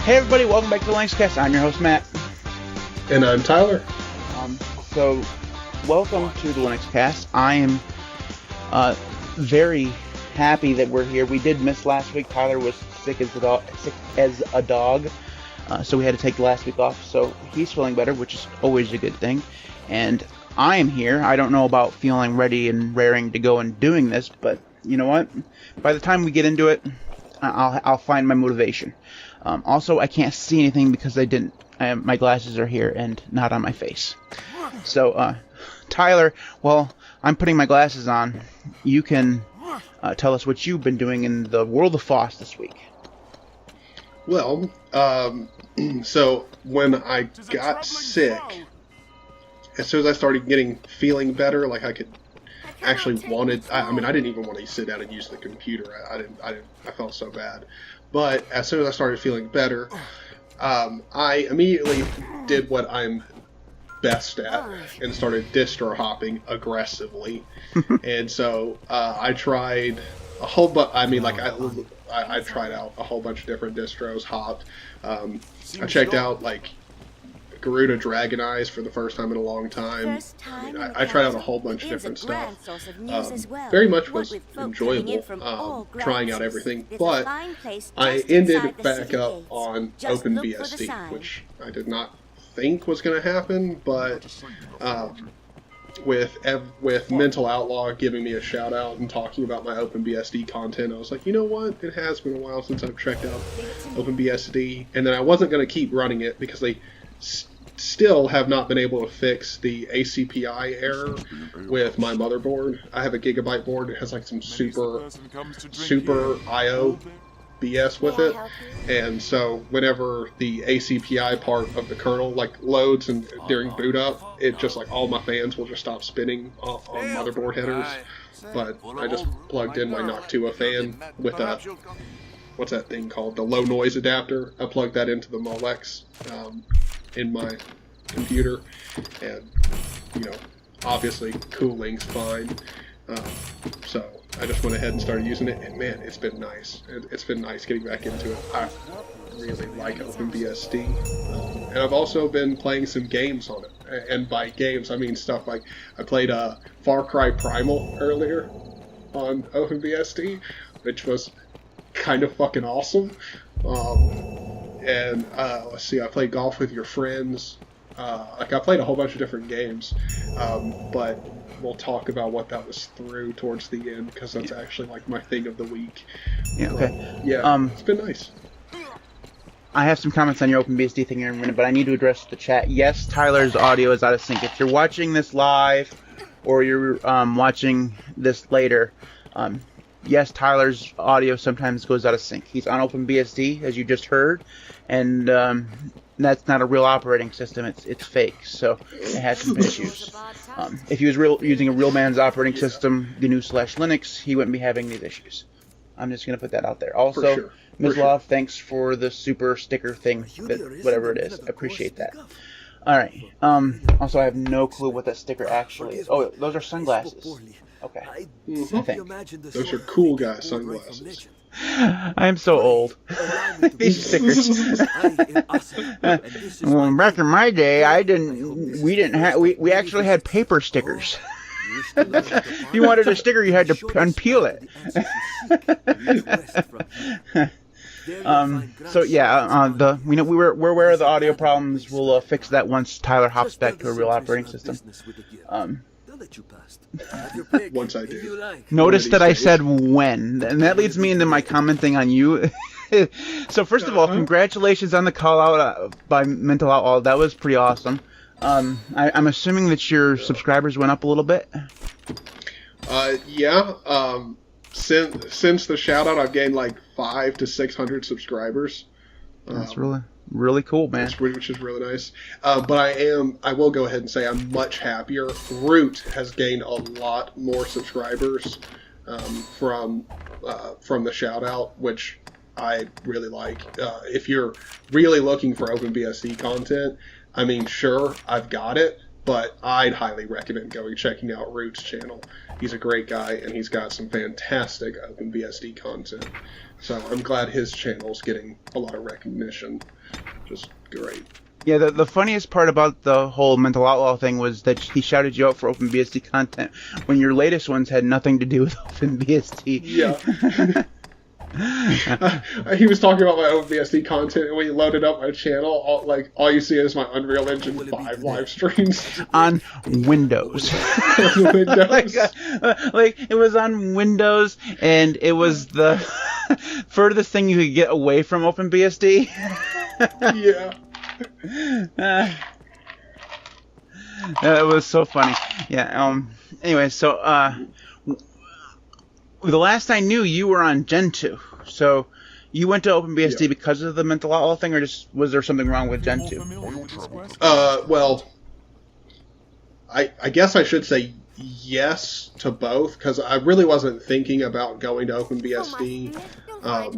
Hey everybody, welcome back to the TheLinuxCast. I'm your host Matt. And I'm Tyler. So, welcome to the TheLinuxCast. I am very happy that we're here. We did miss last week. Tyler was sick as a dog, so we had to take last week off. So he's feeling better, which is always a good thing. And I am here. I don't know about feeling ready and raring to go and doing this, but you know what? By the time we get into it, I'll find my motivation. Also, I can't see anything because my glasses are here and not on my face. So, Tyler, while I'm putting my glasses on, you can tell us what you've been doing in the world of FOSS this week. Well, so when I got sick, as soon as I started feeling better, like I could actually I didn't even want to sit down and use the computer. I felt so bad. But as soon as I started feeling better, I immediately did what I'm best at and started distro hopping aggressively. And so I tried a whole bunch. I tried out a whole bunch of different distros, hopped. I checked out like Garuda Dragon Eyes for the first time in a long time. I tried out a whole bunch of different stuff. Very much was enjoyable trying out everything, but I ended back up on OpenBSD, which I did not think was going to happen, but with Mental Outlaw giving me a shout out and talking about my OpenBSD content, I was like, you know what? It has been a while since I've checked out OpenBSD, and then I wasn't going to keep running it because they still have not been able to fix the ACPI error with my motherboard. I have a Gigabyte board. It has like some super IO BS with it, and so whenever the ACPI part of the kernel like loads and during boot up, it just like all my fans will just stop spinning on motherboard headers. But I just plugged in my Noctua fan with a what's that thing called, the low noise adapter. I plugged that into the Molex in my computer, and obviously cooling's fine, so I just went ahead and started using it, and man, it's been nice. It's been nice getting back into it. I really like OpenBSD, and I've also been playing some games on it, and by games I mean stuff like I played Far Cry Primal earlier on OpenBSD, which was kind of fucking awesome. And let's see, I played golf with your friends. I played a whole bunch of different games, but we'll talk about what that was through towards the end, because that's actually like my thing of the week. Yeah. Okay. Yeah. It's been nice. I have some comments on your OpenBSD thing in a minute, but I need to address the chat. Yes, Tyler's audio is out of sync. If you're watching this live, or you're watching this later, yes, Tyler's audio sometimes goes out of sync. He's on OpenBSD, as you just heard, and that's not a real operating system. It's fake, so it has some issues. If he was using a real man's operating system, GNU/Linux, he wouldn't be having these issues. I'm just going to put that out there. Also, Ms. Love, thanks for the super sticker thing, whatever it is. I appreciate that. All right. Also, I have no clue what that sticker actually is. Oh, those are sunglasses. Okay. I think. Those are cool guy sunglasses. I am so old. These stickers. Well, back in my day, we actually had paper stickers. If you wanted a sticker, you had to unpeel it. So yeah, we're aware of the audio problems. We'll fix that once Tyler hops back to a real operating system. Once I do. Notice that I said when, and that leads me into my commenting on you. So first of all, congratulations on the call out by Mental Outlaw. That was pretty awesome. I'm assuming that your subscribers went up a little bit. Yeah. Since the shout out, I've gained like 500 to 600 subscribers. That's really cool, man. Which is really nice. But I will go ahead and say I'm much happier. Root has gained a lot more subscribers from the shout out, which I really like. If you're really looking for OpenBSD content, I mean, sure, I've got it, but I'd highly recommend checking out Root's channel. He's a great guy, and he's got some fantastic OpenBSD content. So I'm glad his channel's getting a lot of recognition. Just great. Yeah, the funniest part about the whole Mental Outlaw thing was that he shouted you out for OpenBSD content when your latest ones had nothing to do with OpenBSD. Yeah. He was talking about my OpenBSD content, and when you loaded up my channel, all you see is my Unreal Engine 5 live streams on Windows. like it was on Windows, and it was the furthest thing you could get away from OpenBSD. Yeah. It was so funny. Yeah. Anyway, so the last I knew, you were on Gen 2. So you went to OpenBSD because of the Mental Outlaw thing, or just was there something wrong with Gen 2? Well, I guess I should say yes to both, because I really wasn't thinking about going to OpenBSD,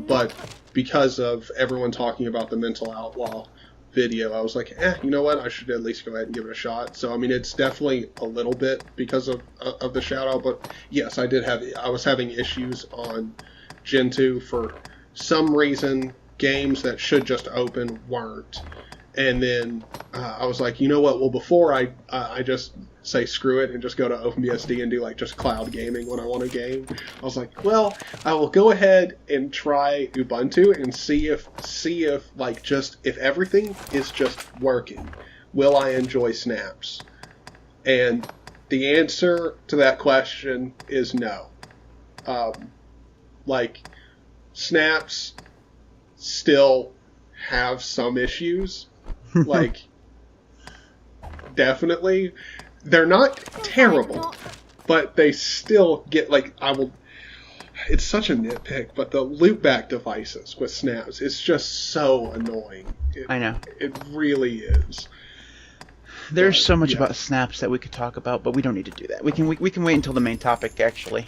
but because of everyone talking about the Mental Outlaw video, I was like, you know what, I should at least go ahead and give it a shot. So I mean, it's definitely a little bit because of the shout out, but yes, I was having issues on Gen 2 for some reason. Games that should just open weren't, and then I was like, you know what, well, before I just say screw it and just go to OpenBSD and do like just cloud gaming when I want a game, I was like, well, I will go ahead and try Ubuntu and see if like just if everything is just working, will I enjoy snaps? And the answer to that question is no. Like, snaps still have some issues. Like, definitely. They're not terrible, but they still get, like, it's such a nitpick, but the loopback devices with snaps is just so annoying. I know. It really is. There's so much about snaps that we could talk about, but we don't need to do that. We can wait until the main topic, actually.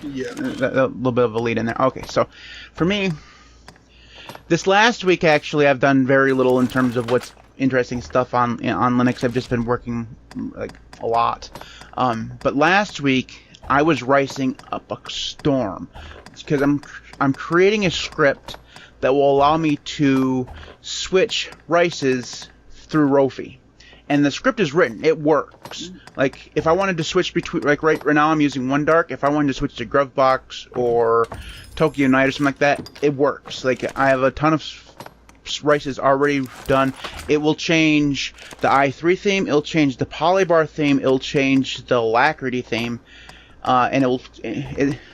Yeah. A little bit of a lead in there. Okay, so for me, this last week, actually, I've done very little in terms of what's interesting stuff on Linux. I've just been working like a lot. But last week, I was rising up a storm because I'm creating a script that will allow me to switch rices through Rofi. And the script is written. It works. Like, if I wanted to switch between, like right now I'm using OneDark. If I wanted to switch to Grubbox or Tokyo Night or something like that, it works. Like, I have a ton of rices already done. It will change the i3 theme. It'll change the Polybar theme. It'll change the Alacrity theme. And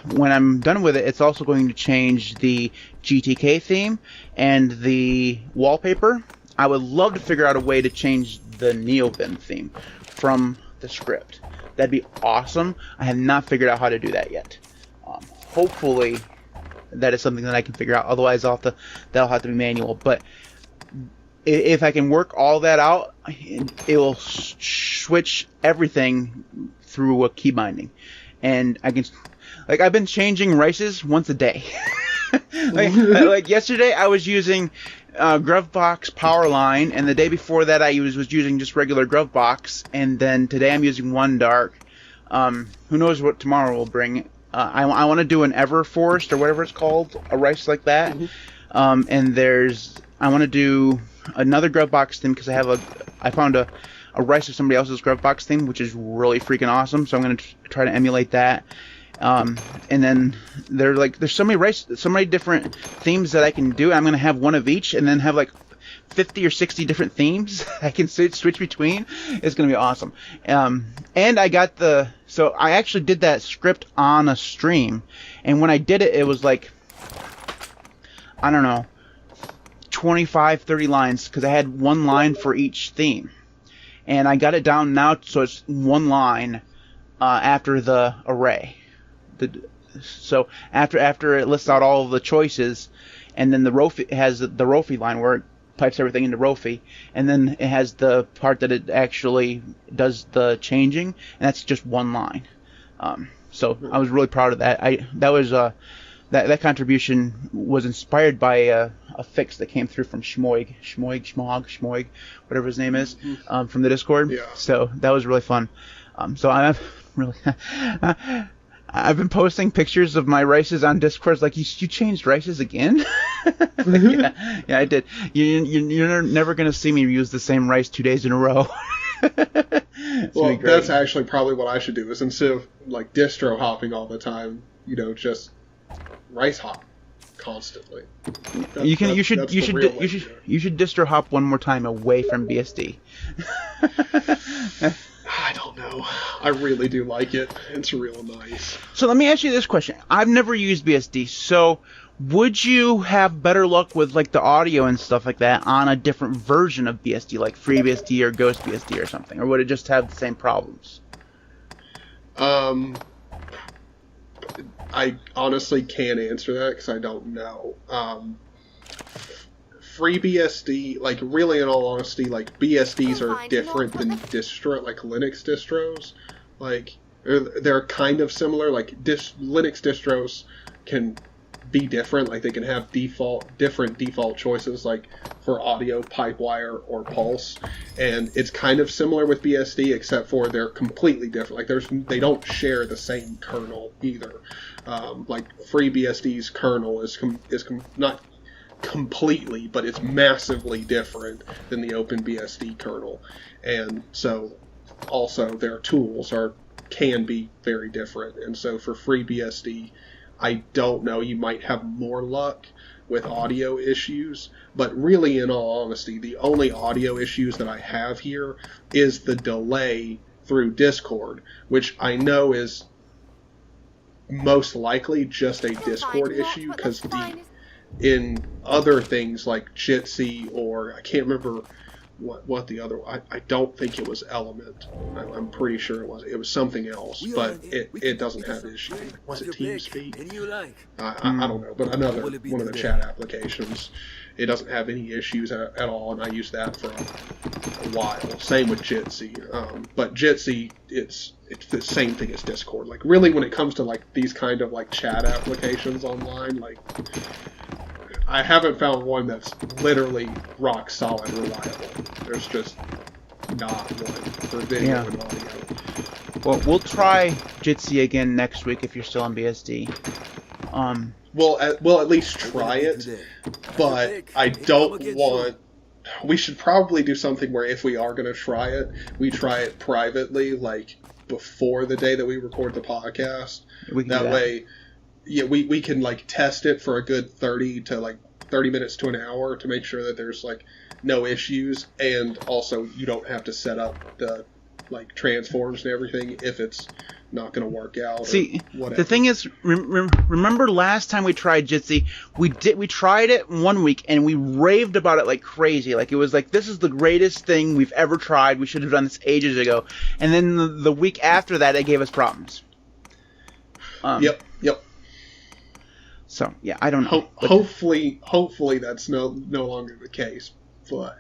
when I'm done with it, it's also going to change the GTK theme and the wallpaper. I would love to figure out a way to change the NeoVim theme from the script. That'd be awesome. I have not figured out how to do that yet. hopefully that is something that I can figure out. Otherwise, that'll have to be manual. But if I can work all that out, it will switch everything through a key binding, and I can, like, I've been changing rices once a day. like yesterday, I was using Grovbox Powerline, and the day before that, I was using just regular Grovbox, and then today I'm using One Dark. Who knows what tomorrow will bring? I want to do an Everforest or whatever it's called, a rice like that. And I want to do another Grovbox theme because I found a rice of somebody else's Grovbox theme, which is really freaking awesome. So I'm going to try to emulate that. And then there's so many different themes that I can do. I'm going to have one of each, and then have like 50 or 60 different themes I can switch between. It's going to be awesome. And so I actually did that script on a stream, and when I did it, it was like, I don't know, 25, 30 lines, because I had one line for each theme. And I got it down now so it's one line after the array. So after it lists out all of the choices, and then the Rofi has the Rofi line where it pipes everything into Rofi, and then it has the part that it actually does the changing, and that's just one line. So I was really proud of that. That contribution was inspired by a fix that came through from Schmoig, whatever his name is, from the Discord. Yeah. So that was really fun. So I've been posting pictures of my rices on Discord. Like, you changed rices again? yeah, I did. You're never going to see me use the same rice 2 days in a row. Well, that's actually probably what I should do, is instead of like distro hopping all the time, just rice hop constantly. You should distro hop one more time away from BSD. I don't know. I really do like it. It's real nice. So let me ask you this question. I've never used BSD, so would you have better luck with like the audio and stuff like that on a different version of BSD, like FreeBSD or GhostBSD or something, or would it just have the same problems? I honestly can't answer that because I don't know. FreeBSD, like, really, in all honesty, like, BSDs are different than like Linux distros. Like, they're kind of similar. Like, Linux distros can be different. Like, they can have different default choices, like for audio, Pipewire, or Pulse. And it's kind of similar with BSD, except for they're completely different. Like, they don't share the same kernel either. Like, FreeBSD's kernel is not completely, but it's massively different than the OpenBSD kernel, and so also their tools can be very different. And so for FreeBSD, I don't know, you might have more luck with audio issues, but really, in all honesty, the only audio issues that I have here is the delay through Discord, which I know is most likely just a Discord issue, because in other things like Jitsi, or I can't remember what the other, I don't think it was Element. I'm pretty sure it was something else, but it doesn't have issues. Was it TeamSpeak? I don't know, but another one of the chat applications. It doesn't have any issues at all, and I used that for a while. Same with Jitsi, but Jitsi, it's the same thing as Discord. Like, really, when it comes to like these kind of like chat applications online, like, I haven't found one that's literally rock solid reliable. There's just not one for video and audio. Well, we'll try Jitsi again next week if you're still on BSD. We'll at least try it, but I don't want... We should probably do something where if we are going to try it, we try it privately, like before the day that we record the podcast. That way... Yeah, we can like test it for a good 30 minutes to an hour to make sure that there's like no issues, and also you don't have to set up the like transforms and everything if it's not going to work out. See, the thing is, remember last time we tried Jitsi, we tried it 1 week and we raved about it like crazy. Like, it was like, this is the greatest thing we've ever tried. We should have done this ages ago. And then the week after that, it gave us problems. Yep. So yeah, I don't know. Hopefully that's no longer the case, but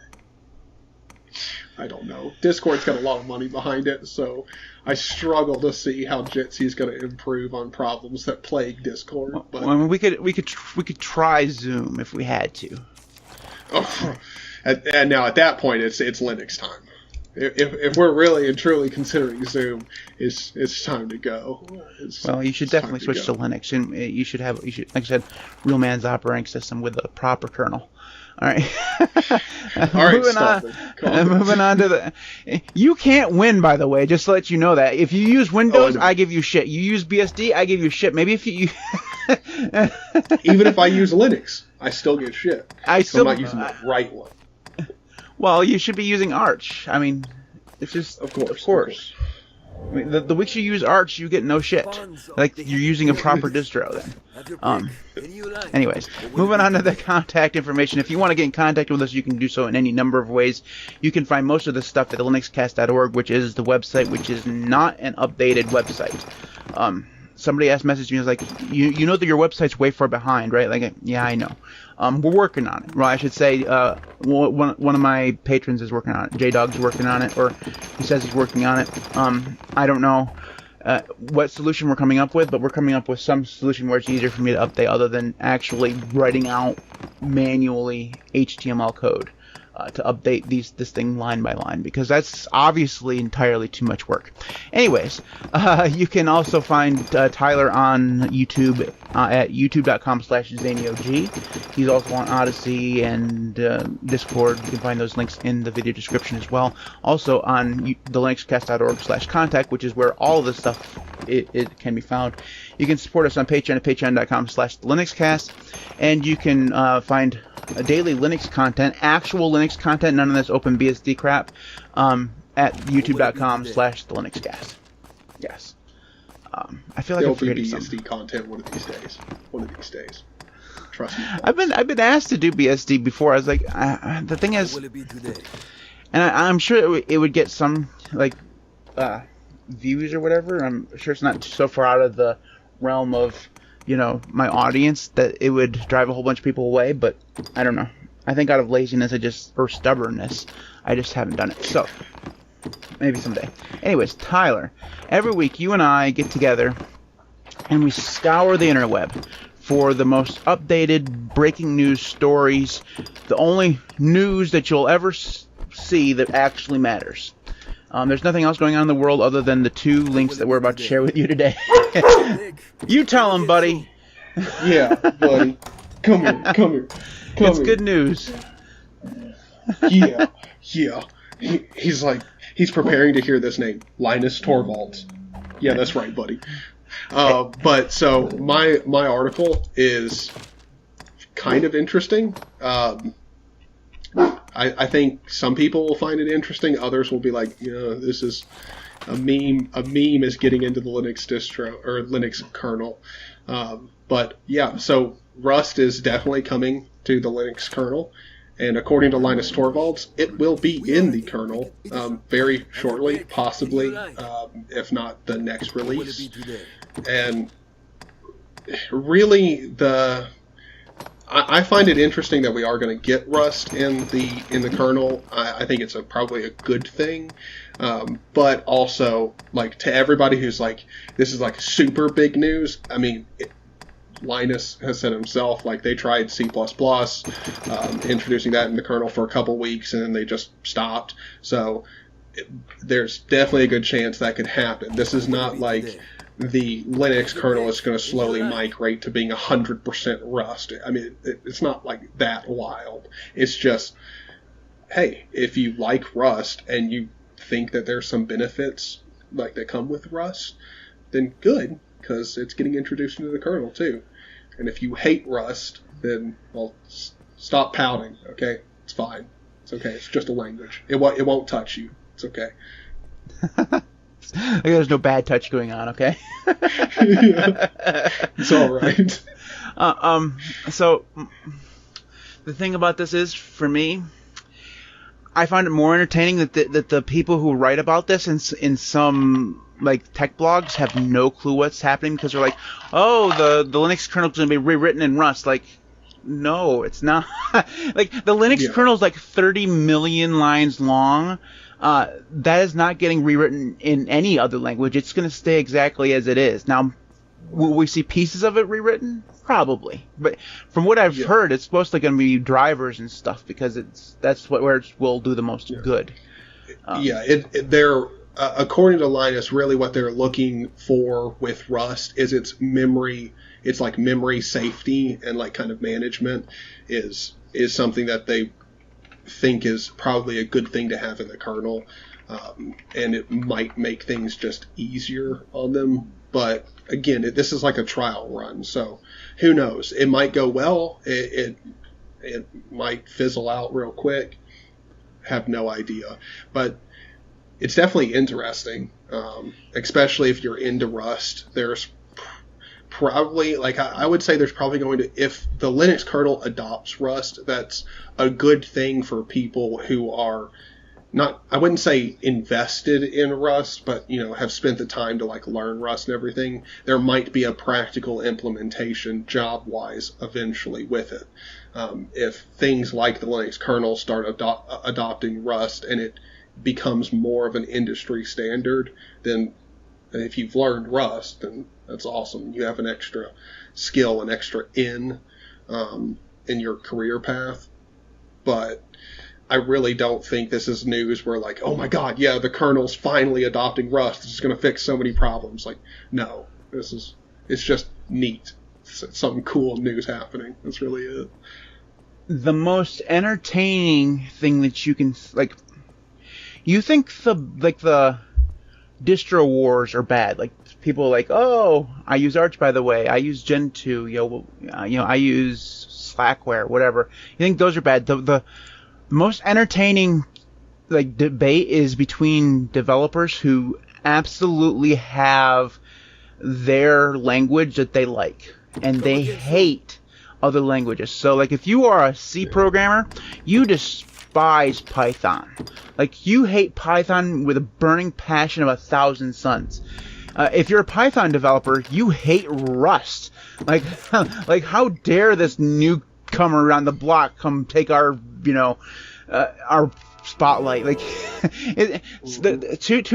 I don't know. Discord's got a lot of money behind it, so I struggle to see how Jitsi is going to improve on problems that plague Discord. But well, we could try Zoom if we had to. And now at that point, it's Linux time. If we're really and truly considering Zoom, it's time to go. Well, you should definitely switch to Linux, and you should, like I said, real man's operating system with a proper kernel. All right. Moving on to the. You can't win, by the way. Just to let you know that if you use Windows, I give you shit. You use BSD, I give you shit. Maybe if you. Even if I use Linux, I still get shit. I'm not using the right one. Well, you should be using Arch. I mean, it's just of course. I mean, the weeks you use Arch, you get no shit. Like you're using a proper distro then. Anyways, moving on to the contact information. If you want to get in contact with us, you can do so in any number of ways. You can find most of the stuff at TheLinuxCast.org, which is the website, which is not an updated website. Somebody messaged me, was like, you know that your website's way far behind, right? Like, yeah, I know. We're working on it. Well, I should say, one of my patrons is working on it. J-Dog's working on it, or he says he's working on it. I don't know what solution we're coming up with, but we're coming up with some solution where it's easier for me to update other than actually writing out manually HTML code to update this thing line by line, because that's obviously entirely too much work. Anyways, you can also find Tyler on YouTube at youtube.com/ZanioG. He's also on Odyssey and Discord. You can find those links in the video description as well. Also on TheLinuxCast.org/contact, which is where all of this stuff it can be found. You can support us on Patreon at patreon.com/TheLinuxCast, and you can find daily Linux content, actual Linux content, none of this OpenBSD crap, at youtube.com/TheLinuxCast. Yes. I feel like I'm forgetting something. BSD content one of these days. Trust me. I've been asked to do BSD before. I was like, the thing is, and I'm sure it would get some like views or whatever. I'm sure it's not so far out of the realm of my audience that it would drive a whole bunch of people away, but I don't know. I think out of laziness or stubbornness, I just haven't done it. So maybe someday. Anyways, Tyler, every week you and I get together and we scour the interweb for the most updated breaking news stories, the only news that you'll ever see that actually matters. There's nothing else going on in the world other than the 2 links that we're about to share with you today. You tell them, buddy. Yeah, buddy. Come here. It's good news. Yeah. He's preparing to hear this name, Linus Torvalds. Yeah, that's right, buddy. But so my article is kind of interesting. I think some people will find it interesting. Others will be like, this is a meme. A meme is getting into the Linux distro or Linux kernel. But yeah, so Rust is definitely coming to the Linux kernel. And according to Linus Torvalds, it will be in the kernel very shortly, possibly, if not the next release. And really, I find it interesting that we are going to get Rust in the kernel. I think it's probably a good thing, but also to everybody who's like, this is super big news. I mean, Linus has said himself, they tried C++, introducing that in the kernel for a couple weeks, and then they just stopped. So there's definitely a good chance that could happen. This is not like the Linux kernel is going to slowly migrate to being 100% Rust. I mean, it's not that wild. It's just, hey, if you like Rust and you think that there's some benefits that come with Rust, then good, because it's getting introduced into the kernel too. And if you hate Rust, then, well, stop pouting, okay? It's fine. It's okay. It's just a language. It won't touch you. It's okay. There's no bad touch going on, okay? It's all right. So the thing about this is, for me, I find it more entertaining that the people who write about this in some like tech blogs have no clue what's happening because they're like, oh, the Linux kernel is going to be rewritten in Rust. Like, no, it's not. Like, the Linux kernel is like 30 million lines long. That is not getting rewritten in any other language. It's going to stay exactly as it is. Now, will we see pieces of it rewritten? Probably. But from what I've heard, it's mostly going to be drivers and stuff because where it will do the most good. They're according to Linus, really what they're looking for with Rust is its memory. It's like memory safety and like kind of management is something that they think is probably a good thing to have in the kernel, and it might make things just easier on them. But again, this is like a trial run, so who knows? It might go well. It might fizzle out real quick. Have no idea, but it's definitely interesting, especially if you're into Rust. There's probably, like, I would say there's probably going to, if the Linux kernel adopts Rust, that's a good thing for people who are not, I wouldn't say invested in Rust, but, have spent the time to, like, learn Rust and everything. There might be a practical implementation job-wise eventually with it. If things like the Linux kernel start adopting Rust and it becomes more of an industry standard, then if you've learned Rust, then that's awesome. You have an extra skill, an extra in your career path. But I really don't think this is news where, like, oh my god, yeah, the kernel's finally adopting Rust. It's going to fix so many problems. Like, no, it's just neat. It's some cool news happening. That's really it. The most entertaining thing that you can, like, you think the distro wars are bad. Like, people are like, oh, I use Arch, by the way. I use Gentoo. I use Slackware, whatever. You think those are bad. The most entertaining, like, debate is between developers who absolutely have their language that they like, and they hate other languages. So, like, if you are a C programmer, you despise Python. Like, you hate Python with a burning passion of 1,000 suns. If you're a Python developer, you hate Rust. Like, how dare this newcomer around the block come take our spotlight? Like, two